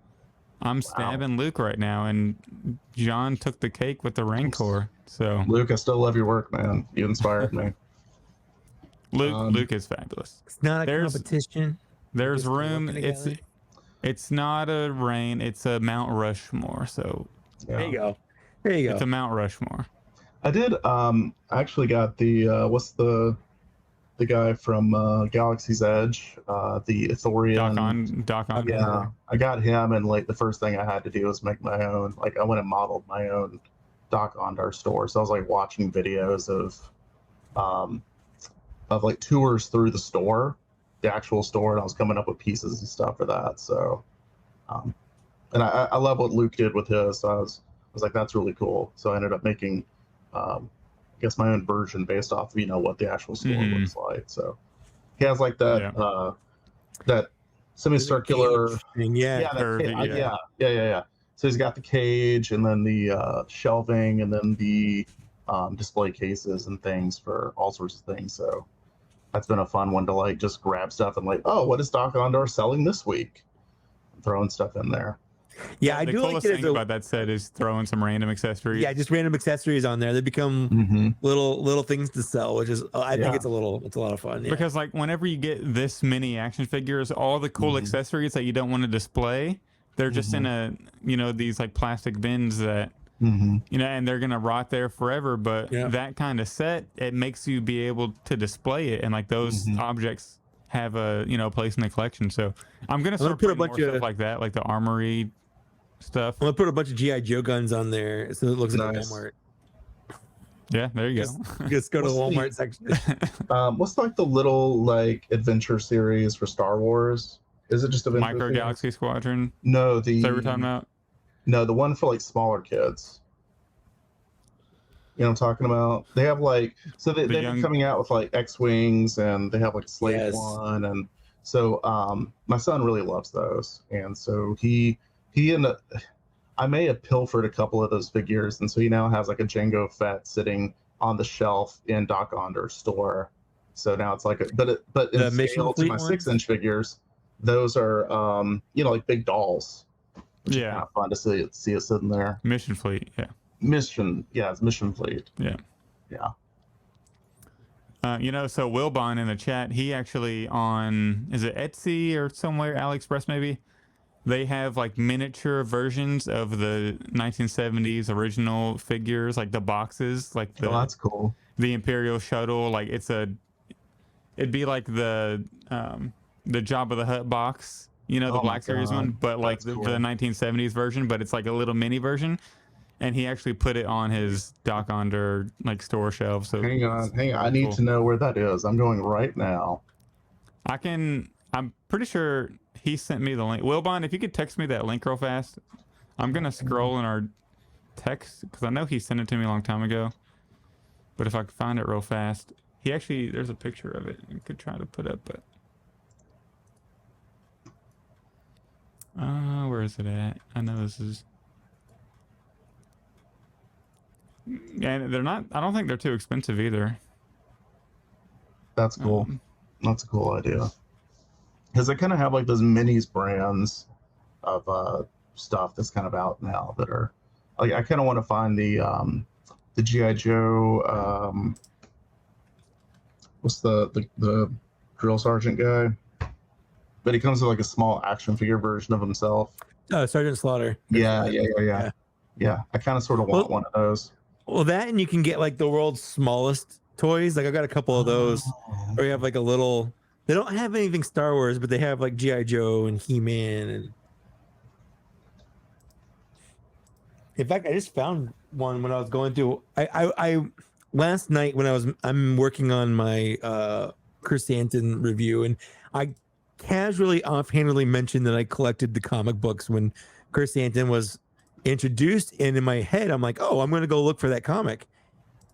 I'm stabbing Luke right now, and John took the cake with the Rancor. So Luke, I still love your work, man. You inspired me. Luke is fabulous. It's not a competition. There's room. It's not a reign. It's a Mount Rushmore. So there you go. It's a Mount Rushmore. I did. I actually got the what's the the guy from Galaxy's Edge, the Ithorian. Doc on. Yeah, I got him, and like the first thing I had to do was make my own. Like I went and modeled my own Doc Ondar store. So I was like watching videos of like tours through the store, the actual store, and I was coming up with pieces and stuff for that. So, and I love what Luke did with his. So I was like, that's really cool. So I ended up making, I guess, my own version based off of, what the actual store looks like. So he has like that that semicircular thing, yeah. So he's got the cage, and then the shelving, and then the display cases and things for all sorts of things. So that's been a fun one to like just grab stuff and like, oh, what is Doc Ondar selling this week? I'm throwing stuff in there. Yeah, I the do like coolest it thing about that set is throwing some random accessories. Yeah, just random accessories on there. They become little things to sell, which is I think it's a lot of fun. Yeah. Because like whenever you get this many action figures, all the cool accessories that you don't want to display, they're just in these like plastic bins that and they're gonna rot there forever. But that kind of set, it makes you be able to display it, and like those objects have a place in the collection. So I'm gonna start putting more stuff like that, like the armory stuff. I'm gonna put a bunch of GI Joe guns on there, so it looks like a Walmart. Yeah, there you go. Just go to the Walmart section. What's like the little like adventure series for Star Wars? Is it just Adventure Micro Galaxy Squadron? No, Is that what we're talking about? No, the one for like smaller kids. You know what I'm talking about? They have like they've been coming out with like X-Wings, and they have like a Slave one, and so my son really loves those, and so he I may have pilfered a couple of those figures, and so he now has like a Jango Fett sitting on the shelf in Doc Onder's store. So now it's like but in scale to my 6-inch figures, those are like big dolls. Which is kind of fun to see it sitting there. Mission Fleet, yeah. It's Mission Fleet. Yeah. So Wilbon in the chat, he actually on, is it Etsy or somewhere, AliExpress maybe? They have like miniature versions of the 1970s original figures, like the boxes, like that's cool. The Imperial shuttle, like it'd be like the Jabba the Hutt box, the Black Series one, but like the 1970s version, but it's like a little mini version. And he actually put it on his Doc Onder like store shelf. So hang on. I need to know where that is. I'm going right now. I'm pretty sure he sent me the link. Wilbon, if you could text me that link real fast. I'm gonna scroll in our text because I know he sent it to me a long time ago. But if I could find it real fast, there's a picture of it. I could try to put up, but where is it at? I know this is. And they're not. I don't think they're too expensive either. That's cool. That's a cool idea. Because they kind of have like those minis brands of stuff that's kind of out now that are. Like, I kind of want to find the GI Joe. What's the drill sergeant guy? But he comes with like a small action figure version of himself. Sergeant Slaughter. Yeah. I kind of sort of want one of those. Well, that, and you can get like the world's smallest toys. Like I've got a couple of those, or you have like a little. They don't have anything Star Wars, but they have like GI Joe and He-Man. And in fact, I just found one when I was going through. I last night when I'm working on my Chrysanthemum review, and I casually, offhandedly mentioned that I collected the comic books when Chrysanthemum was introduced, and in my head I'm like, oh, I'm gonna go look for that comic,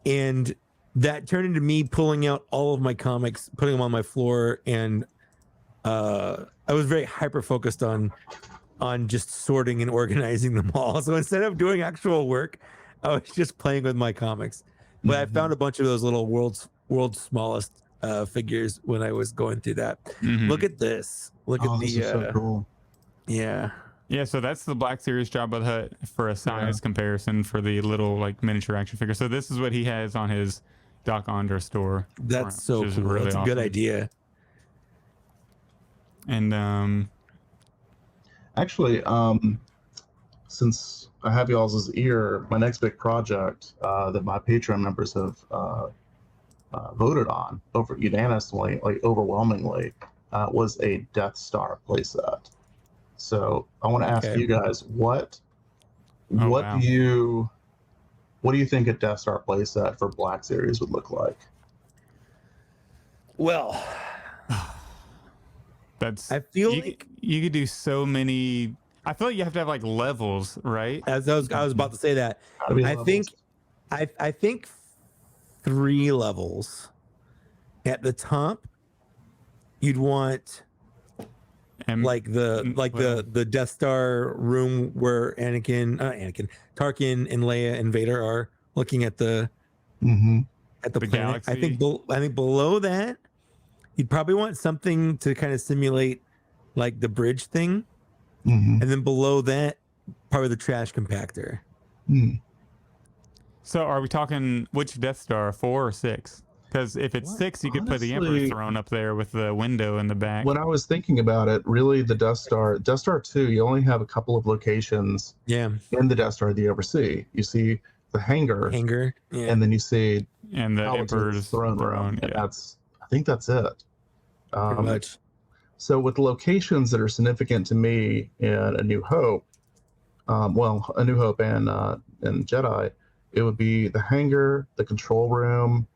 and that turned into me pulling out all of my comics, putting them on my floor, and I was very hyper focused on just sorting and organizing them all. So instead of doing actual work, I was just playing with my comics. But I found a bunch of those little world's smallest figures when I was going through that. Look at this. Look at this is so cool. Yeah, so that's the Black Series Jabba the Hutt for a size comparison for the little like miniature action figure. So this is what he has on his Doc Onder store. That's so cool. Really That's a good idea. And actually, since I have y'all's ear, my next big project that my Patreon members have voted on over unanimously, like overwhelmingly, was a Death Star playset. So I want to ask you guys, what wow. do you think a Death Star playset for Black Series would look like? Well, That's I feel like you could do so many. I feel like you have to have like levels, right? as I was about to say that. Gotta be I levels. think I think 3 levels. At the top, you'd want And the Death Star room where Tarkin and Leia and Vader are looking at the planet. galaxy. I think below that, you'd probably want something to kind of simulate like the bridge thing, and then below that, probably the trash compactor. So are we talking which Death Star, 4 or 6? Because if it's 6, you could put the Emperor's throne up there with the window in the back. When I was thinking about it, really the Death Star 2, you only have a couple of locations in the Death Star that you ever see. You see the hangar, and then you see and the Emperor's throne room. And I think that's it. Pretty much. So with locations that are significant to me in A New Hope, A New Hope and Jedi, it would be the hangar, the control room,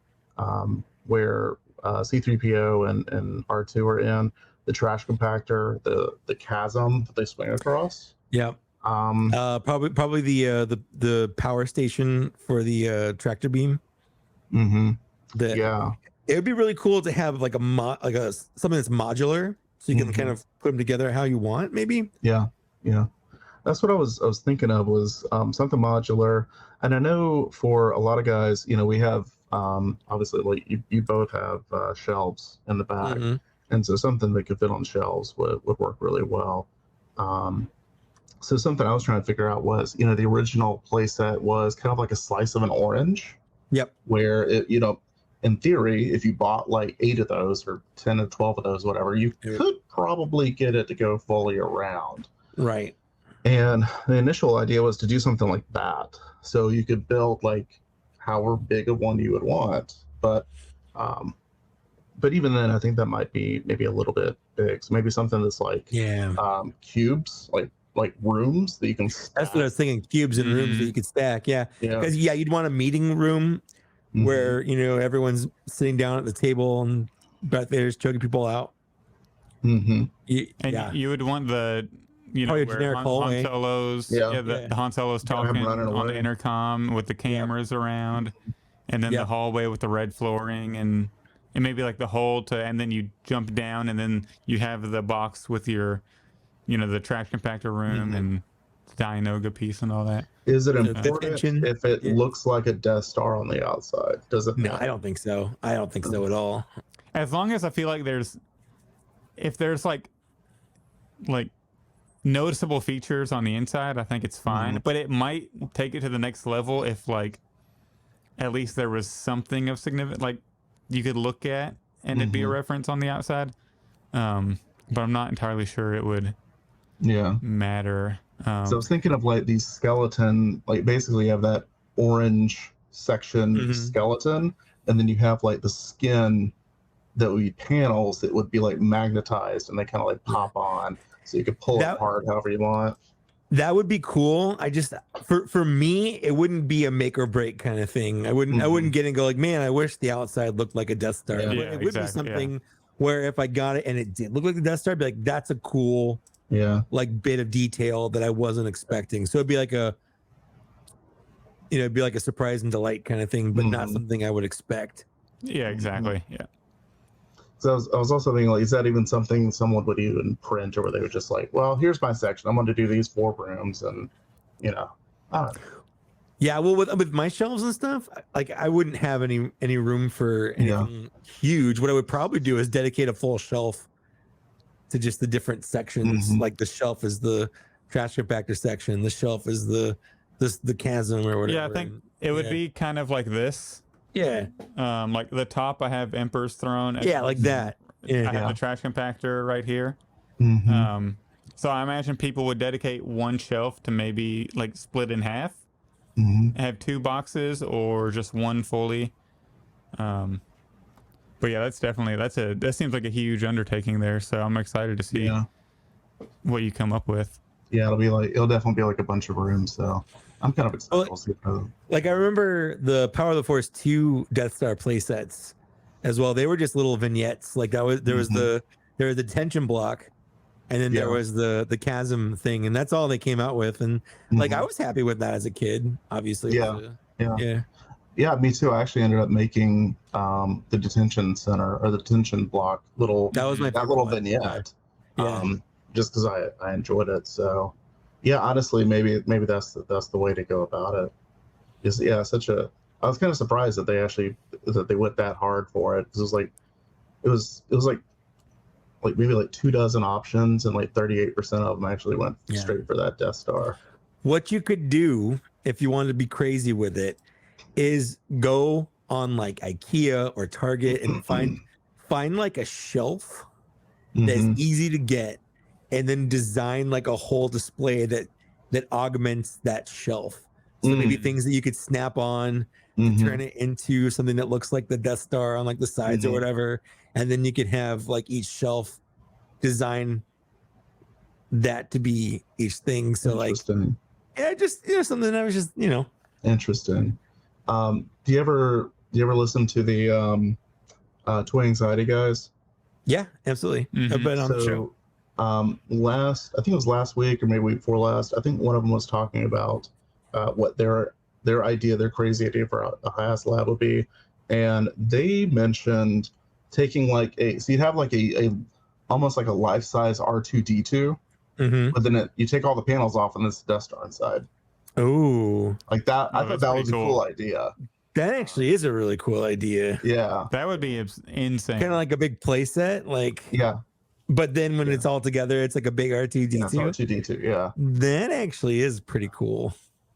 where C-3PO and R2 are in, the trash compactor, the chasm that they swing across. Yeah. Probably the power station for the tractor beam. It would be really cool to have like something that's modular, so you can kind of put them together how you want. Maybe. Yeah. That's what I was thinking of, was something modular. And I know for a lot of guys, we have obviously, like you both have shelves in the back, and so something that could fit on shelves would work really well. So something I was trying to figure out was, the original playset was kind of like a slice of an orange. Yep. Where it, in theory, if you bought like 8 of those or 10 or 12 of those, whatever, you could probably get it to go fully around. Right. And the initial idea was to do something like that. So you could build like however big of one you would want. But even then, I think that might be maybe a little bit big. So maybe something that's like cubes, like rooms that you can stack. That's what I was thinking, cubes and rooms that you could stack. Yeah. Because you'd want a meeting room where, everyone's sitting down at the table and Darth Vader's choking people out. You would want the probably a generic hallway. Han Solo's, the Han Solo's talking on the intercom with the cameras around, and then the hallway with the red flooring, and maybe like the hole and then you jump down, and then you have the box with your, the trash compactor room and Dianoga piece and all that. Is it important if it looks like a Death Star on the outside? Does it? No, I don't think so. I don't think so at all. As long as I feel like if there's like noticeable features on the inside, I think it's fine. But it might take it to the next level if like at least there was something of significance like you could look at and it'd be a reference on the outside. But I'm not entirely sure it would matter. So I was thinking of like these skeleton, like basically you have that orange section skeleton, and then you have like the skin that would be panels that would be like magnetized, and they kind of like pop on, so you could pull it apart however you want. That would be cool. I just for me, it wouldn't be a make or break kind of thing. I wouldn't get and go like, man, I wish the outside looked like a Death Star. It would be something where if I got it and it did look like the Death Star, I'd be like, that's a cool like bit of detail that I wasn't expecting. So it'd be like it'd be like a surprise and delight kind of thing, but not something I would expect. Yeah, exactly. Yeah. So I was also thinking, like, is that even something someone would even print, or where they would just like, well, here's my section. I'm going to do these 4 rooms, and I don't know. Yeah, well, with my shelves and stuff, like I wouldn't have any room for anything huge. What I would probably do is dedicate a full shelf to just the different sections. Like the shelf is the trash compactor section. The shelf is the chasm or whatever. Yeah, I think it would be kind of like this. Yeah. Like the top, I have Emperor's Throne. Yeah, like that. Yeah. I have the trash compactor right here. So I imagine people would dedicate one shelf to maybe like split in half, have 2 boxes or just one fully. But yeah, that seems like a huge undertaking there. So I'm excited to see what you come up with. Yeah, it'll definitely be like a bunch of rooms. So I'm kind of excited. We'll see. Like I remember the Power of the Force 2 Death Star playsets as well. They were just little vignettes. Like there was the detention block, and then there was the chasm thing, and that's all they came out with. And like I was happy with that as a kid. Obviously, yeah, me too. I actually ended up making the detention center or the detention block that was my that little vignette. Just because I enjoyed it. So yeah, honestly, maybe that's the way to go about it. I was kind of surprised that they went that hard for it, because it was like maybe like 24 options, and like 38% of them actually went straight for that Death Star. What you could do if you wanted to be crazy with it is go on like IKEA or Target and find like a shelf that's easy to get, and then design like a whole display that augments that shelf. So maybe things that you could snap on to turn it into something that looks like the Death Star on like the sides or whatever. And then you could have like each shelf design that to be each thing. So like, just something that was just, interesting. Do you ever listen to the Toy Anxiety guys? Yeah, absolutely. I've been on the show. I think it was last week or maybe week before last, I think one of them was talking about what their crazy idea for a HasLab would be, and they mentioned taking so you'd have like a almost like a life-size R2D2, but then you take all the panels off and it's Death Star inside. Oh, like that! I thought that was a cool idea. That actually is a really cool idea. Yeah, that would be insane. Kind of like a big playset, like But then when it's all together, it's like a big R2D2. Yeah, R2D2, yeah. That actually is pretty cool.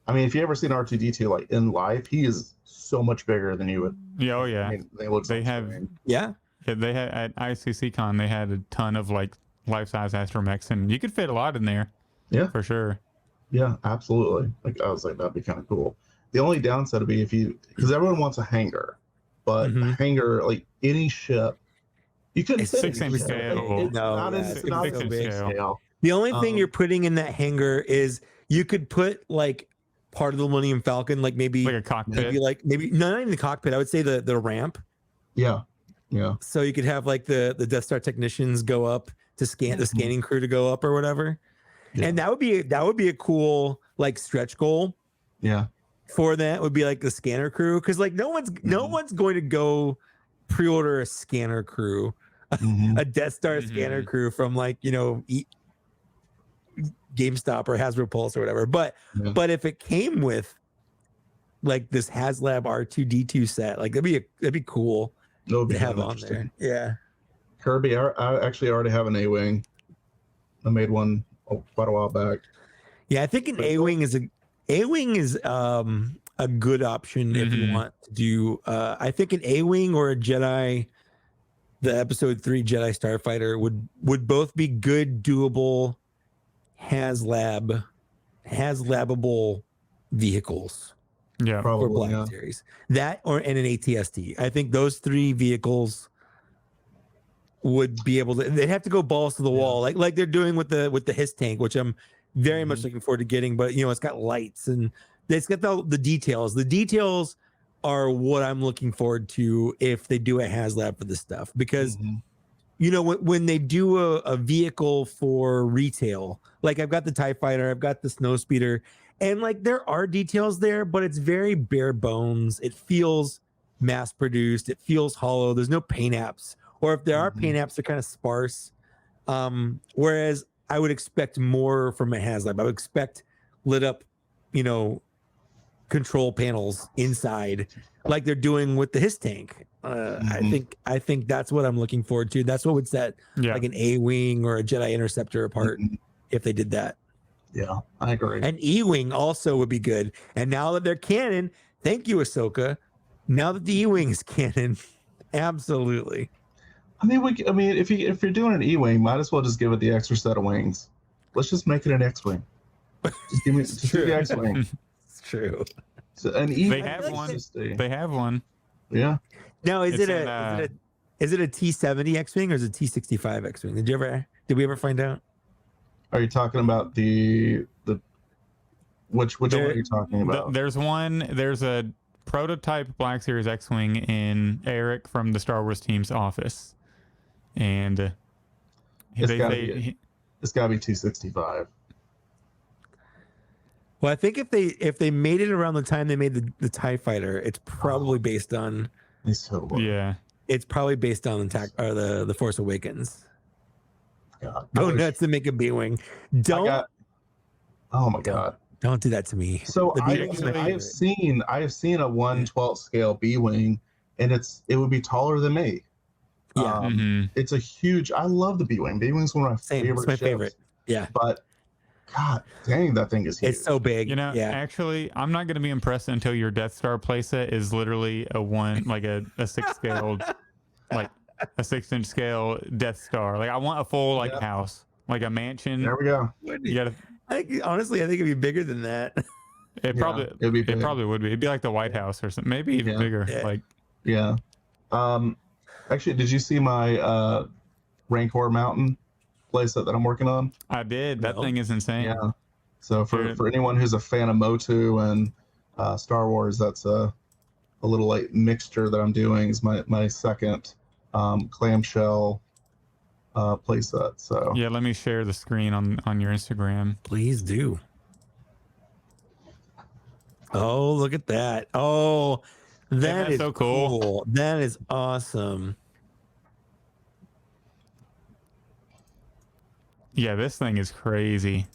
I mean, if you ever seen R2D2 like in life, he is so much bigger than you would. Yeah, oh yeah. I mean, they had at ICC Con, they had a ton of like life-size astromechs, and you could fit a lot in there. Yeah, for sure. Yeah, absolutely. Like I was like, that'd be kind of cool. The only downside would be because everyone wants a hangar, but a hangar, like any ship, you couldn't fit 6 inch scale. It's not a big scale. The only thing you're putting in that hangar is you could put like part of the Millennium Falcon, like maybe like a cockpit, maybe not even the cockpit. I would say the ramp. Yeah. So you could have like the Death Star technicians go up to scan the scanning crew to go up or whatever, and that would be a cool like stretch goal. Yeah. For that would be like the scanner crew, because like no one's going to go pre-order a scanner crew, a Death Star scanner crew from like GameStop or Hasbro Pulse or whatever. But if it came with like this HasLab R2D2 set, like that'd be cool to have on there. Yeah. Kirby, I actually already have an A-wing. I made one quite a while back. Yeah, I think an A-wing is a good option if you want to do. I think an A-wing or a Jedi, the Episode 3 Jedi Starfighter would both be good, doable HasLabable vehicles. Yeah, for Black Series. That and an ATST. I think those 3 vehicles would be able to. They'd have to go balls to the wall, like they're doing with the HISS tank, which I'm very much looking forward to getting. But it's got lights and it's got the details. The details are what I'm looking forward to if they do a HasLab for this stuff, because when they do a vehicle for retail, like I've got the TIE Fighter, I've got the Snowspeeder, and like there are details there, but it's very bare bones. It feels mass produced. It feels hollow. There's no paint apps, or if there are paint apps, they're kind of sparse. Whereas I would expect more from a HasLab. I would expect lit up, control panels inside, like they're doing with the HISS tank. I think that's what I'm looking forward to. That's what would set like an A-wing or a Jedi Interceptor apart if they did that. Yeah, I agree. An E-wing also would be good. And now that they're canon, thank you, Ahsoka. Now that the E-wing is canon, absolutely. I mean, if you're doing an E-wing, might as well just give it the extra set of wings. Let's just make it an X-wing. Just give me the X-wing. It's true. So an E-wing. They have one. They have one. Yeah. Now, is it Is it a T70 X-wing or is it a T65 X-wing? Did we ever find out? Are you talking about which one are you talking about? There's a prototype Black Series X-wing in Eric from the Star Wars team's office, and It's gotta be 265. Well, I think if they made it around the time they made the TIE Fighter, it's probably based on. Yeah. It's probably based on the Force Awakens. God, Go nuts and make a B-wing. Oh my God. Don't do that to me. So I have seen a 1/12 scale B-wing, and it would be taller than me. Yeah. It's a huge. I love the B-wing. B-wing's one of my favorite. It's my ships. favorite. Yeah. But God dang, that thing is huge. It's so big. You know, actually, I'm not going to be impressed until your Death Star playset is literally a 6 scale, like a 6-inch scale Death Star. Like I want a full house, like a mansion. There we go. You gotta. Honestly, I think it'd be bigger than that. It probably would be. It'd be like the White House or something, maybe even bigger. Yeah. Actually, did you see my Rancor Mountain playset that I'm working on? I did. That thing is insane. Yeah. So for anyone who's a fan of Motu and Star Wars, that's a little like mixture that I'm doing. Is my second clamshell playset. So yeah, let me share the screen on your Instagram. Please do. Oh, look at that. Oh, that is so cool. That is awesome. Yeah, this thing is crazy.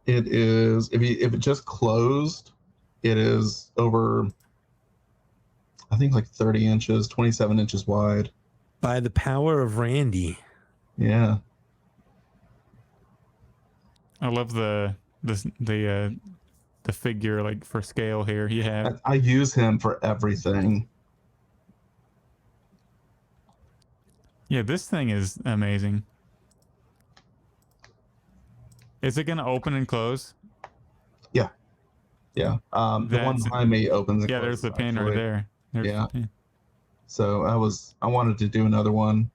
It is. If it just closed, it is over, I think, like 30 inches, 27 inches wide. By the power of Randy. Yeah. I love the figure, like, for scale here. Yeah. I use him for everything. Yeah, this thing is amazing. Is it gonna open and close? Yeah. The one behind me opens and closes. There's the pin right there. There's the pin. So I wanted to do another one.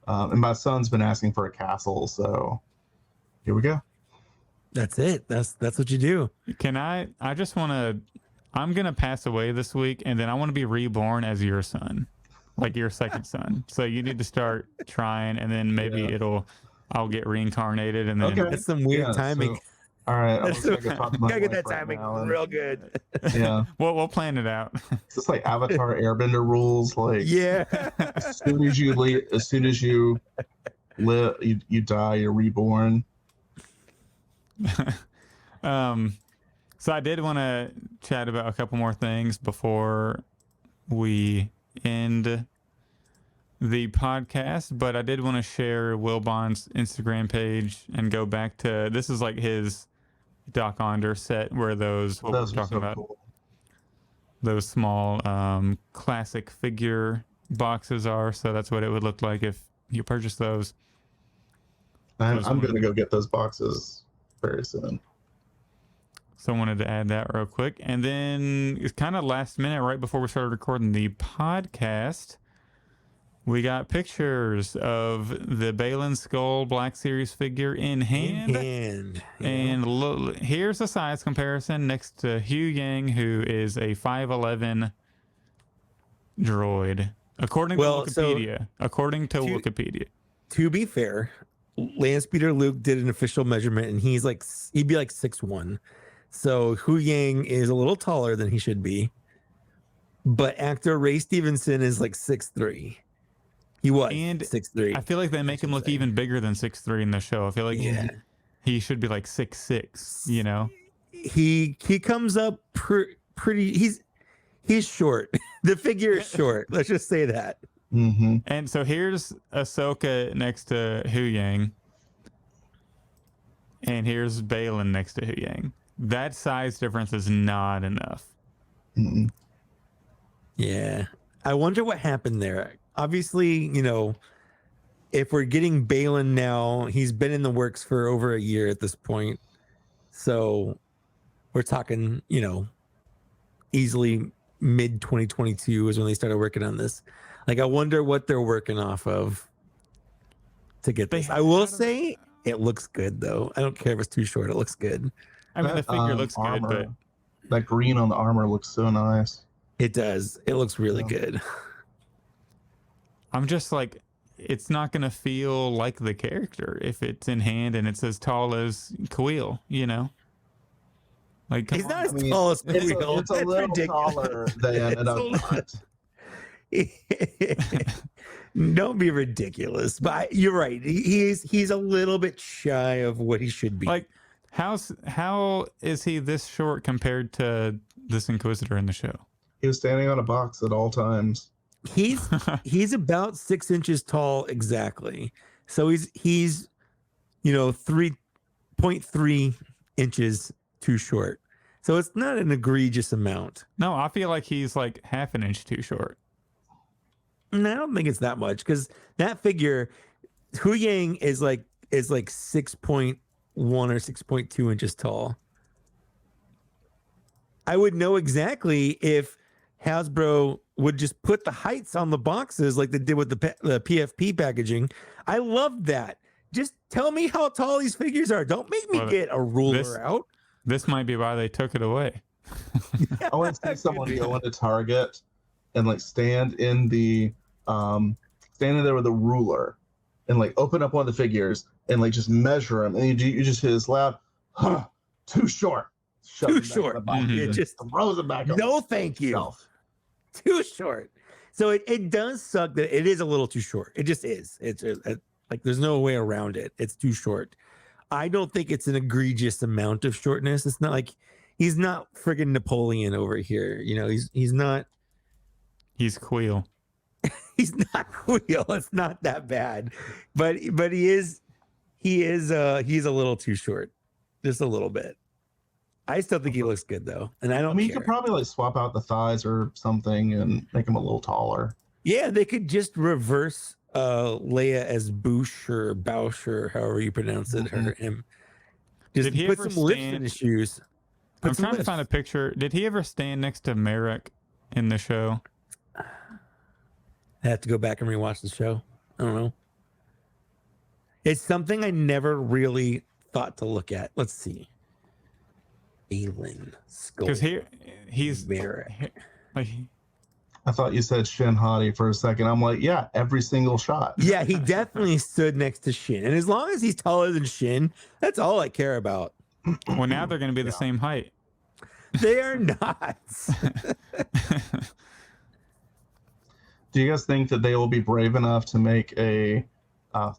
And my son's been asking for a castle, so here we go. That's it. That's what you do. I'm gonna pass away this week, and then I want to be reborn as your son, like your second son. So you need to start trying, and then maybe I'll get reincarnated, and then that's some weird timing. So, all right, gotta get that timing real good. Yeah, we'll plan it out. It's just like Avatar Airbender rules. Like, as soon as you live, you die, you're reborn. So I did want to chat about a couple more things before we end the podcast, but I did want to share Wilbon's Instagram page and go back to, this is like his Doc Onder set where those what we're talking about, cool. Those small classic figure boxes are. So that's what it would look like if you purchase those. I'm going to go get those boxes very soon. So I wanted to add that real quick. And then it's kind of last minute, right before we started recording the podcast, we got pictures of the Balin Skull Black Series figure in hand. And look, here's a size comparison next to Hu Yang, who is a 5'11" droid, according to Wikipedia. Wikipedia. To be fair, Landspeeder Luke did an official measurement, and he'd be like 6'1". So Hu Yang is a little taller than he should be, but actor Ray Stevenson is like 6'3". He was 6'3". I feel like they make him look even bigger than 6'3" in the show. I feel like he should be like 6'6", you know? He comes up pretty. He's short. The figure is short. Let's just say that. Mm-hmm. And so here's Ahsoka next to Hu Yang, and here's Balin next to Hu Yang. That size difference is not enough. Mm-hmm. Yeah. I wonder what happened there. Obviously, if we're getting Balin now, he's been in the works for over a year at this point. So we're talking, easily mid 2022 is when they started working on this. Like, I wonder what they're working off of to get this. I will say it looks good, though. I don't care if it's too short. It looks good. I mean, the figure looks armor, good, but that green on the armor looks so nice. It does. It looks really good. I'm just like, it's not going to feel like the character if it's in hand and it's as tall as Quill, you know? Like, he's not as tall as Quill. It's a little ridiculous. taller than Don't be ridiculous. But you're right. He's a little bit shy of what he should be. Like, how is he this short compared to this Inquisitor in the show? He was standing on a box at all times. He's about 6 inches tall exactly. So he's 3.3 inches too short. So it's not an egregious amount. No, I feel like he's like half an inch too short. No, I don't think it's that much because that figure, Hu Yang is like 6.1 or 6.2 inches tall. I would know exactly if Hasbro would just put the heights on the boxes like they did with the PFP packaging. I love that. Just tell me how tall these figures are. Don't make me get a ruler out. This might be why they took it away. I want to see someone go into Target and like stand in there with a ruler and like open up one of the figures and like just measure them, and you just hear this loud, too short. Too short. It just throws it back. No, thank you. Shelf. Too short. So it does suck that it is a little too short. It just is. It's like there's no way around it. It's too short. I don't think it's an egregious amount of shortness. It's not like he's not friggin' Napoleon over here. You know, he's not. He's Quill. He's not Quill. It's not that bad, but he is he's a little too short, just a little bit. I still think he looks good though, and I don't. You could probably like swap out the thighs or something and make him a little taller. Yeah, they could just reverse Leia as Boosh or Bausch or however you pronounce it. Him. Just put some lifts in his shoes. I'm trying to find a picture. Did he ever stand next to Merrick in the show? I have to go back and rewatch the show. I don't know. It's something I never really thought to look at. Let's see. Aelin Skull. Because he's Merrick. I thought you said Shin Hati for a second. I'm like, yeah, every single shot. Yeah, he definitely stood next to Shin. And as long as he's taller than Shin, that's all I care about. Well, now they're going to be the same height. They are not. Do you guys think that they will be brave enough to make a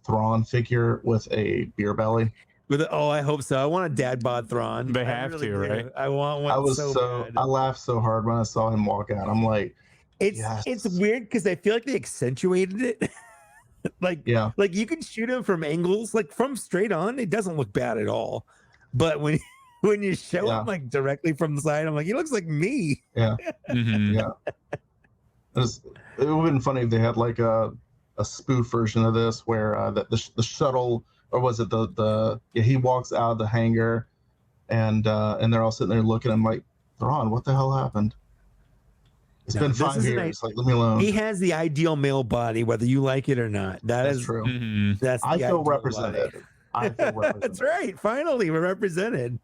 Thrawn figure with a beer belly? I hope so. I want a dad bod Thrawn. They have to, right? I want one bad. I laughed so hard when I saw him walk out. I'm like, it's weird because I feel like they accentuated it. like you can shoot him from angles, like from straight on, it doesn't look bad at all. But when you show him like directly from the side, I'm like, he looks like me. Yeah. Yeah. It would have been funny if they had like a spoof version of this where the shuttle, or was it he walks out of the hangar and they're all sitting there looking at him like, Thrawn, what the hell happened? It's been 5 years. Like, leave me alone. He has the ideal male body, whether you like it or not. That's true. Mm-hmm. I feel represented. I feel represented. That's right. Finally, we're represented.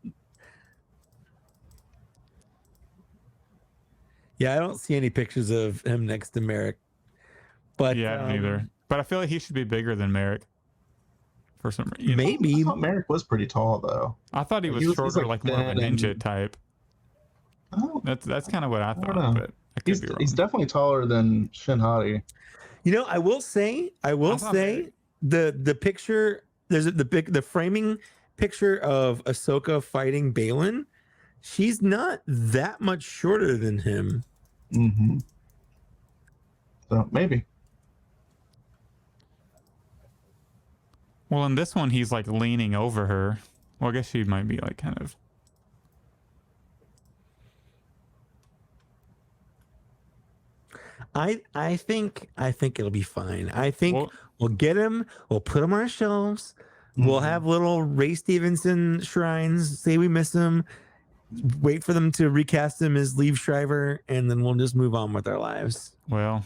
Yeah, I don't see any pictures of him next to Merrick. But yeah, I don't either. But I feel like he should be bigger than Merrick. For some reason. Maybe. I thought Merrick was pretty tall though. I thought he was shorter, like more of a ninja type. Oh, That's kind of what I thought, but I could be wrong. He's definitely taller than Shin Hati. You know, I will say the picture, there's the framing picture of Ahsoka fighting Balin. She's not that much shorter than him. Mm-hmm. So maybe. Well, in this one, he's like leaning over her. Well, I guess she might be like kind of. I think it'll be fine. I think we'll get him. We'll put him on our shelves. Mm-hmm. We'll have little Ray Stevenson shrines. Say we miss him. Wait for them to recast him as Liev Schreiber, and then we'll just move on with our lives. Well,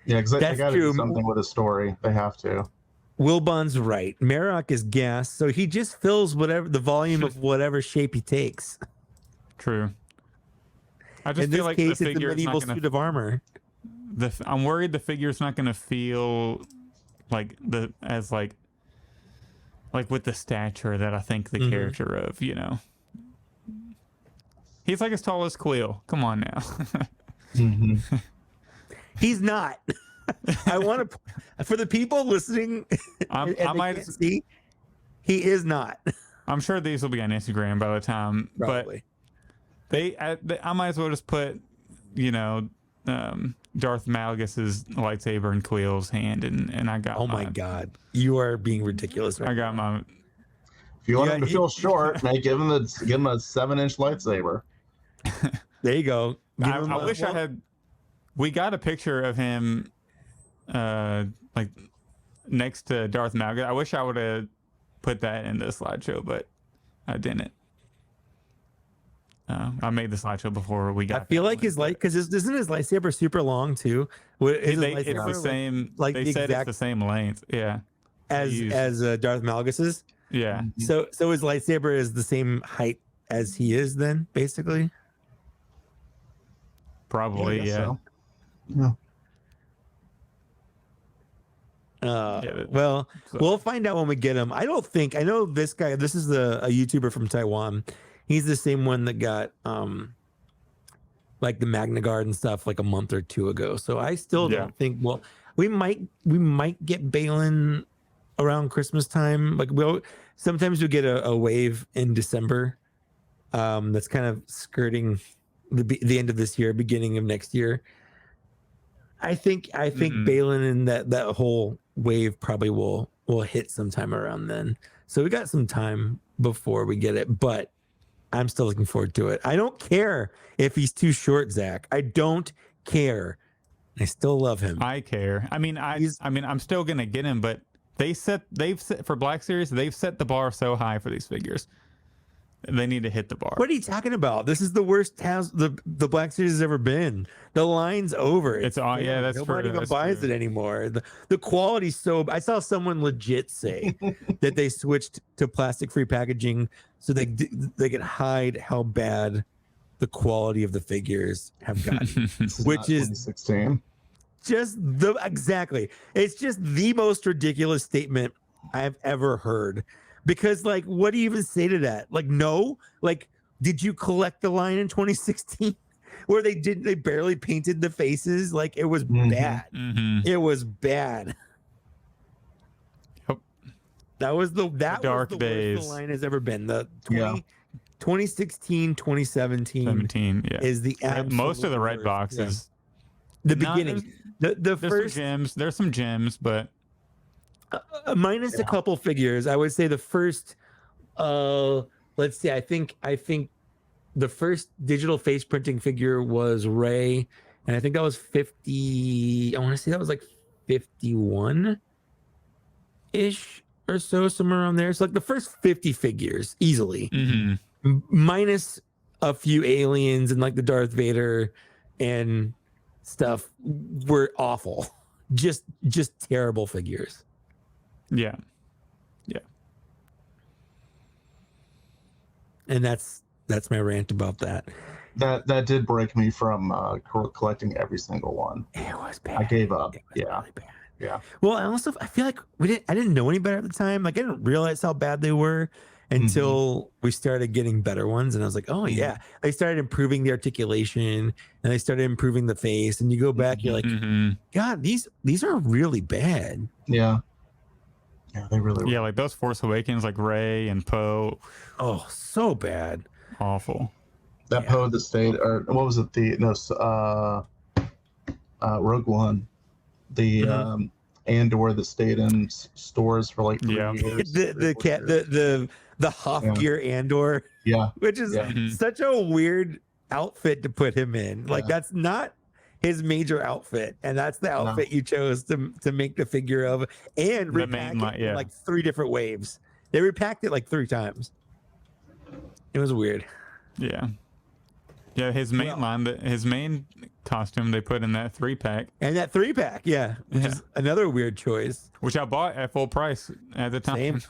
Yeah, because they That's got to do true. something with a story. They have to. Wilbon's right. Marok is gas, so he just fills whatever the volume of whatever shape he takes. True. I just In feel this like case, the it's a figure is medieval not going suit of armor. I'm worried the figure's not going to feel like like with the stature that I think the character of, you know. He's like as tall as Quill. Come on now. He's not. I want to, for the people listening, and I they might can't see, he is not. I'm sure these will be on Instagram by the time. Probably. But I might as well just put, you know, Darth Malgus's lightsaber in Quill's hand, and I got. Oh my God, you are being ridiculous right I got now. my. If you want him to feel short, give him a 7-inch lightsaber. There you go. I wish I had. We got a picture of him, like next to Darth Malgus. I wish I would have put that in the slideshow, but I didn't. I made the slideshow before we got. I feel like his light, because isn't his lightsaber super long too? It's the same. Like they said it's the same length. Yeah. As Darth Malgus's. Yeah. So his lightsaber is the same height as he is then, basically. Probably, yeah. So. Yeah. Well, we'll find out when we get him. I know this guy. This is a YouTuber from Taiwan. He's the same one that got like the Magna Guard and stuff like a month or two ago. So I still don't think. Well, we might get Balin around Christmas time. Like sometimes we get a wave in December. That's kind of skirting the end of this year, beginning of next year. I think Balin and that whole wave probably will hit sometime around then. So we got some time before we get it, but I'm still looking forward to it. I don't care if he's too short, Zach. I don't care. I still love him. I care. I mean, I'm still gonna get him, but they've set for Black Series. They've set the bar so high for these figures. They need to hit the bar. What are you talking about? This is the worst the Black Series has ever been. The line's over. It's all that's nobody true. even buys it anymore. The quality's so. I saw someone legit say that they switched to plastic-free packaging so they could hide how bad the quality of the figures have gotten, which is 2016. just exactly. It's just the most ridiculous statement I've ever heard. Because, like, what do you even say to that? Like, no? Like, did you collect the line in 2016 where they barely painted the faces? Like, it was bad. It was bad. Yep. That was the dark worst days. the line has ever been. The 2016, 2017 is the absolute most of the red worst. boxes. The beginning. The first gems. There's some gems, but minus a couple figures. I would say the first let's see, I think the first digital face printing figure was Rey, and I think that was 50. I want to say that was like 51 ish or so, somewhere around there. So like the first 50 figures easily, minus a few aliens and like the Darth Vader and stuff, were awful. Just terrible figures. Yeah. And that's my rant about that. That did break me from collecting every single one. It was bad. I gave up. It was really bad. Yeah. Well, I feel like I didn't know any better at the time. Like I didn't realize how bad they were until we started getting better ones, and I was like, oh yeah. They started improving the articulation, and they started improving the face, and you go back, you're like, God, these are really bad. Yeah. Yeah, they really were. Yeah, like those Force Awakens, like Rey and Poe. Oh, so bad. Awful. That Poe that stayed, or what was it? Rogue One, the Andor that stayed in stores for like 3 years. the Hoff gear Andor. Yeah, which is such a weird outfit to put him in. Like that's not his major outfit, and that's the outfit you chose to make the figure of, and repack it in like 3 different waves. They repacked it like 3 times. It was weird. Yeah. Yeah, his main line, his main costume, they put in that 3-pack. And that 3-pack, which is another weird choice. Which I bought at full price at the time.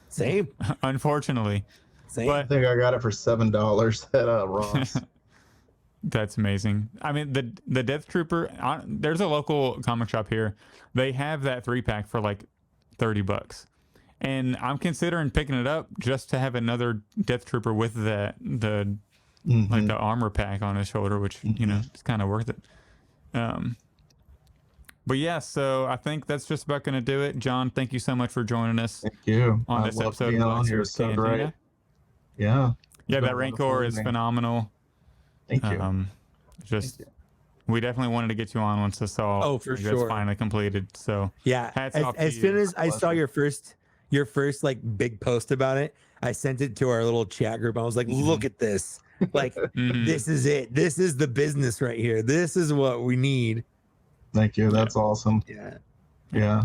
Same. Unfortunately. Same. I think I got it for $7 at Ross. That's amazing. I mean, the Death Trooper, there's a local comic shop here. They have that 3-pack for like $30. And I'm considering picking it up just to have another Death Trooper with the like the armor pack on his shoulder, which, you know, it's kind of worth it. But yeah, so I think that's just about going to do it. John, thank you so much for joining us. Thank you. On this episode of on here. So Cantina. great. Yeah. Yeah, that Rancor is phenomenal. Thank you. We definitely wanted to get you on once this all was finally completed. So yeah, hats off as to soon you. as I saw your first like big post about it, I sent it to our little chat group. I was like, look at this. Like, this is it. This is the business right here. This is what we need. Thank you. That's awesome. Yeah.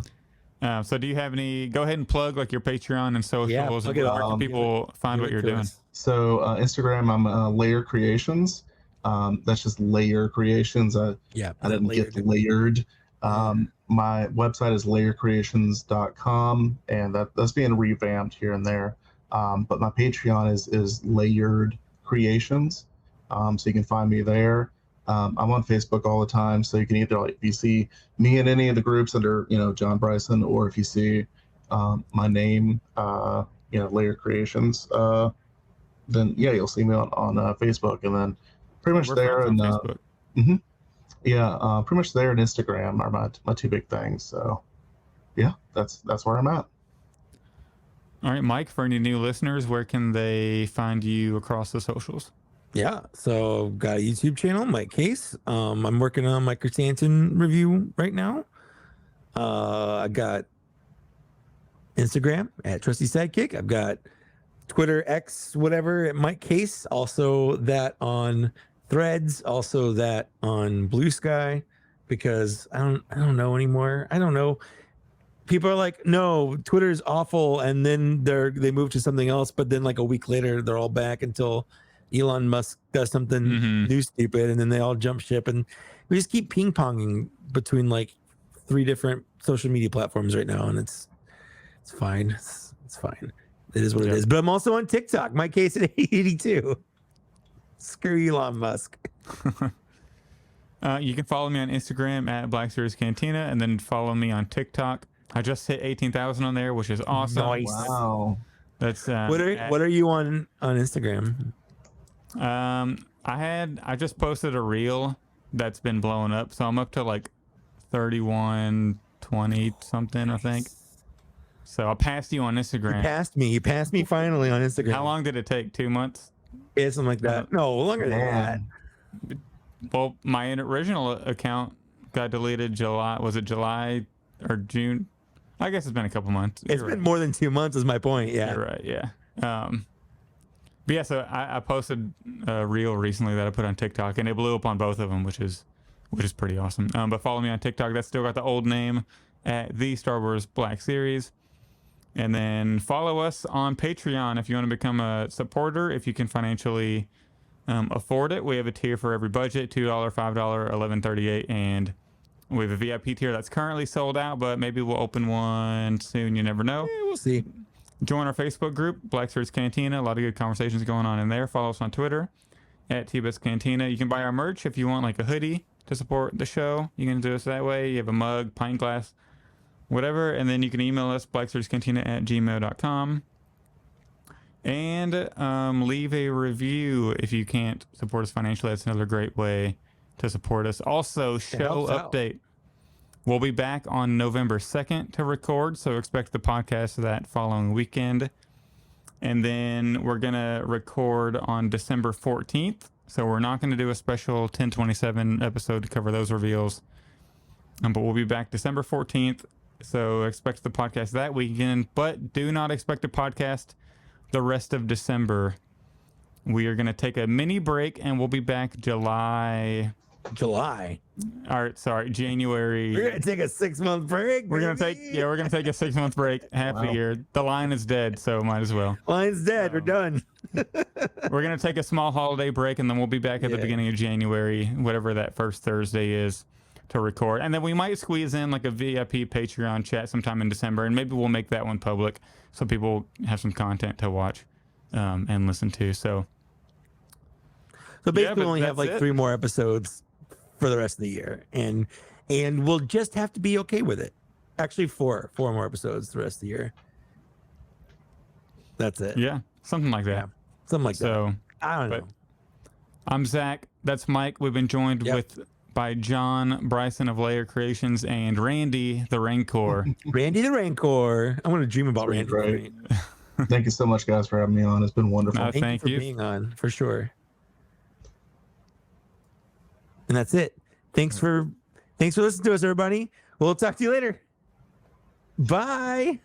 So do you have any, go ahead and plug like your Patreon and socials. Yeah, and where can people find what you're doing? So Instagram, I'm Layer Creations. That's just Layer Creations. I didn't get layered. My website is layercreations.com, and that's being revamped here and there. But my Patreon is Layered Creations. So you can find me there. I'm on Facebook all the time, so you can either, like, if you see me in any of the groups under, you know, John Bryson, or if you see my name, you know, Layer Creations, then yeah, you'll see me on Facebook, and then pretty much there and Facebook. Pretty much there and Instagram are my two big things. So yeah, that's where I'm at. All right, Mike, for any new listeners, where can they find you across the socials? Yeah, so got a YouTube channel, Mike Case. I'm working on my Chrysanthemum review right now. I got Instagram at Trusty Sidekick. I've got Twitter, X, whatever, at Mike Case. Also that on Threads. Also that on Blue Sky, because I don't know anymore. I don't know. People are like, no, Twitter's awful, and then they move to something else. But then like a week later, they're all back until Elon Musk does something new stupid, and then they all jump ship, and we just keep ping ponging between like 3 different social media platforms right now, and it's fine. It's fine. It is what it is. But I'm also on TikTok. My case at 82. Screw Elon Musk. You can follow me on Instagram at blackseriescantina, and then follow me on TikTok. I just hit 18,000 on there, which is awesome. Nice. Wow. That's what are you on Instagram? I just posted a reel that's been blowing up, so I'm up to like 3120 something, I think. So I passed you on Instagram. You passed me finally on Instagram. How long did it take? 2 months? Yeah, something like that. No, longer than that. Well, my original account got deleted July. Was it July or June? I guess it's been a couple months. It's been more than 2 months is my point. Yeah. You're right. Yeah. But yeah, so I posted a reel recently that I put on TikTok, and it blew up on both of them, which is pretty awesome. But follow me on TikTok. That's still got the old name at the Star Wars Black Series. And then follow us on Patreon if you want to become a supporter, if you can financially afford it. We have a tier for every budget: $2, $5, $11.38, and we have a VIP tier that's currently sold out, but maybe we'll open one soon. You never know. Yeah, we'll see. Join our Facebook group, Black Series Cantina. A lot of good conversations going on in there. Follow us on Twitter at TBS Cantina. You can buy our merch if you want, like a hoodie to support the show. You can do us that way. You have a mug, pint glass, whatever. And then you can email us, blackseriescantina@gmail.com. And leave a review if you can't support us financially. That's another great way to support us. Also, show update. We'll be back on November 2nd to record, so expect the podcast that following weekend. And then we're going to record on December 14th. So we're not going to do a special 1027 episode to cover those reveals. But we'll be back December 14th. So expect the podcast that weekend, but do not expect a podcast the rest of December. We are going to take a mini break, and we'll be back January. All right, sorry, January. We're gonna take a 6-month break. We're gonna take a 6-month break, half a year. The line is dead, so might as well. Line's dead. We're done. We're gonna take a small holiday break, and then we'll be back at the beginning of January, whatever that first Thursday is, to record. And then we might squeeze in like a VIP Patreon chat sometime in December, and maybe we'll make that one public so people have some content to watch and listen to. So basically, we only have like 3 more episodes for the rest of the year, and we'll just have to be okay with it. Actually, 4 more episodes the rest of the year. That's it. Yeah, something like that. Yeah, something like that. So I don't know. I'm Zach. That's Mike. We've been joined by John Bryson of Layer Creations and Randy the Rancor. Randy the Rancor. I want to dream about Randy. Great. Thank you so much, guys, for having me on. It's been wonderful. Thank you for being on, for sure. And that's it. Thanks for listening to us, everybody. We'll talk to you later. Bye.